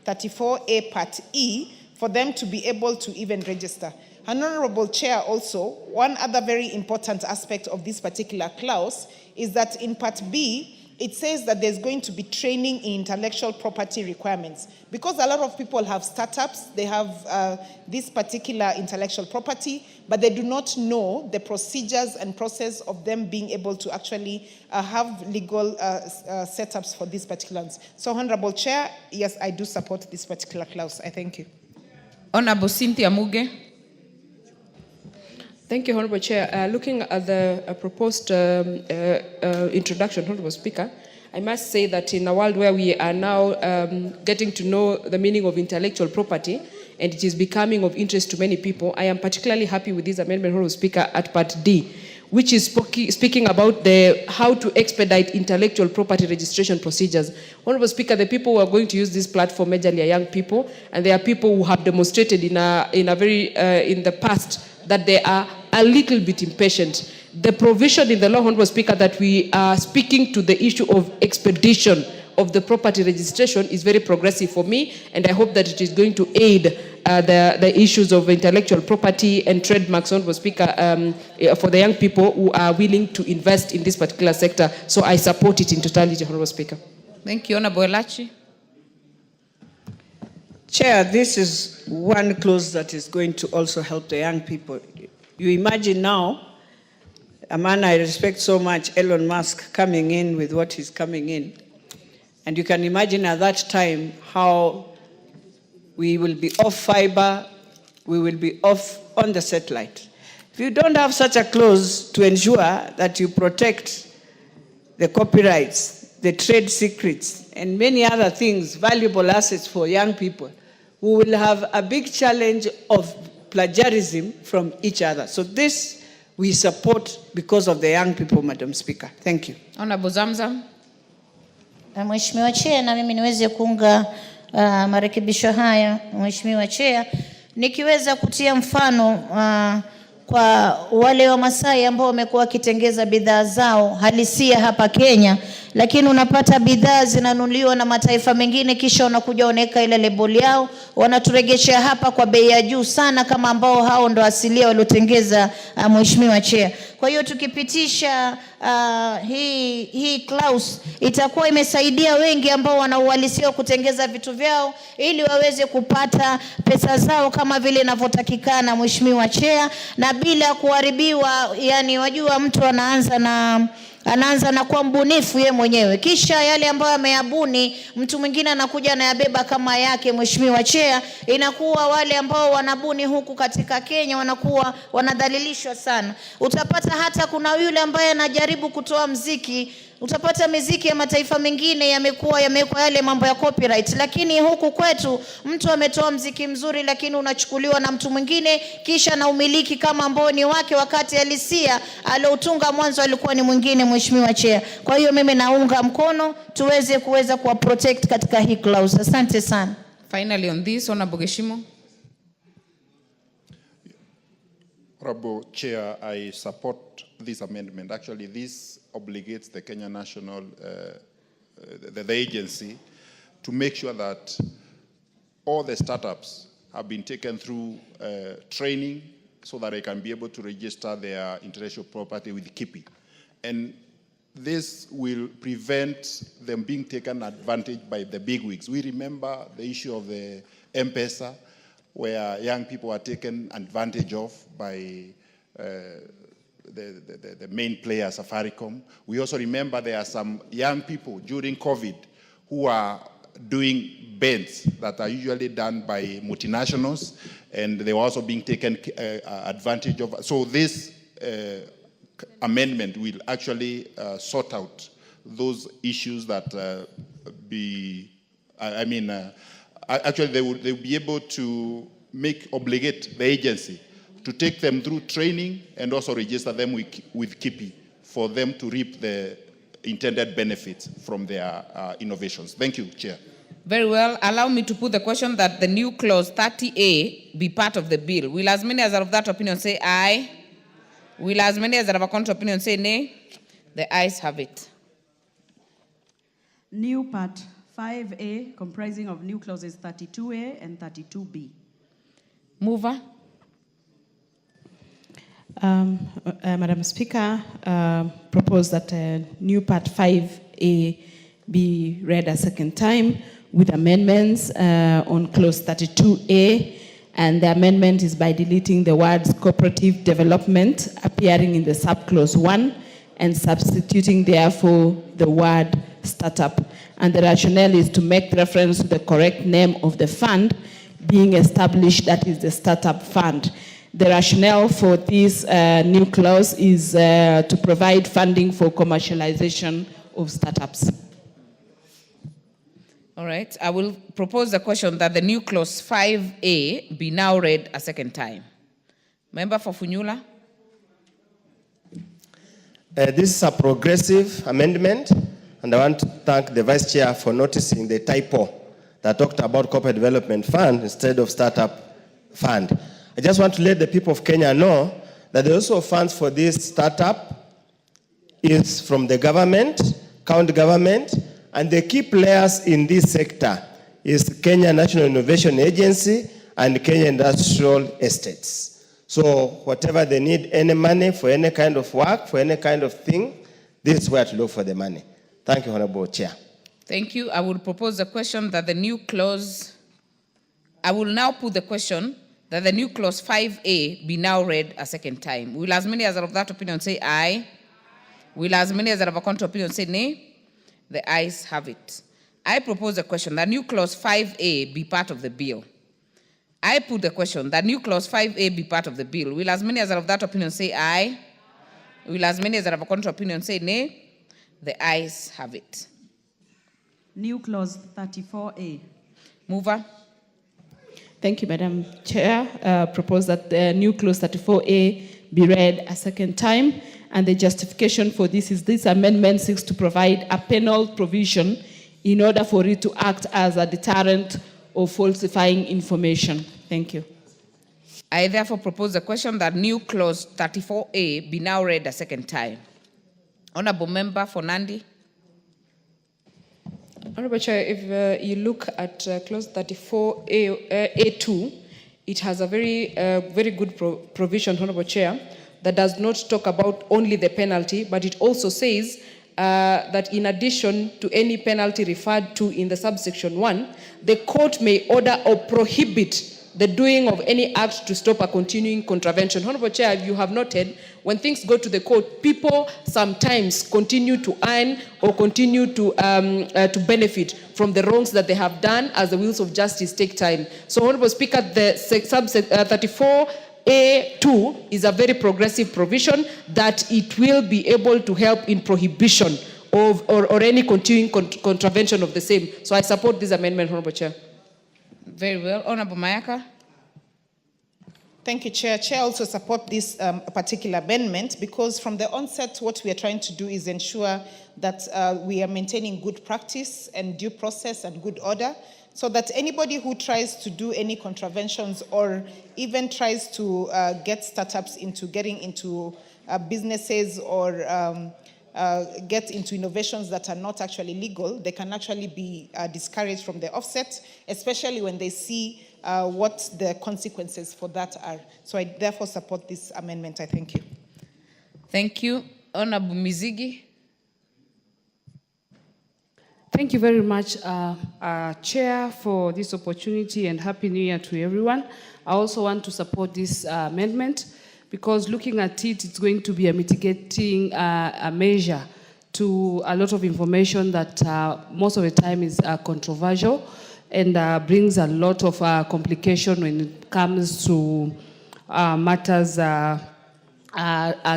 34A Part E, for them to be able to even register. Honorable Chair, also, one other very important aspect of this particular clause is that in Part B, it says that there's going to be training in intellectual property requirements. Because a lot of people have startups, they have this particular intellectual property, but they do not know the procedures and process of them being able to actually have legal setups for these particulars. So, Honorable Chair, yes, I do support this particular clause. I thank you. Honorable Cynthia Muge. Thank you, Honorable Chair. Looking at the proposed introduction, Honorable Speaker, I must say that in a world where we are now getting to know the meaning of intellectual property, and it is becoming of interest to many people, I am particularly happy with this amendment, Honorable Speaker, at Part D, which is speaking about how to expedite intellectual property registration procedures. Honorable Speaker, the people who are going to use this platform majorly are young people, and there are people who have demonstrated in the past that they are a little bit impatient. The provision in the law, Honorable Speaker, that we are speaking to the issue of expedition of the property registration is very progressive for me, and I hope that it is going to aid the issues of intellectual property and trademarks, Honorable Speaker, for the young people who are willing to invest in this particular sector. So I support it in totality, Honorable Speaker. Thank you, Honorable Elachi. Chair, this is one clause that is going to also help the young people. You imagine now, a man I respect so much, Elon Musk, coming in with what he's coming in. And you can imagine at that time how we will be off fiber, we will be off on the satellite. If you don't have such a clause to ensure that you protect the copyrights, the trade secrets, and many other things, valuable assets for young people, we will have a big challenge of plagiarism from each other. So this we support because of the young people, Madam Speaker. Thank you. Honorable Zamzam. Mheshimiwa Chair, na mimi niweze kuunga marekebisho haya, Mheshimiwa Chair, nikiweza kutia mfano kwa wale wa Masai ambao wamekuwa wakitengeza bidhaa zao halisia hapa Kenya, lakini unapata bidhaa zinanunuliwa na mataifa mengine, kisha wanakuja wanaweka ile label yao, wanaturegeshea hapa kwa bei ya juu sana, kama ambao hao ndo asilia waliotengeza, Mheshimiwa Chair. Kwa hiyo tukipitisha hii clause itakuwa imesaidia wengi ambao wana uhalisia kutengeza vitu vyao ili waweze kupata pesa zao kama vile inavyotakikana, Mheshimiwa Chair, na bila kuharibiwa. Yani wajua mtu anaanza na kuwa mbunifu ye mwenyewe, kisha yale ambayo ameyabuni mtu mwingine anakuja anayabeba kama yake, Mheshimiwa Chair. Inakuwa wale ambao wanabuni huku katika Kenya wanakuwa wanadhalilishwa sana. Utapata hata kuna yule ambaye anajaribu kutoa mziki, utapata miziki ya mataifa mengine yamekuwa yale mambo ya copyright, lakini huku kwetu mtu ametoa mziki mzuri lakini unachukuliwa na mtu mwingine kisha na umiliki kama ambao ni wake, wakati halisia aliotunga mwanzo alikuwa ni mwingine, Mheshimiwa Chair. Kwa hiyo mimi naunga mkono tuweze kuwa protect katika hii clause. Asante sana. Finally on this, Honorable Geshimo. Honorable Chair, I support this amendment. Actually, this obligates the Kenya National, the agency, to make sure that all the startups have been taken through training so that they can be able to register their intellectual property with KIPI. And this will prevent them being taken advantage by the bigwigs. We remember the issue of the MPS, where young people are taken advantage of by the main player, Safaricom. We also remember there are some young people during COVID who are doing bends that are usually done by multinationals, and they were also being taken advantage of. So this amendment will actually sort out those issues that actually they will be able to obligate the agency to take them through training and also register them with KIPI for them to reap the intended benefits from their innovations. Thank you, Chair. Very well. Allow me to put the question that the new clause 30A be part of the bill. Will as many as are of that opinion say aye? Will as many as are of a contrary opinion say nay? The ayes have it. New part 5A, comprising of new clauses 32A and 32B. Mover. Madam Speaker, propose that new part 5A be read a second time with amendments on clause 32A, and the amendment is by deleting the words cooperative development appearing in the subclause 1 and substituting therefore the word startup. And the rationale is to make reference to the correct name of the fund being established, that is the startup fund. The rationale for this new clause is to provide funding for commercialization of startups. All right. I will propose the question that the new clause 5A be now read a second time. Member for Funyula. This is a progressive amendment, and I want to thank the Vice Chair for noticing the typo that talked about corporate development fund instead of startup fund. I just want to let the people of Kenya know that there are also funds for this startup. It's from the government, county government, and the key players in this sector is Kenya National Innovation Agency and Kenya Industrial Estates. So whatever they need, any money for any kind of work, for any kind of thing, this is where to look for the money. Thank you, Honorable Chair. Thank you. I will propose the question that the new clause, I will now put the question that the new clause 5A be now read a second time. Will as many as are of that opinion say aye? Will as many as are of a contrary opinion say nay? The ayes have it. I propose the question that new clause 5A be part of the bill. I put the question that new clause 5A be part of the bill. Will as many as are of that opinion say aye? Will as many as are of a contrary opinion say nay? The ayes have it. New clause 34A. Mover. Thank you, Madam Chair. Propose that the new clause 34A be read a second time. And the justification for this is this amendment seeks to provide a penal provision in order for it to act as a deterrent of falsifying information. Thank you. I therefore propose the question that new clause 34A be now read a second time. Honorable Member for Nandi. Honorable Chair, if you look at clause 34A2, it has a very good provision, Honorable Chair, that does not talk about only the penalty, but it also says that in addition to any penalty referred to in the subsection 1, the court may order or prohibit the doing of any act to stop a continuing contravention. Honorable Chair, if you have noted, when things go to the court, people sometimes continue to earn or continue to benefit from the wrongs that they have done as the wheels of justice take time. So, Honorable Speaker, the subset 34A2 is a very progressive provision that it will be able to help in prohibition of or any continuing contravention of the same. So I support this amendment, Honorable Chair. Very well. Honorable Mayaka. Thank you, Chair. Chair also support this particular amendment because from the onset, what we are trying to do is ensure that we are maintaining good practice and due process and good order, so that anybody who tries to do any contraventions or even tries to get startups into getting into businesses or get into innovations that are not actually legal, they can actually be discouraged from the offset, especially when they see what the consequences for that are. So I therefore support this amendment. I thank you. Thank you. Honorable Mizigi. Thank you very much, Chair, for this opportunity, and Happy New Year to everyone. I also want to support this amendment because looking at it, it's going to be a mitigating a measure to a lot of information that most of the time is controversial and brings a lot of complication when it comes to matters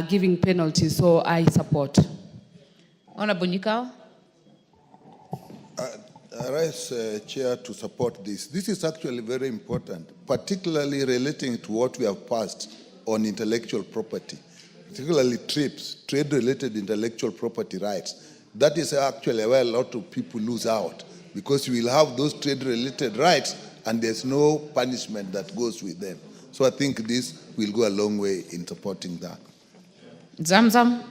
giving penalties. So I support. Honorable Nikau. I rise, Chair, to support this. This is actually very important, particularly relating to what we have passed on intellectual property, particularly TRIPS, trade-related intellectual property rights. That is actually where a lot of people lose out, because you will have those trade-related rights and there's no punishment that goes with them. So I think this will go a long way in supporting that. Zamzam.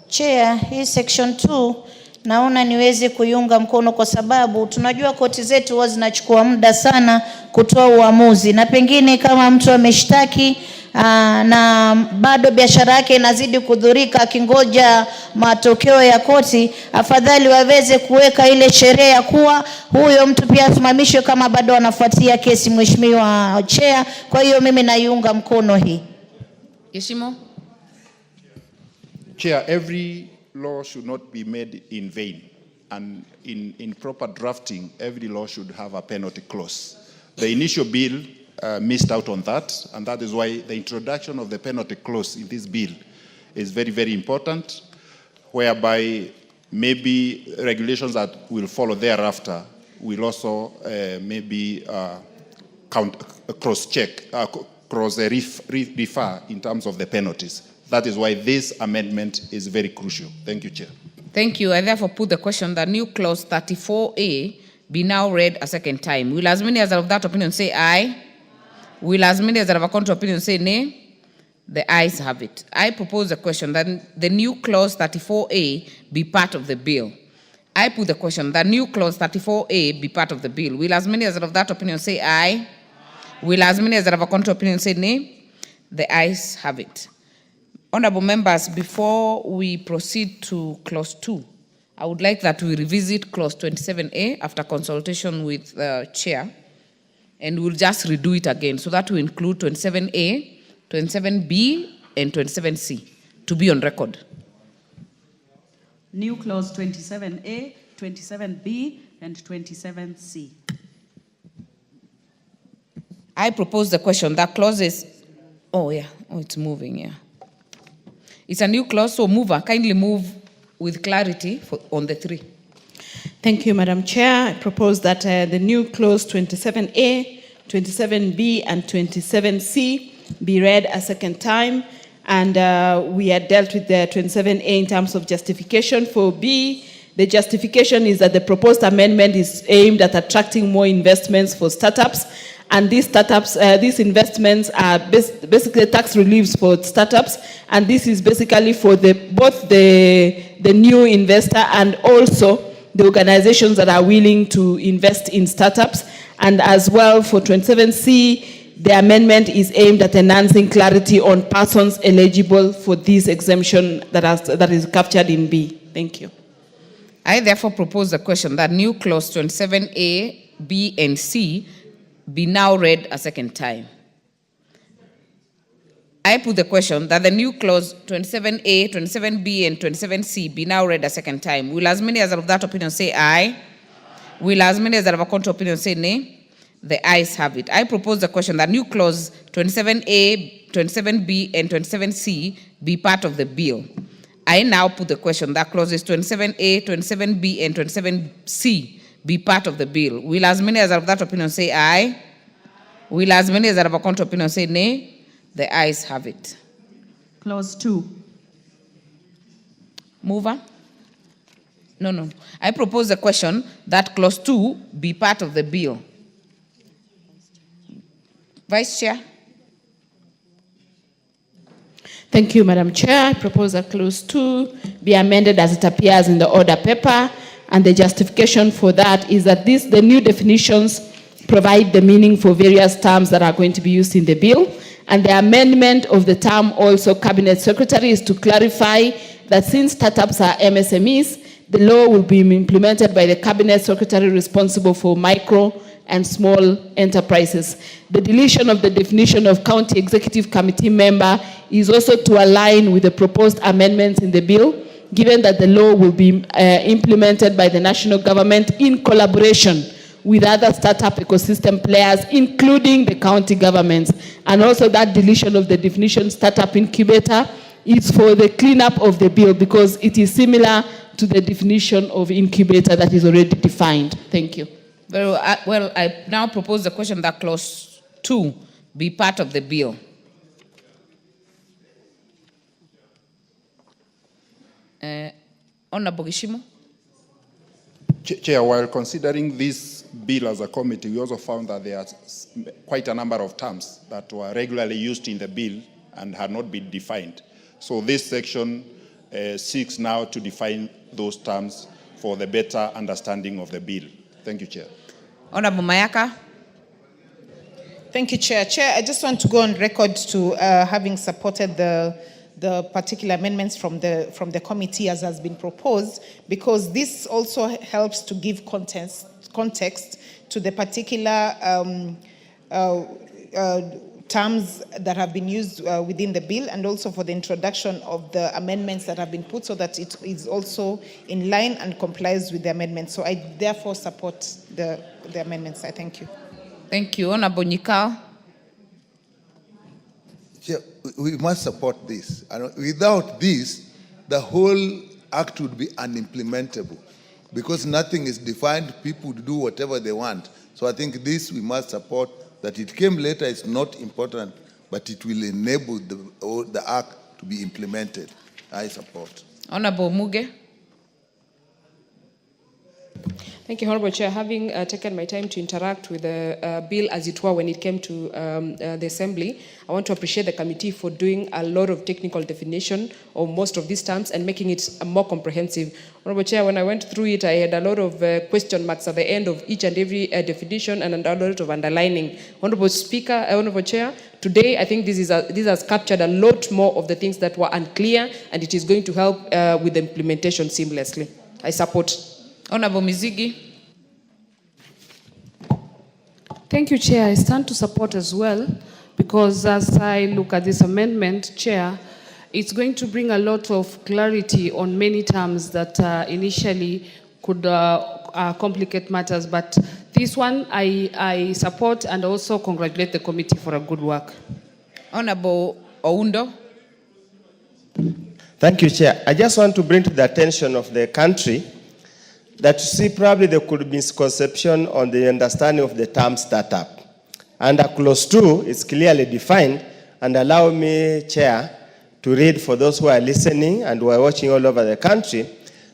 Chair, hii section 2 naona niweze kuiunga mkono kwa sababu tunajua koti zetu huwa zinachukua muda sana kutoa uamuzi, na pengine kama mtu ameshtaki na bado biashara yake inazidi kudhurika akingoja matokeo ya koti, afadhali waweze kuweka ile sheria ya kuwa huyo mtu pia asimamishwe kama bado anafuatia kesi, Mheshimiwa Chair. Kwa hiyo mimi naiunga mkono hii. Yeshimo. Chair, every law should not be made in vain, and in proper drafting, every law should have a penalty clause. The initial bill missed out on that, and that is why the introduction of the penalty clause in this bill is very, very important, whereby maybe regulations that will follow thereafter will also maybe cross-check, cross-refer in terms of the penalties. That is why this amendment is very crucial. Thank you, Chair. Thank you. I therefore put the question that new clause 34A be now read a second time. Will as many as are of that opinion say aye? Will as many as are of a contrary opinion say nay? The ayes have it. I propose the question that the new clause 34A be part of the bill. I put the question that new clause 34A be part of the bill. Will as many as are of that opinion say aye? Will as many as are of a contrary opinion say nay? The ayes have it. Honorable members, before we proceed to clause 2, I would like that we revisit clause 27A after consultation with the chair, and we'll just redo it again so that we include 27A, 27B, and 27C to be on record. New clause 27A, 27B, and 27C. I propose the question that clauses, it's moving, yeah. It's a new clause, so mover, kindly move with clarity on the three. Thank you, Madam Chair. I propose that the new clause 27A, 27B, and 27C be read a second time. And we had dealt with the 27A in terms of justification. For B, the justification is that the proposed amendment is aimed at attracting more investments for startups. And these startups, these investments are basically tax reliefs for startups. And this is basically for both the new investor and also the organizations that are willing to invest in startups. And as well for 27C, the amendment is aimed at enhancing clarity on persons eligible for this exemption that is captured in B. Thank you. I therefore propose the question that new clause 27A, B, and C be now read a second time. I put the question that the new clause 27A, 27B, and 27C be now read a second time. Will as many as are of that opinion say aye? Will as many as are of a contrary opinion say nay? The ayes have it. I propose the question that new clause 27A, 27B, and 27C be part of the bill. I now put the question that clauses 27A, 27B, and 27C be part of the bill. Will as many as are of that opinion say aye? Will as many as are of a contrary opinion say nay? The ayes have it. Clause 2. Mover? No. I propose the question that clause 2 be part of the bill. Vice Chair. Thank you, Madam Chair. I propose that clause 2 be amended as it appears in the order paper. And the justification for that is that the new definitions provide the meaning for various terms that are going to be used in the bill. And the amendment of the term also Cabinet Secretary is to clarify that since startups are MSMEs, the law will be implemented by the Cabinet Secretary responsible for micro and small enterprises. The deletion of the definition of County Executive Committee member is also to align with the proposed amendments in the bill, given that the law will be implemented by the national government in collaboration with other startup ecosystem players, including the county governments. And also that deletion of the definition startup incubator is for the cleanup of the bill because it is similar to the definition of incubator that is already defined. Thank you. Very well, I now propose the question that clause 2 be part of the bill. Honorable Gishimo. Chair, while considering this bill as a committee, we also found that there are quite a number of terms that were regularly used in the bill and had not been defined. So this section seeks now to define those terms for the better understanding of the bill. Thank you, Chair. Honorable Mayaka. Thank you, Chair. Chair, I just want to go on record to having supported the particular amendments from the committee as has been proposed, because this also helps to give context to the particular terms that have been used within the bill, and also for the introduction of the amendments that have been put so that it is also in line and complies with the amendments. So I therefore support the amendments. I thank you. Thank you. Honorable Nyikao. Yeah, we must support this. And without this, the whole act would be unimplementable because nothing is defined. People do whatever they want. So I think this we must support. That it came later is not important, but it will enable the act to be implemented. I support. Honorable Muge. Thank you, Honorable Chair. Having taken my time to interact with the bill, as it were, when it came to the Assembly, I want to appreciate the committee for doing a lot of technical definition of most of these terms and making it more comprehensive. Honorable Chair, when I went through it, I had a lot of question marks at the end of each and every definition and a lot of underlining. Honorable Speaker, Honorable Chair, today I think this has captured a lot more of the things that were unclear, and it is going to help with the implementation seamlessly. I support. Honorable Mizigi. Thank you, Chair. I stand to support as well, because as I look at this amendment, Chair, it's going to bring a lot of clarity on many terms that initially could complicate matters. But this one I support and also congratulate the committee for a good work. Honorable Oundo. Thank you, Chair. I just want to bring to the attention of the country that you see probably there could be misconception on the understanding of the term startup. Under clause 2, it's clearly defined, and allow me, Chair, to read for those who are listening and who are watching all over the country.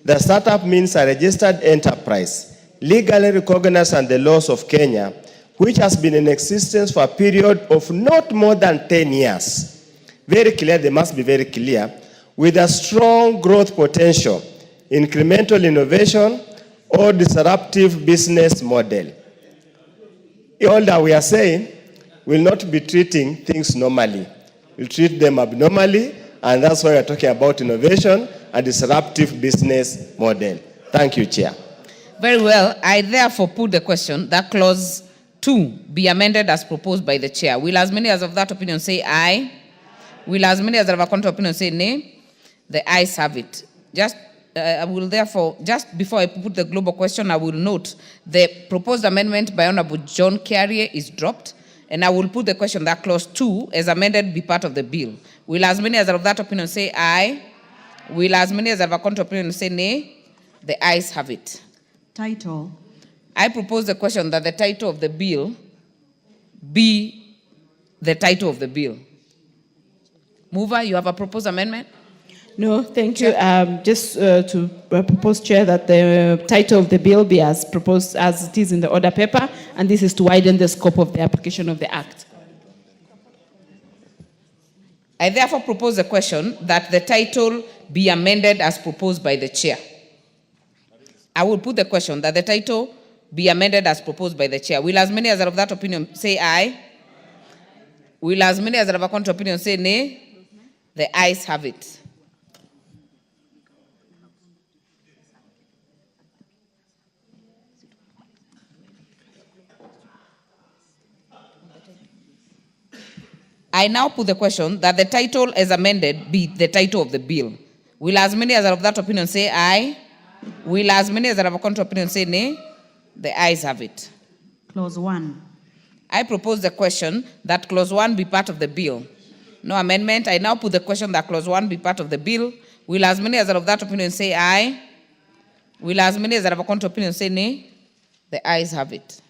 The startup means a registered enterprise, legally recognized under the laws of Kenya, which has been in existence for a period of not more than 10 years. Very clear, they must be very clear, with a strong growth potential, incremental innovation, or disruptive business model. All that we are saying will not be treating things normally. We'll treat them abnormally, and that's why we're talking about innovation and disruptive business model. Thank you, Chair. Very well. I therefore put the question that clause 2 be amended as proposed by the chair. Will as many as of that opinion say aye? Will as many as of a contrary opinion say nay? The ayes have it. I will therefore, just before I put the global question, I will note the proposed amendment by Honorable John Carrier is dropped, and I will put the question that clause 2 as amended be part of the bill. Will as many as of that opinion say aye? Will as many as of a contrary opinion say nay? The ayes have it. Title. I propose the question that the title of the bill be the title of the bill. Mover, you have a proposed amendment? No, thank you. Just to propose, Chair, that the title of the bill be as proposed as it is in the order paper, and this is to widen the scope of the application of the Act. I therefore propose the question that the title be amended as proposed by the chair. I will put the question that the title be amended as proposed by the chair. Will as many as are of that opinion say aye? Will as many as are of a contrary opinion say nay? The ayes have it. I now put the question that the title as amended be the title of the bill. Will as many as are of that opinion say aye? Will as many as are of a contrary opinion say nay? The ayes have it. Clause 1. I propose the question that clause 1 be part of the bill. No amendment. I now put the question that clause 1 be part of the bill. Will as many as are of that opinion say aye? Will as many as are of a contrary opinion say nay? The ayes have it.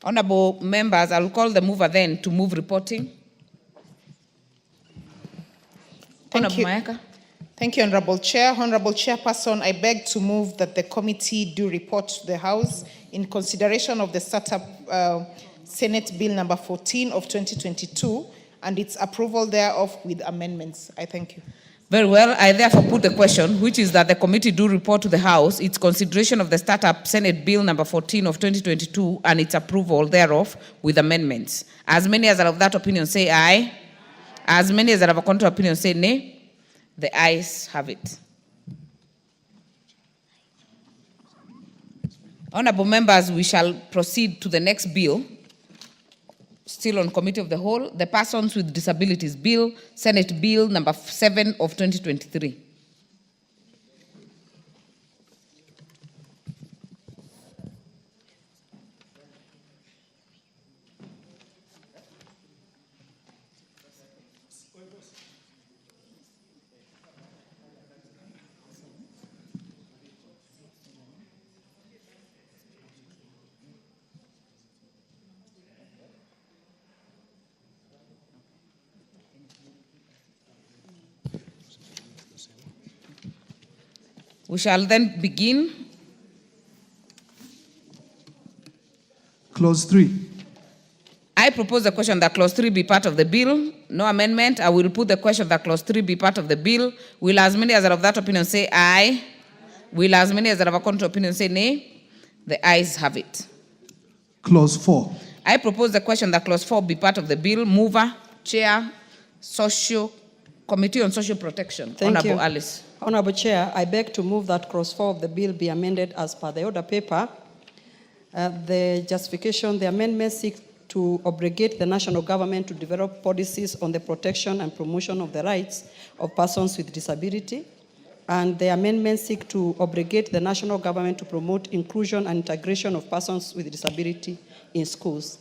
Honorable members, I will call the mover then to move reporting. Thank you. Mayaka. Thank you, Honorable Chair. Honorable Chairperson, I beg to move that the committee do report to the House in consideration of the Startup Senate Bill number 14 of 2022 and its approval thereof with amendments. I thank you. Very well. I therefore put the question, which is that the committee do report to the House its consideration of the Startup Senate Bill number 14 of 2022 and its approval thereof with amendments. As many as are of that opinion say aye. As many as are of a contrary opinion say nay. The ayes have it. Honorable members, we shall proceed to the next bill. Still on Committee of the Whole, the Persons with Disabilities Bill, Senate Bill number 7 of 2023. We shall then begin. Clause 3. I propose the question that clause 3 be part of the bill. No amendment. I will put the question that clause 3 be part of the bill. Will as many as are of that opinion say aye? Will as many as are of a contrary opinion say nay? The ayes have it. Clause 4. I propose the question that clause 4 be part of the bill. Mover, Chair, Committee on Social Protection. Thank Honorable you. Alice. Honorable Chair, I beg to move that clause 4 of the bill be amended as per the order paper. The justification, the amendment seeks to obligate the national government to develop policies on the protection and promotion of the rights of persons with disability. And the amendment seeks to obligate the national government to promote inclusion and integration of persons with disability in schools.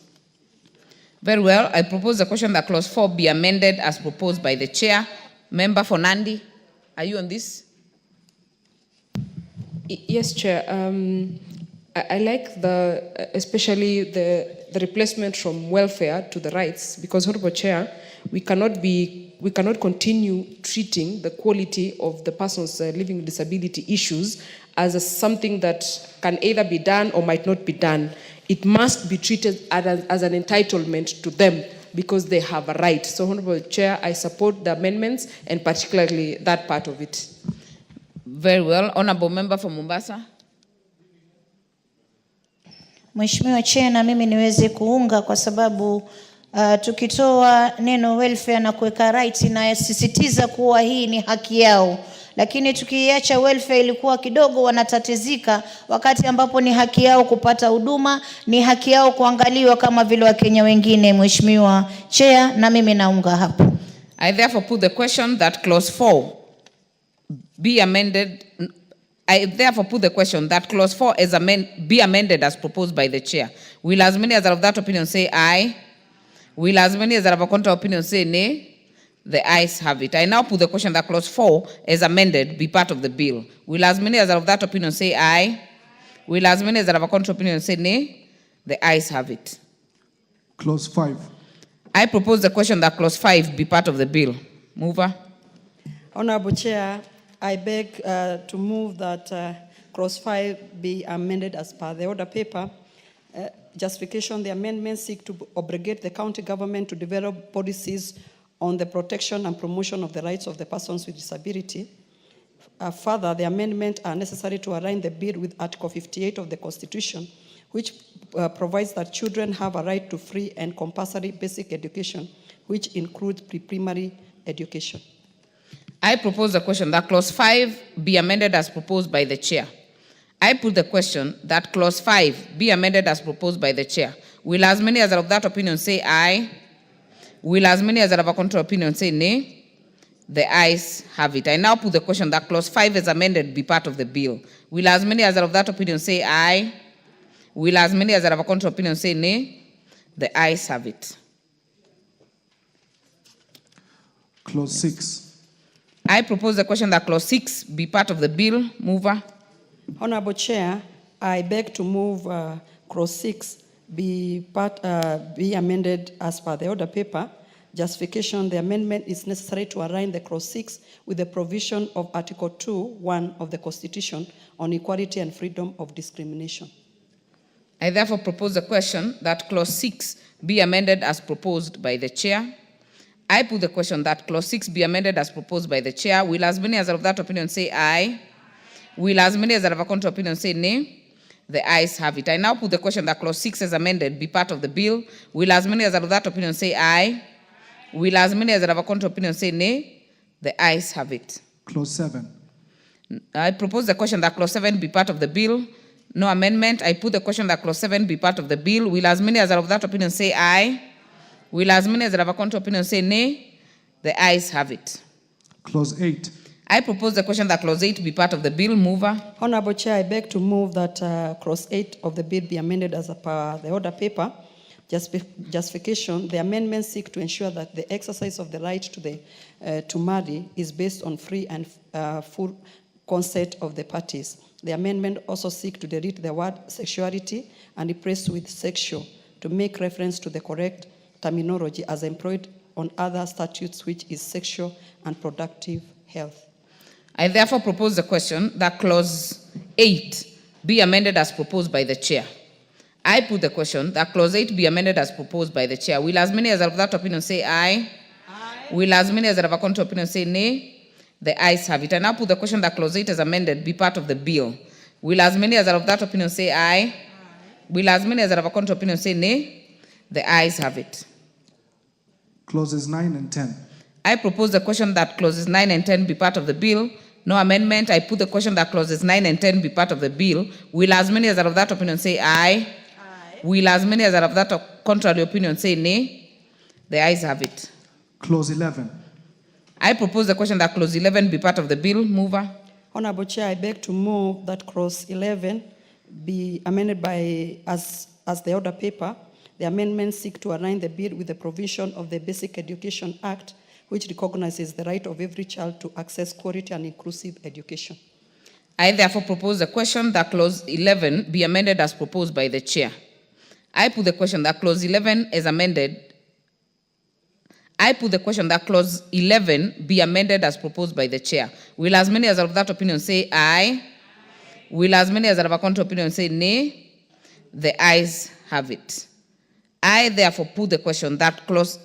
Very well. I propose the question that clause 4 be amended as proposed by the chair. Member for Nandi, are you on this? Yes, Chair. I like especially the replacement from welfare to the rights, because, Honorable Chair, we cannot continue treating the quality of the persons living with disability issues as something that can either be done or might not be done. It must be treated as an entitlement to them because they have a right. So, Honorable Chair, I support the amendments and particularly that part of it. Very well. Honorable Member for Mombasa. Mheshimiwa Chair, na mimi niweze kuunga kwa sababu tukitoa neno welfare na kuweka right inasisitiza kuwa hii ni haki yao. Lakini tukiacha welfare ilikuwa kidogo wanatatizika, wakati ambapo ni haki yao kupata huduma, ni haki yao kuangaliwa kama vile Wakenya wengine. Mheshimiwa Chair, na mimi naunga hapo. I therefore put the question that clause 4 be amended. I therefore put the question that clause 4 be amended as proposed by the chair. Will as many as are of that opinion say aye? Will as many as are of a contrary opinion say nay? The ayes have it. I now put the question that clause 4 as amended be part of the bill. Will as many as are of that opinion say aye? Will as many as are of a contrary opinion say nay? The ayes have it. Clause 5. I propose the question that clause 5 be part of the bill. Mover. Honorable Chair, I beg to move that clause 5 be amended as per the order paper. Justification: the amendments seek to obligate the county government to develop policies on the protection and promotion of the rights of the persons with disability. Further, the amendments are necessary to align the bill with Article 58 of the Constitution, which provides that children have a right to free and compulsory basic education, which includes pre-primary education. I propose the question that clause 5 be amended as proposed by the chair. I put the question that clause 5 be amended as proposed by the chair. Will as many as are of that opinion say aye? Will as many as are of a contrary opinion say nay? The ayes have it. I now put the question that clause 5 as amended be part of the bill. Will as many as are of that opinion say aye? Will as many as are of a contrary opinion say nay? The ayes have it. Clause 6. I propose the question that clause 6 be part of the bill. Mover. Honorable Chair, I beg to move clause 6 be amended as per the order paper. Justification: the amendment is necessary to align the clause 6 with the provision of Article 2(1) of the Constitution on equality and freedom of discrimination. I therefore propose the question that clause 6 be amended as proposed by the chair. I put the question that clause 6 be amended as proposed by the chair. Will as many as are of that opinion say aye? Will as many as are of a contrary opinion say nay? The ayes have it. I now put the question that clause 6 as amended be part of the bill. Will as many as are of that opinion say aye? Will as many as are of a contrary opinion say nay? The ayes have it. Clause 7. I propose the question that clause 7 be part of the bill. No amendment. I put the question that clause 7 be part of the bill. Will as many as are of that opinion say aye? Will as many as are of a contrary opinion say nay? The ayes have it. Clause 8. I propose the question that clause 8 be part of the bill. Mover. Honorable Chair, I beg to move that clause 8 of the bill be amended as per the order paper. Justification: the amendments seek to ensure that the exercise of the right to marry is based on free and full consent of the parties. The amendment also seeks to delete the word sexuality and replace with sexual to make reference to the correct terminology as employed on other statutes, which is sexual and productive health. I therefore propose the question that clause 8 be amended as proposed by the chair. I put the question that clause 8 be amended as proposed by the chair. Will as many as are of that opinion say aye? Aye. Will as many as are of a contrary opinion say nay? The ayes have it. I now put the question that clause 8 as amended be part of the bill. Will as many as are of that opinion say aye? Aye. Will as many as are of a contrary opinion say nay? The ayes have it. Clauses 9 and 10. I propose the question that clauses 9 and 10 be part of the bill. No amendment. I put the question that clauses 9 and 10 be part of the bill. Will as many as are of that opinion say aye? Aye. Will as many as are of that contrary opinion say nay? The ayes have it. Clause 11. I propose the question that clause 11 be part of the bill. Mover. Honorable Chair, I beg to move that clause 11 be amended as the order paper. The amendments seek to align the bill with the provision of the Basic Education Act, which recognizes the right of every child to access quality and inclusive education. I therefore propose the question that clause 11 be amended as proposed by the chair. I put the question that clause 11 is amended. I put the question that clause 11 be amended as proposed by the chair. Will as many as are of that opinion say aye? Will as many as are of a contrary opinion say nay? The ayes have it. I therefore put the question that clause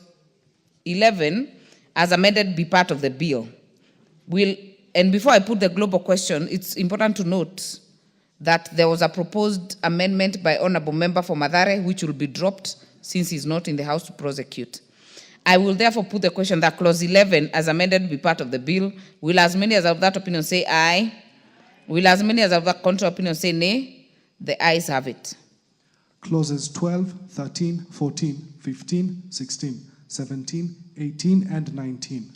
11 as amended be part of the bill. And before I put the global question, it's important to note that there was a proposed amendment by Honorable Member for Mathare, which will be dropped since he's not in the House to prosecute. I will therefore put the question that clause 11 as amended be part of the bill. Will as many as are of that opinion say aye? Will as many as are of that contrary opinion say nay? The ayes have it. Clauses 12, 13, 14, 15, 16, 17, 18, and 19.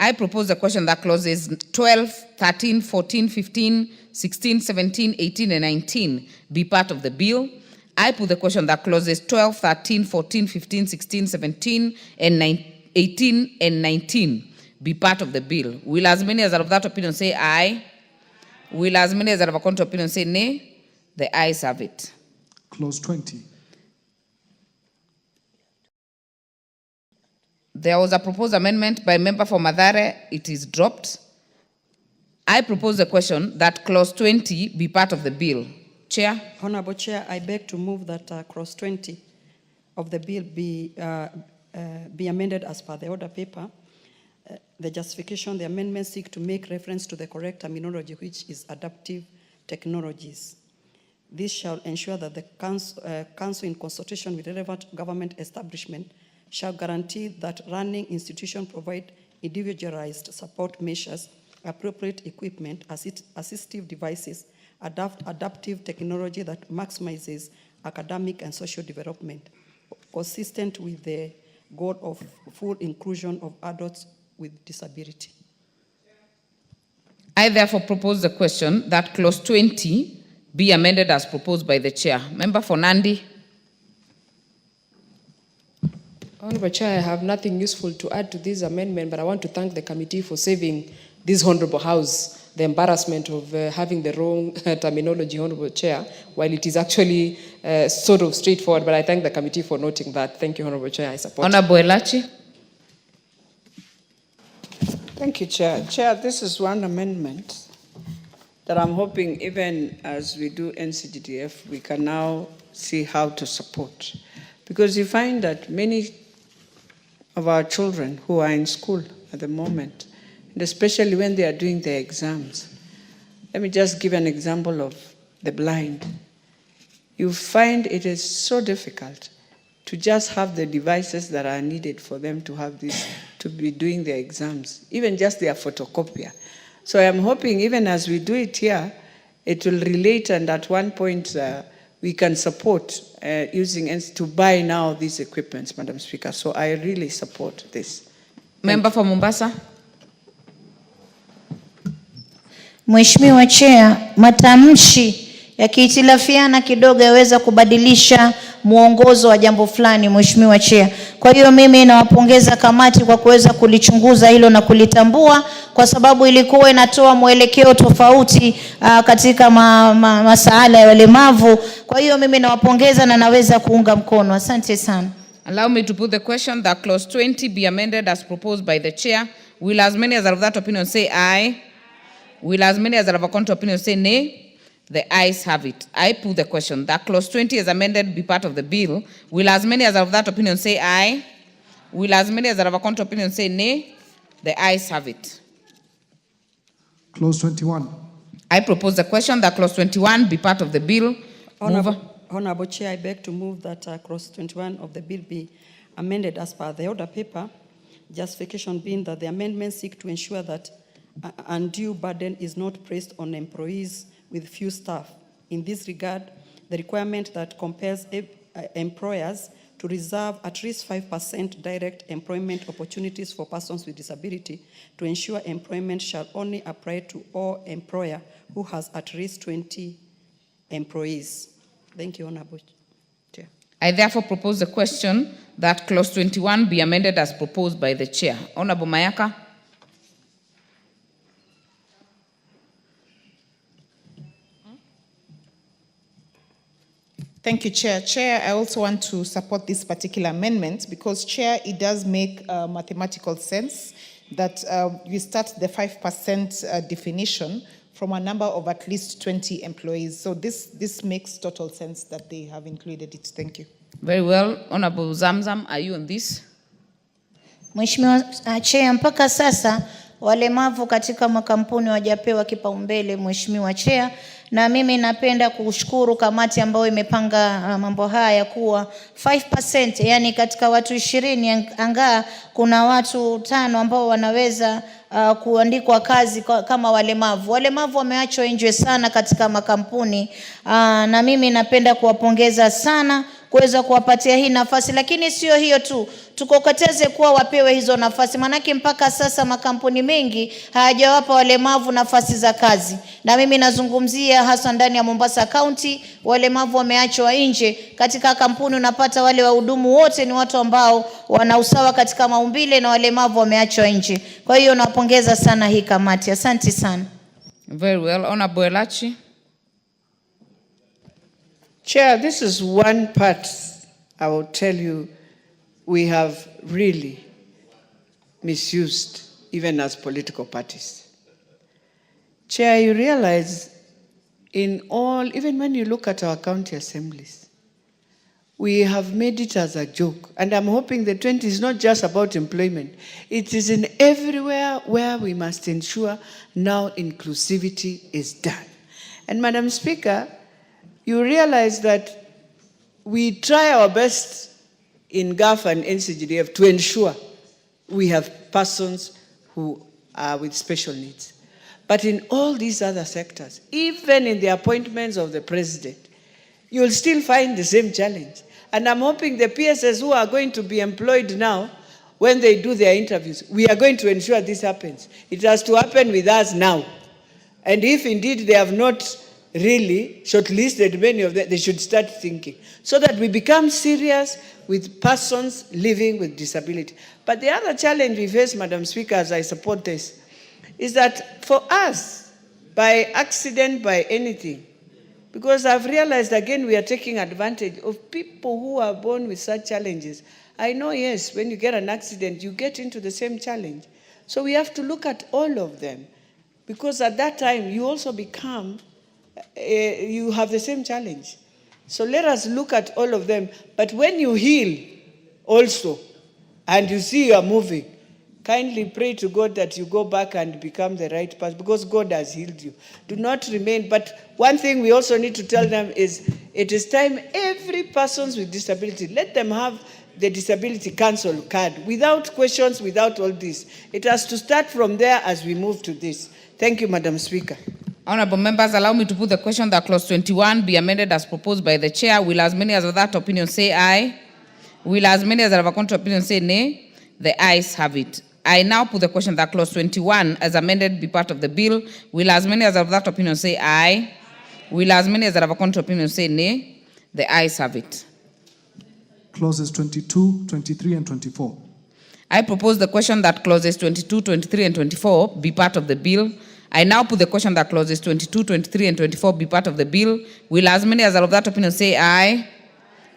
I propose the question that clauses 12, 13, 14, 15, 16, 17, 18, and 19 be part of the bill. I put the question that clauses 12, 13, 14, 15, 16, 17, and 18, and 19 be part of the bill. Will as many as are of that opinion say aye? Will as many as are of a contrary opinion say nay? The ayes have it. Clause 20. There was a proposed amendment by member for Mathare. It is dropped. I propose the question that clause 20 be part of the bill. Chair. Honorable Chair, I beg to move that clause 20 of the bill be amended as per the order paper. The justification, the amendments seek to make reference to the correct terminology, which is adaptive technologies. This shall ensure that the council, in consultation with relevant government establishment, shall guarantee that running institutions provide individualized support measures, appropriate equipment, assistive devices, adaptive technology that maximizes academic and social development, consistent with the goal of full inclusion of adults with disability. I therefore propose the question that clause 20 be amended as proposed by the chair. Member for Nandi. Honorable Chair, I have nothing useful to add to this amendment, but I want to thank the committee for saving this Honorable House the embarrassment of having the wrong terminology, Honorable Chair, while it is actually sort of straightforward, but I thank the committee for noting that. Thank you, Honorable Chair. I support. Honorable Elachi. Thank you, Chair. Chair, this is one amendment that I'm hoping even as we do NCGDF, we can now see how to support. Because you find that many of our children who are in school at the moment, and especially when they are doing their exams. Let me just give an example of the blind. You find it is so difficult to just have the devices that are needed for them to have this, to be doing their exams, even just their photocopier. So I'm hoping even as we do it here, it will relate, and at one point we can support using to buy now these equipments, Madam Speaker. So I really support this. Member for Mombasa. Mheshimiwa Chair, matamshi yakihitilafiana kidogo yaweza kubadilisha mwongozo wa jambo fulani, Mheshimiwa Chair. Kwa hiyo mimi nawapongeza kamati kwa kuweza kulichunguza hilo na kulitambua, kwa sababu ilikuwa inatoa mwelekeo tofauti katika masuala ya walemavu. Kwa hiyo mimi nawapongeza na naweza kuunga mkono. Asante sana. Allow me to put the question that clause 20 be amended as proposed by the chair. Will as many as are of that opinion say aye? Will as many as are of a contrary opinion say nay? The ayes have it. I put the question that clause 20 as amended be part of the bill. Will as many as are of that opinion say aye? Will as many as are of a contrary opinion say nay? The ayes have it. Clause 21. I propose the question that clause 21 be part of the bill. Honorable Chair, I beg to move that clause 21 of the bill be amended as per the order paper. Justification being that the amendments seek to ensure that undue burden is not placed on employees with few staff. In this regard, the requirement that compels employers to reserve at least 5% direct employment opportunities for persons with disability to ensure employment shall only apply to all employer who has at least 20 employees. Thank you, Honorable Chair. I therefore propose the question that clause 21 be amended as proposed by the chair. Honorable Mayaka. Thank you, Chair. Chair, I also want to support this particular amendment because, Chair, it does make mathematical sense that we start the 5% definition from a number of at least 20 employees. So this makes total sense that they have included it. Thank you. Very well. Honorable Zamzam, are you on this? Mheshimiwa Chair, mpaka sasa walemavu katika makampuni wajapewa kipaumbele, Mheshimiwa Chair, na mimi napenda kushukuru kamati ambayo imepanga mambo haya kuwa 5%, yani katika watu 20 angaa kuna watu 5 ambao wanaweza kuandikwa kazi kama walemavu. Walemavu wameachwa nje sana katika makampuni, na mimi napenda kuwapongeza sana kuweza kuwapatia hii nafasi, lakini sio hiyo tu, tukokoteze kuwa wapewe hizo nafasi, manake mpaka sasa makampuni mengi hayajawapa walemavu nafasi za kazi. Na mimi nazungumzia hasa ndani ya Mombasa County, walemavu wameachwa nje katika kampuni. Unapata wale wahudumu wote ni watu ambao wana usawa katika maumbile, na walemavu wameachwa nje. Kwa hiyo nawapongeza sana hii kamati. Asante sana. Very well. Honorable Elachi. Chair, this is one part I will tell you we have really misused, even as political parties. Chair, you realize in all, even when you look at our county assemblies, we have made it as a joke. And I'm hoping the 20 is not just about employment. It is in everywhere where we must ensure now inclusivity is done. And Madam Speaker, you realize that we try our best in GAF and NCGDF to ensure we have persons who are with special needs. But in all these other sectors, even in the appointments of the president, you'll still find the same challenge. And I'm hoping the PSS who are going to be employed now, when they do their interviews, we are going to ensure this happens. It has to happen with us now. And if indeed they have not really shortlisted many of them, they should start thinking, so that we become serious with persons living with disability. But the other challenge we face, Madam Speaker, as I support this, is that for us, by accident, by anything, because I've realized again we are taking advantage of people who are born with such challenges. I know, yes, when you get an accident, you get into the same challenge. So we have to look at all of them, because at that time you also become you have the same challenge. So let us look at all of them. But when you heal also, and you see you are moving, kindly pray to God that you go back and become the right person, because God has healed you. Do not remain. But one thing we also need to tell them is, it is time every person with disability, let them have the disability council card, without questions, without all this. It has to start from there as we move to this. Thank you, Madam Speaker. Honorable members, allow me to put the question that clause 21 be amended as proposed by the chair. Will as many as of that opinion say aye? Will as many as of a contrary opinion say nay? The ayes have it. I now put the question that clause 21 as amended be part of the bill. Will as many as of that opinion say aye? Will as many as of a contrary opinion say nay? The ayes have it. Clauses 22, 23, and 24. I propose the question that clauses 22, 23, and 24 be part of the bill. I now put the question that clauses 22, 23, and 24 be part of the bill. Will as many as of that opinion say aye?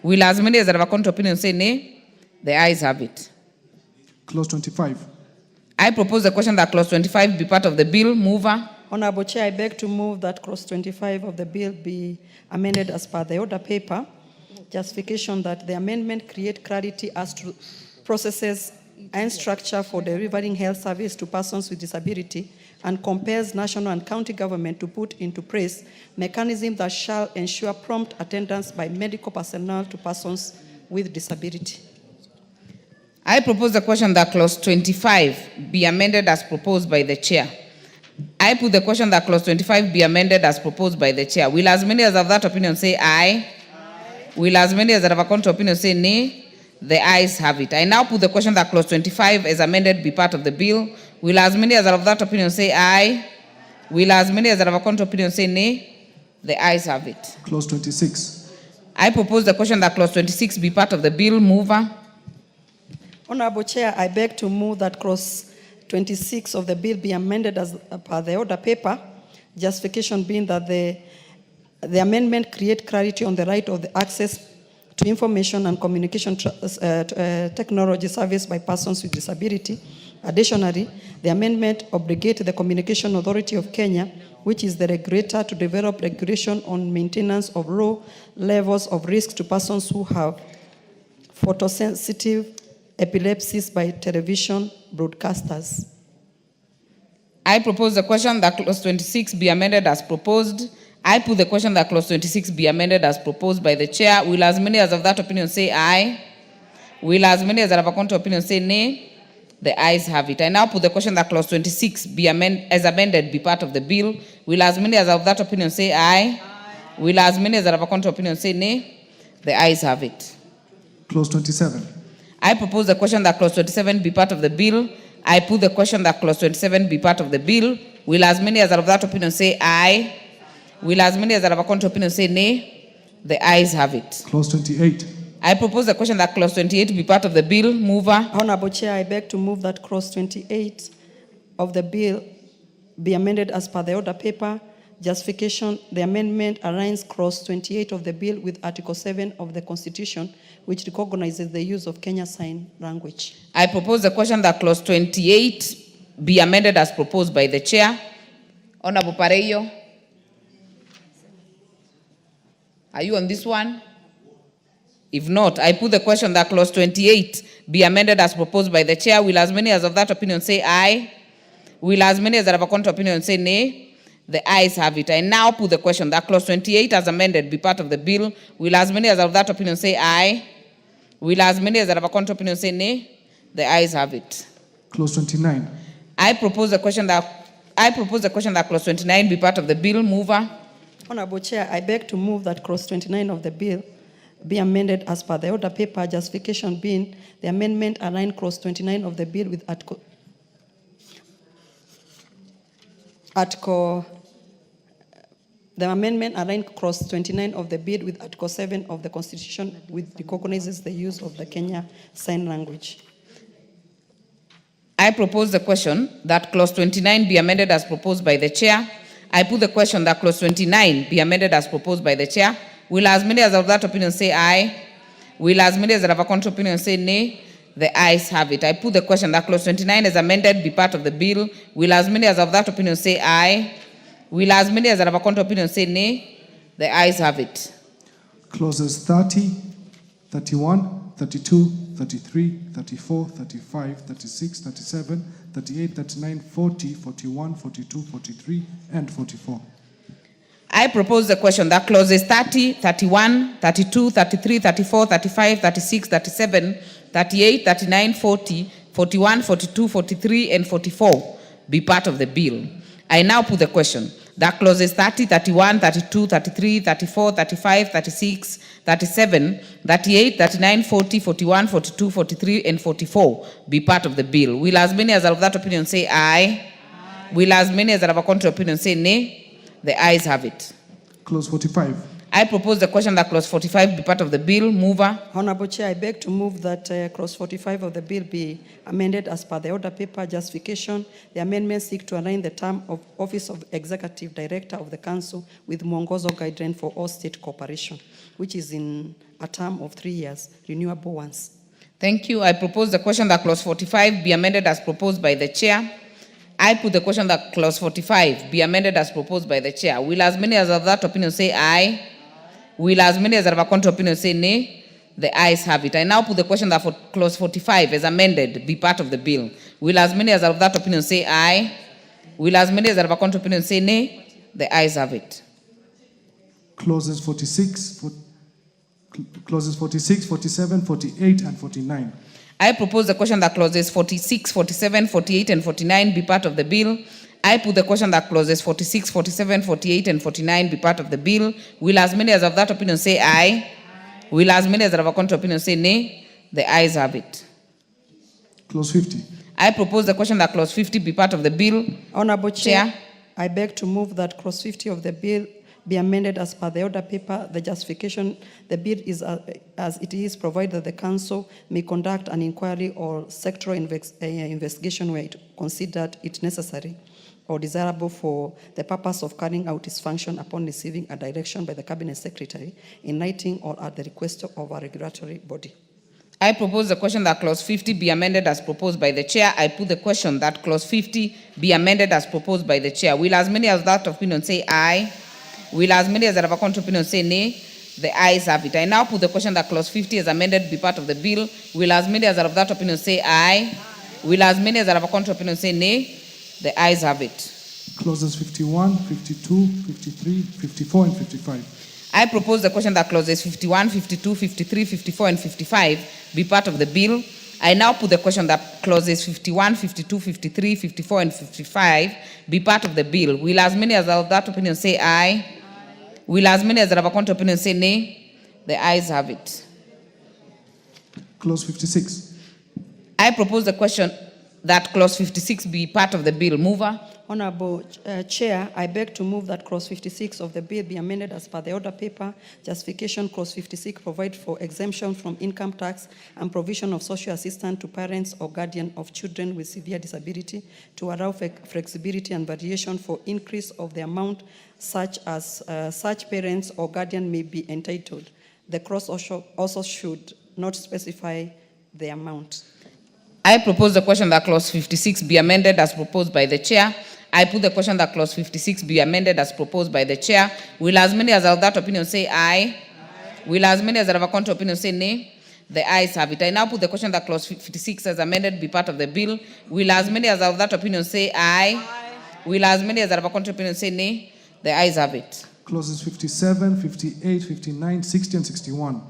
Will as many as of a contrary opinion say nay? The ayes have it. Clause 25. I propose the question that clause 25 be part of the bill. Mover. Honorable Chair, I beg to move that clause 25 of the bill be amended as per the order paper. Justification that the amendment create clarity as to processes and structure for delivering health service to persons with disability, and compels national and county government to put into place mechanisms that shall ensure prompt attendance by medical personnel to persons with disability. I propose the question that clause 25 be amended as proposed by the chair. I put the question that clause 25 be amended as proposed by the chair. Will as many as of that opinion say aye? Will as many as of a contrary opinion say nay? The ayes have it. I now put the question that clause 25 as amended be part of the bill. Will as many as of that opinion say aye? Will as many as of a contrary opinion say nay? The ayes have it. Clause 26. I propose the question that clause 26 be part of the bill. Mover. Honorable Chair, I beg to move that clause 26 of the bill be amended as per the order paper. Justification being that the amendment create clarity on the right of the access to information and communication technology service by persons with disability. Additionally, the amendment obligates the Communication Authority of Kenya, which is the regulator, to develop regulation on maintenance of low levels of risk to persons who have photosensitive epilepsies by television broadcasters. I propose the question that clause 26 be amended as proposed. I put the question that clause 26 be amended as proposed by the chair. Will as many as of that opinion say aye? Will as many as that have a contrary opinion say nay? The ayes have it. I now put the question that clause 26 be as amended be part of the bill. Will as many as of that opinion say aye? Will as many as that have a contrary opinion say nay? The ayes have it. Clause 27. I propose the question that clause 27 be part of the bill. I put the question that clause 27 be part of the bill. Will as many as are of that opinion say aye? Will as many as are of a contrary opinion say nay? The ayes have it. Clause 28. I propose the question that clause 28 be part of the bill. Mover. Honorable Chair, I beg to move that clause 28 of the bill be amended as per the order paper. Justification, the amendment aligns clause 28 of the bill with Article 7 of the Constitution, which recognizes the use of Kenya Sign Language. I propose the question that clause 28 be amended as proposed by the chair. Honorable Pareyo, are you on this one? If not, I put the question that clause 28 be amended as proposed by the chair. Will as many as of that opinion say aye? Will as many as that have a contrary opinion say nay? The ayes have it. I now put the question that clause 28 as amended be part of the bill. Will as many as of that opinion say aye? Will as many as that have a contrary opinion say nay? The ayes have it. Clause 29. I propose the question that clause 29 be part of the bill. Mover. Honorable Chair, I beg to move that clause 29 of the bill be amended as per the order paper. Justification being the amendment align clause 29 of the bill with the amendment align clause 29 of the bill with Article 7 of the Constitution, which recognizes the use of the Kenya Sign Language. I propose the question that clause 29 be amended as proposed by the chair. I put the question that clause 29 be amended as proposed by the chair. Will as many as of that opinion say aye? Will as many as that have a contrary opinion say nay? The ayes have it. I put the question that clause 29 as amended be part of the bill. Will as many as of that opinion say aye? Will as many as that have a contrary opinion say nay? The ayes have it. Clauses 30, 31, 32, 33, 34, 35, 36, 37, 38, 39, 40, 41, 42, 43, and 44. I propose the question that clauses 30, 31, 32, 33, 34, 35, 36, 37, 38, 39, 40, 41, 42, 43, and 44 be part of the bill. I now put the question that clauses 30, 31, 32, 33, 34, 35, 36, 37, 38, 39, 40, 41, 42, 43, and 44 be part of the bill. Will as many as are of that opinion say aye? Will as many as are of a contrary opinion say nay? The ayes have it. Clause 45. I propose the question that clause 45 be part of the bill. Mover. Honorable Chair, I beg to move that clause 45 of the bill be amended as per the order paper. Justification, the amendments seek to align the term of office of Executive Director of the Council with Mwongozo guideline for all state corporation, which is in a term of 3 years, renewable once. Thank you. I propose the question that clause 45 be amended as proposed by the chair. I put the question that clause 45 be amended as proposed by the chair. Will as many as of that opinion say aye? Will as many as have a contrary opinion say nay? The ayes have it. I now put the question that for clause 45 as amended be part of the bill. Will as many as of that opinion say aye? Will as many as have a contrary opinion say nay? The ayes have it. Clauses 46, 47, 48, and 49. I propose the question that clauses 46, 47, 48, and 49 be part of the bill. I put the question that clauses 46, 47, 48, and 49 be part of the bill. Will as many as of that opinion say aye? Will as many as have a contrary opinion say nay? The ayes have it. Clause 50. I propose the question that clause 50 be part of the bill. Honorable Chair, I beg to move that clause 50 of the bill be amended as per the order paper. The justification, the bill is as it is, provided that the council may conduct an inquiry or sectoral investigation where it considered it necessary or desirable for the purpose of carrying out its function upon receiving a direction by the Cabinet Secretary in writing or at the request of a regulatory body. I propose the question that clause 50 be amended as proposed by the chair. I put the question that clause 50 be amended as proposed by the chair. Will as many as that opinion say aye? Will as many as that have a contrary opinion say nay? The ayes have it. I now put the question that clause 50 as amended be part of the bill. Will as many as that have that opinion say aye? Will as many as that have a contrary opinion say nay? The ayes have it. Clauses 51, 52, 53, 54, and 55. I propose the question that clauses 51, 52, 53, 54, and 55 be part of the bill. I now put the question that clauses 51, 52, 53, 54, and 55 be part of the bill. Will as many as have that opinion say aye? Will as many as have a contrary opinion say nay? The ayes have it. Clause 56. I propose the question that clause 56 be part of the bill. Mover. Honorable Chair, I beg to move that clause 56 of the bill be amended as per the order paper. Justification, clause 56 provide for exemption from income tax and provision of social assistance to parents or guardian of children with severe disability to allow flexibility and variation for increase of the amount such as such parents or guardian may be entitled. The clause also should not specify the amount. I propose the question that clause 56 be amended as proposed by the chair. I put the question that clause 56 be amended as proposed by the chair. Will as many as have that opinion say aye? Will as many as have a contrary opinion say nay? The ayes have it. I now put the question that clause 56 as amended be part of the bill. Will as many as have that opinion say aye? Will as many as have a contrary opinion say nay? The ayes have it. Clauses 57, 58, 59, 60, and 61.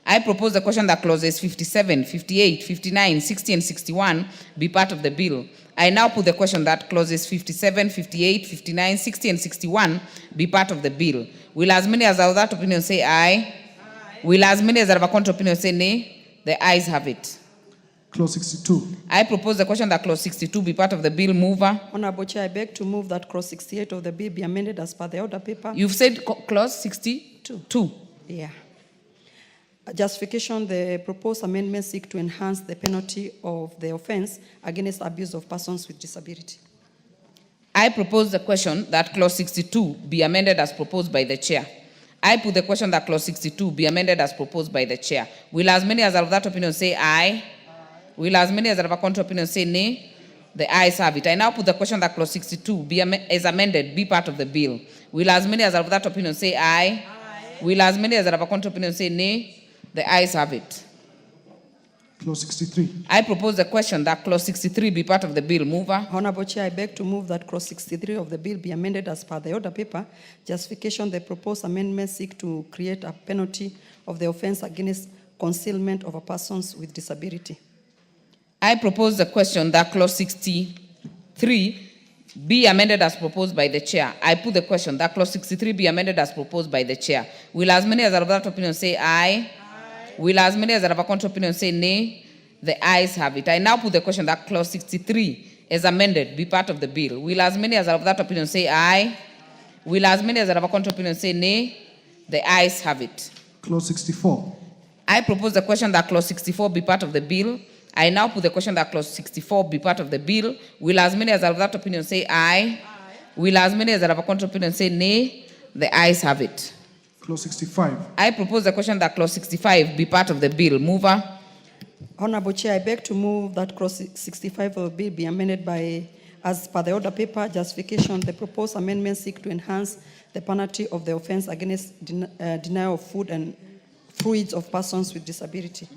I propose the question that clauses 57, 58, 59, 60, and 61 be part of the bill. I now put the question that clauses 57, 58, 59, 60, and 61 be part of the bill. Will as many as have that opinion say aye? Will as many as have a contrary opinion say nay? The ayes have it. Clause 62. I propose the question that clause 62 be part of the bill. Mover. Honorable Chair, I beg to move that clause 68 of the bill be amended as per the order paper. You've said clause 62? Yeah. Justification, the proposed amendments seek to enhance the penalty of the offense against abuse of persons with disability. I propose the question that clause 62 be amended as proposed by the chair. I put the question that clause 62 be amended as proposed by the chair. Will as many as have that opinion say aye? Will as many as have a contrary opinion say nay? The ayes have it. I now put the question that clause 62 as amended be part of the bill. Will as many as have that opinion say aye? Will as many as have a contrary opinion say nay? The ayes have it. Clause 63. I propose the question that clause 63 be part of the bill. Mover. Honorable Chair, I beg to move that clause 63 of the bill be amended as per the order paper. Justification, the proposed amendments seek to create a penalty of the offense against concealment of a persons with disability. I propose the question that clause 63 be amended as proposed by the chair. I put the question that clause 63 be amended as proposed by the chair. Will as many as have that opinion say aye? Will as many as have a contrary opinion say nay? The ayes have it. I now put the question that clause 63 as amended be part of the bill. Will as many as have that opinion say aye? Will as many as have a contrary opinion say nay? The ayes have it. Clause 64. I propose the question that clause 64 be part of the bill. I now put the question that clause 64 be part of the bill. Will as many as have that opinion say aye? Will as many as have a contrary opinion say nay? The ayes have it. Clause 65. I propose the question that clause 65 be part of the bill. Mover. Honorable Chair, I beg to move that clause 65 of the bill be amended by, as per the order paper. Justification, the proposed amendments seek to enhance the penalty of the offense against denial of food and fluids of persons with disability.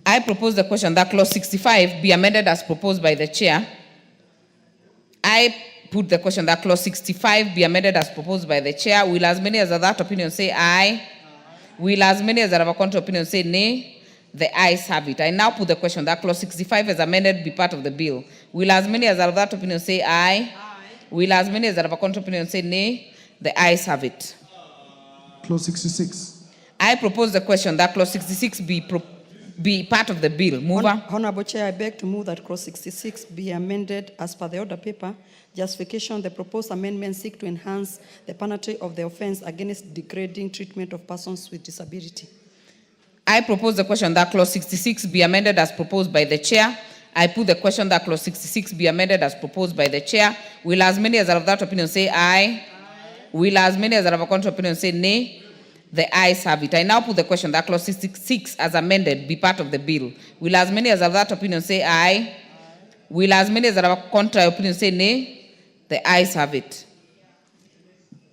I propose the question that clause 65 be amended as proposed by the chair. I put the question that clause 65 be amended as proposed by the chair. Will as many as have that opinion say aye? Will as many as have a contrary opinion say nay? The ayes have it. I now put the question that clause 65 as amended be part of the bill. Will as many as have that opinion say aye? Will as many as have a contrary opinion say nay? The ayes have it. Clause 66. I propose the question that clause 66 be be part of the bill. Mover. Honorable Chair, I beg to move that clause 66 be amended as per the order paper. Justification: the proposed amendments seek to enhance the penalty of the offense against degrading treatment of persons with disability. I propose the question that clause 66 be amended as proposed by the chair. I put the question that clause 66 be amended as proposed by the chair. Will as many as are of that opinion say aye? Will as many as are of a contrary opinion say nay? The ayes have it. I now put the question that clause 66 as amended be part of the bill. Will as many as are of that opinion say aye? Will as many as are of a contrary opinion say nay? The ayes have it.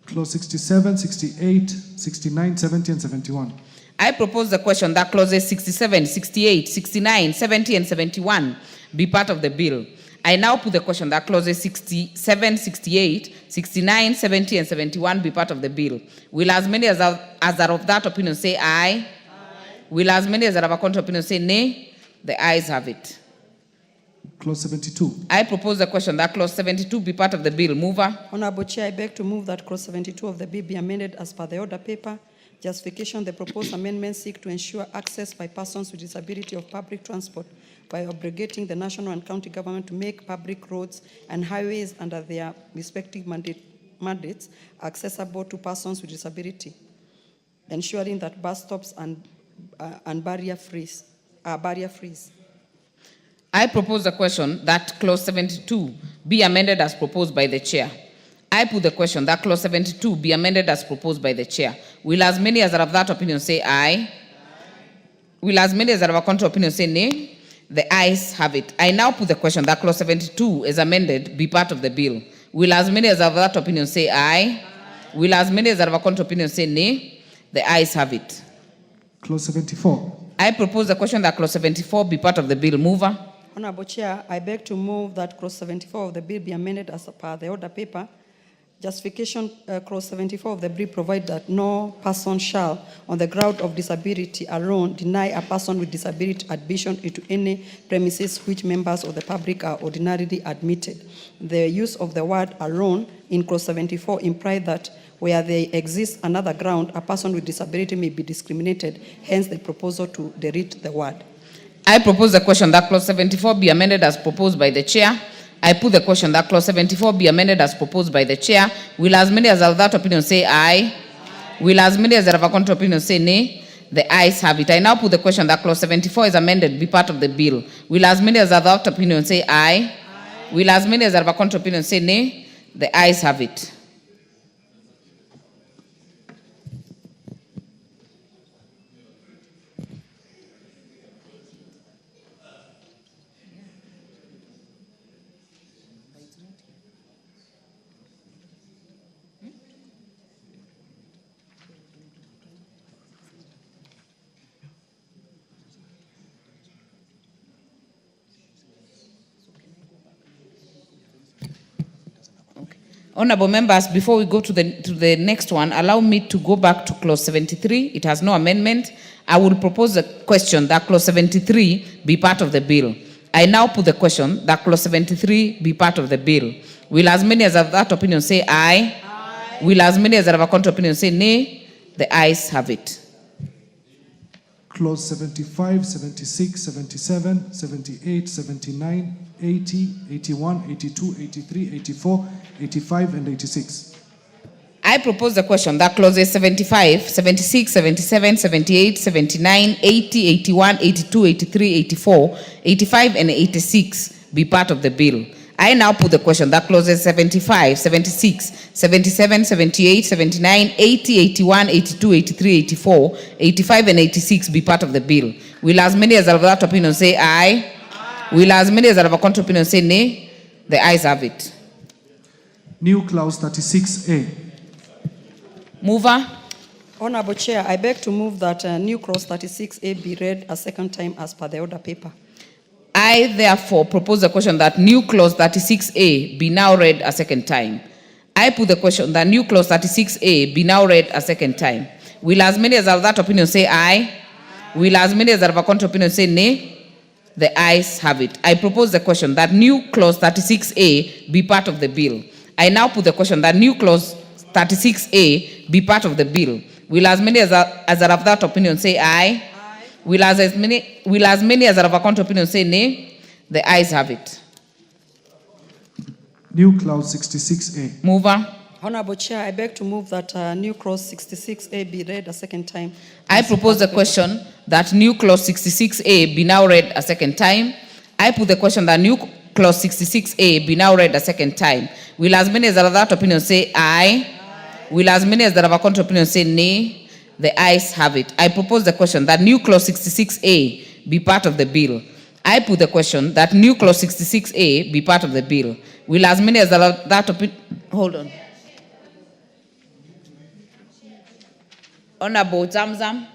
Clause 67, 68, 69, 70, and 71. I propose the question that clauses 67, 68, 69, 70, and 71 be part of the bill. I now put the question that clauses 67, 68, 69, 70, and 71 be part of the bill. Will as many as are of that opinion say aye? Will as many as are of a contrary opinion say nay? The ayes have it. Clause 72. I propose the question that clause 72 be part of the bill. Mover. Honorable Chair, I beg to move that clause 72 of the bill be amended as per the order paper. Justification: the proposed amendments seek to ensure access by persons with disability of public transport by obligating the national and county government to make public roads and highways under their respective mandates accessible to persons with disability, ensuring that bus stops and barrier-free. I propose the question that clause 72 be amended as proposed by the chair. I put the question that clause 72 be amended as proposed by the chair. Will as many as are of that opinion say aye? Will as many as are of a contrary opinion say nay? The ayes have it. I now put the question that clause 72 as amended be part of the bill. Will as many as are of that opinion say aye? Will as many as are of a contrary opinion say nay? The ayes have it. Clause 74. I propose the question that clause 74 be part of the bill. Mover. Honorable Chair, I beg to move that clause 74 of the bill be amended as per the order paper. Justification: clause 74 of the bill provides that no person shall, on the ground of disability alone, deny a person with disability admission into any premises which members of the public are ordinarily admitted. The use of the word alone in clause 74 implies that where there exists another ground, a person with disability may be discriminated, hence the proposal to delete the word. I propose the question that clause 74 be amended as proposed by the chair. I put the question that clause 74 be amended as proposed by the chair. Will as many as are of that opinion say aye? Will as many as are of a contrary opinion say nay? The ayes have it. I now put the question that clause 74 is amended be part of the bill. Will as many as are of that opinion say aye? Will as many as are of a contrary opinion say nay? The ayes have it. Honorable members, before we go to the next one, allow me to go back to clause 73. It has no amendment. I will propose a question that clause 73 be part of the bill. I now put the question that clause 73 be part of the bill. Will as many as have that opinion say aye? Aye. Will as many as have a contrary opinion say nay? The ayes have it. Clause 75, 76, 77, 78, 79, 80, 81, 82, 83, 84, 85, and 86. I propose the question that clauses 75, 76, 77, 78, 79, 80, 81, 82, 83, 84, 85, and 86 be part of the bill. I now put the question that clauses 75, 76, 77, 78, 79, 80, 81, 82, 83, 84, 85, and 86 be part of the bill. Will as many as are of that opinion say aye? Aye. Will as many as are of a contrary opinion say nay? The ayes have it. New clause 36A. Mover. Honorable Chair, I beg to move that new clause 36A be read a second time as per the order paper. I therefore propose the question that new clause 36A be now read a second time. I put the question that new clause 36A be now read a second time. Will as many as are of that opinion say aye? Aye. Will as many as are of a contrary opinion say nay? The ayes have it. I propose the question that new clause 36A be part of the bill. I now put the question that new clause 36A be part of the bill. Will as many as are of that opinion say aye? Aye. Will as many as are of a contrary opinion say nay? The ayes have it. New clause 66A. Mover. Honorable Chair, I beg to move that new clause 66A be read a second time. I propose the question that new clause 66A be now read a second time. I put the question that new clause 66A be now read a second time. Will as many as are of that opinion say aye? Will as many as are of a contrary opinion say nay? The ayes have it. I propose the question that new clause 66A be part of the bill. I put the question that new clause 66A be part of the bill. Will as many as are of that opinion... Hold on. Honorable Zamzam.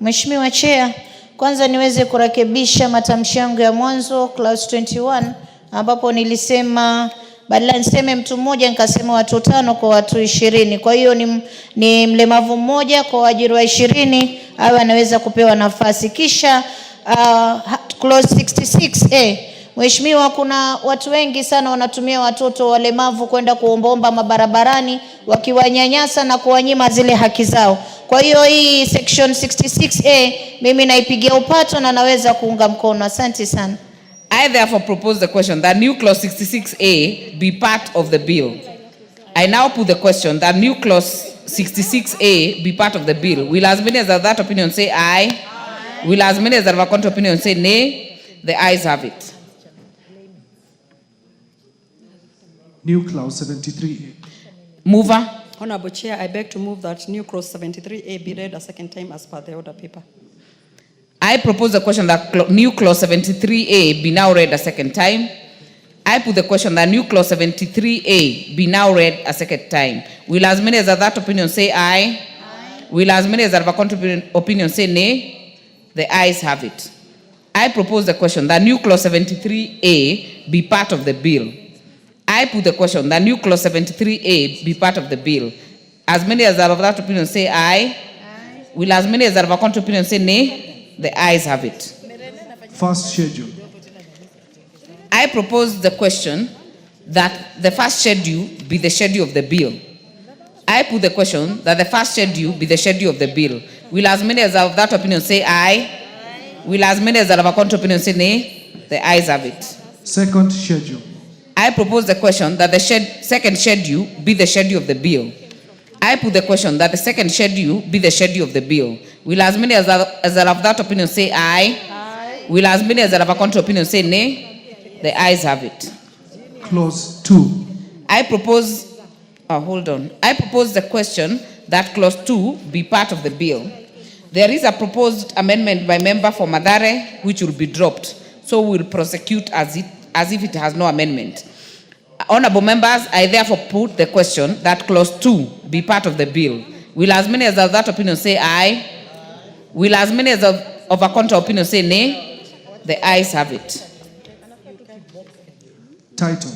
Mheshimiwa Chair, kwanza niweze kurekebisha matamshi yangu ya mwanzo clause 21 ambapo nilisema badala niseme mtu mmoja nikasema watu 5 kwa watu 20. Kwa hiyo ni mlemavu mmoja kwa waajiriwa 20 awe anaweza kupewa nafasi. Kisha clause 66A. Mheshimiwa, kuna watu wengi sana wanatumia watoto walemavu kwenda kuombaomba mabarabarani wakiwanyanyasa na kuwanyima zile haki zao. Kwa hiyo hii section 66A mimi naipigia upato na naweza kuunga mkono. Asante sana. I therefore propose the question that new clause 66A be part of the bill. I now put the question that new clause 66A be part of the bill. Will as many as are of that opinion say aye? Will as many as are of a contrary opinion say nay? The ayes have it. New clause 73A. Mover. Honorable Chair, I beg to move that new clause 73A be read a second time as per the order paper. I propose the question that new clause 73A be now read a second time. I put the question that new clause 73A be now read a second time. Will as many as are that opinion say aye? Will as many as are of a contrary opinion say nay? The ayes have it. I propose the question that new clause 73A be part of the bill. I put the question that new clause 73A be part of the bill. As many as are of that opinion say aye? Will as many as are of a contrary opinion say nay? The ayes have it. First schedule. I propose the question that the first schedule be the schedule of the bill. I put the question that the first schedule be the schedule of the bill. Will as many as are of that opinion say aye? Will as many as are of a contrary opinion say nay? The ayes have it. Second schedule. I propose the question that the second schedule be the schedule of the bill. I put the question that the second schedule be the schedule of the bill. Will as many as are of that opinion say aye? Will as many as are of a contrary opinion say nay? The ayes have it. Clause 2. I propose the question that clause 2 be part of the bill. There is a proposed amendment by member for Madare which will be dropped. So we will prosecute as if it has no amendment. Honorable members, I therefore put the question that clause 2 be part of the bill. Will as many as of that opinion say aye? Will as many as of a contrary opinion say nay? The ayes have it. Title.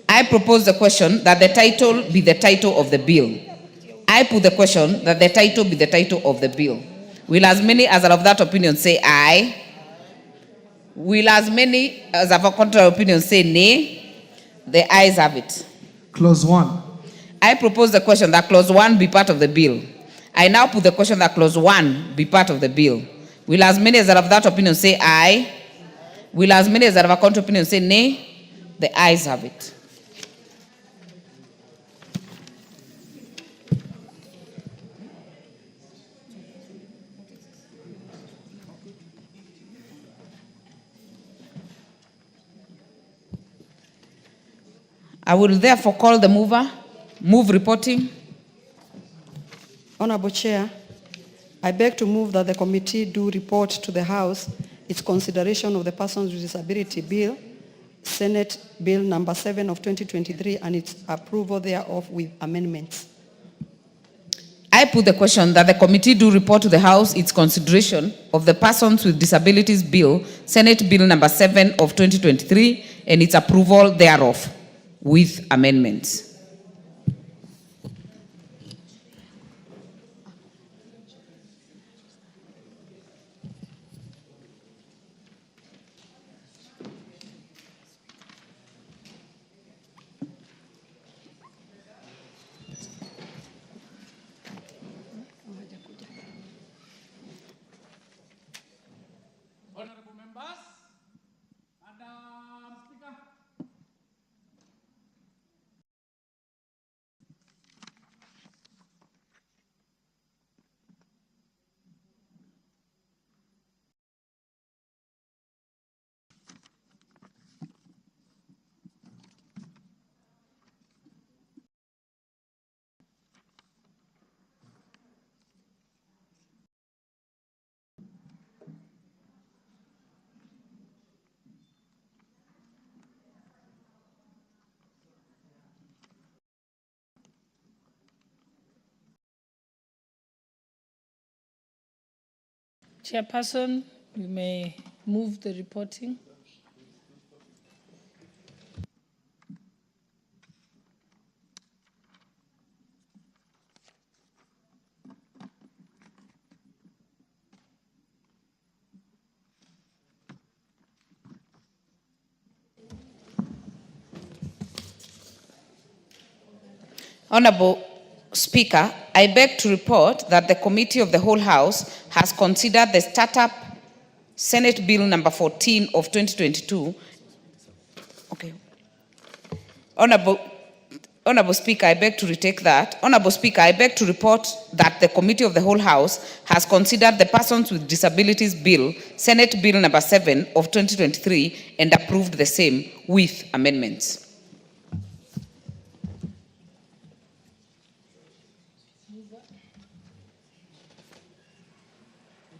I propose the question that the title be the title of the bill. I put the question that the title be the title of the bill. Will as many as are of that opinion say aye? Will as many as of a contrary opinion say nay? The ayes have it. Clause 1. I propose the question that clause 1 be part of the bill. I now put the question that clause 1 be part of the bill. Will as many as are of that opinion say aye? Will as many as are of a contrary opinion say nay? The ayes have it. I will therefore call the mover. Move reporting. Honorable Chair, I beg to move that the committee do report to the House its consideration of the Persons with Disability Bill, Senate Bill number 7 of 2023, and its approval thereof with amendments. I put the question that the committee do report to the House its consideration of the Persons with Disabilities Bill, Senate Bill number 7 of 2023, and its approval thereof with amendments. Chairperson, you may move the reporting. Honorable Speaker, I beg to report that the Committee of the Whole House has considered the Startup Senate Bill number 14 of 2022. Okay. Honorable Speaker, I beg to retake that. Honorable Speaker, I beg to report that the Committee of the Whole House has considered the Persons with Disabilities Bill, Senate Bill number 7 of 2023, and approved the same with amendments.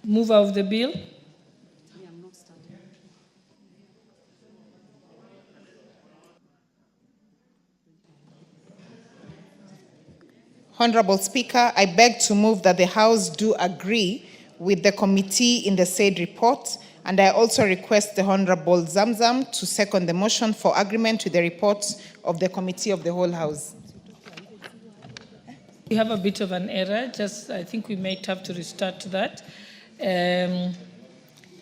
Mover of the bill. Honorable Speaker, I beg to move that the House do agree with the committee in the said report, and I also request the Honorable Zamzam to second the motion for agreement with the report of the Committee of the Whole House. We have a bit of an error. I think we might have to restart that.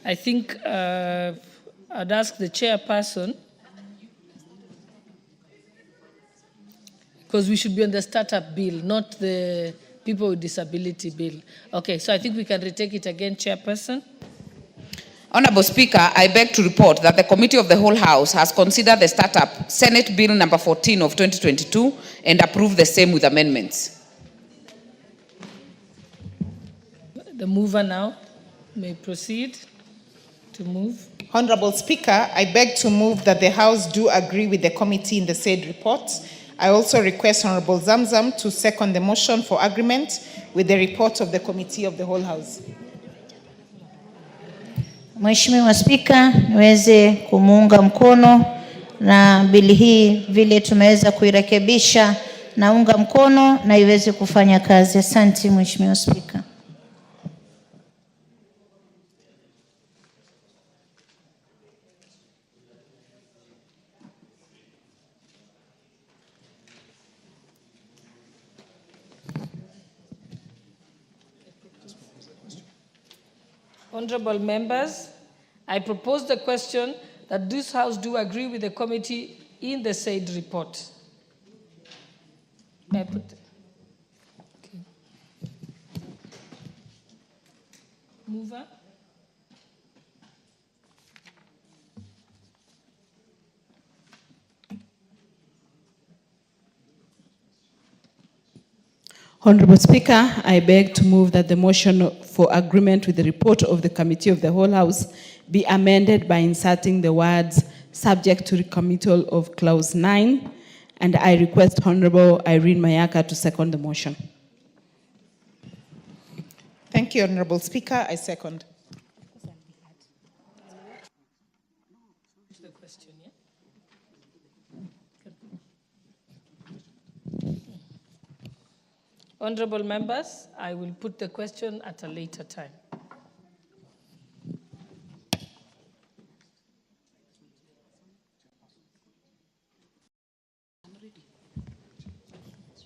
I think I'd ask the chairperson, because we should be on the startup bill, not the people with disability bill. Okay, so I think we can retake it again, chairperson. Honorable Speaker, I beg to report that the Committee of the Whole House has considered the Startup Senate Bill number 14 of 2022 and approved the same with amendments. The mover now may proceed to move. Honorable Speaker, I beg to move that the House do agree with the committee in the said report. I also request Honorable Zamzam to second the motion for agreement with the report of the Committee of the Whole House. Mheshimiwa Spika, niweze kumuunga mkono na bili hii vile tumeweza kuirekebisha, naunga mkono na iweze kufanya kazi. Asante Mheshimiwa Spika. Honorable members, I propose the question that this House do agree with the committee in the said report. May I put okay. Mover. Honorable Speaker, I beg to move that the motion for agreement with the report of the Committee of the Whole House be amended by inserting the words subject to recommittal of clause 9, and I request Honorable Irene Mayaka to second the motion. Thank you, Honorable Speaker. I second. Honorable members, I will put the question at a later time.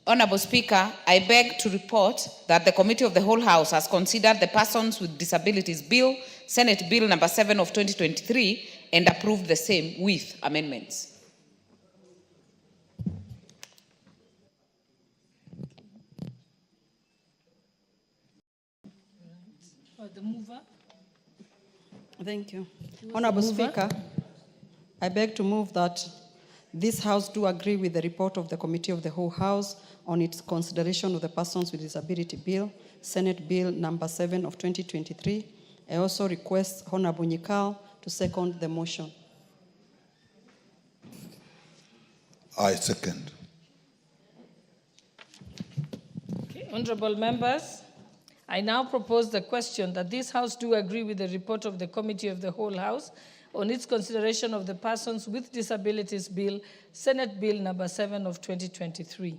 Honorable Speaker, I beg to report that the Committee of the Whole House has considered the Persons with Disabilities Bill, Senate Bill number 7 of 2023, and approved the same with amendments. The mover. Thank you. Honorable Speaker, I beg to move that this House do agree with the report of the Committee of the Whole House on its consideration of the Persons with Disability Bill, Senate Bill number 7 of 2023. I also request Honorable Nyikal to second the motion. I second. Okay, honorable members, I now propose the question that this House do agree with the report of the Committee of the Whole House on its consideration of the Persons with Disabilities Bill, Senate Bill number 7 of 2023.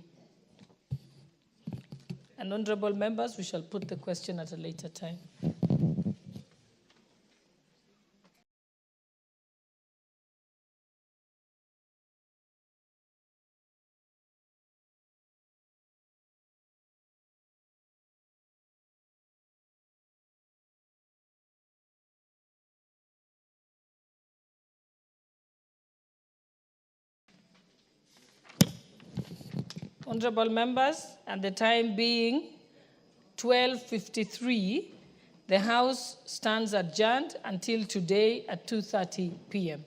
And honorable members, we shall put the question at a later time. Honorable members, and the time being 12:53, the House stands adjourned until today at 2:30 p.m.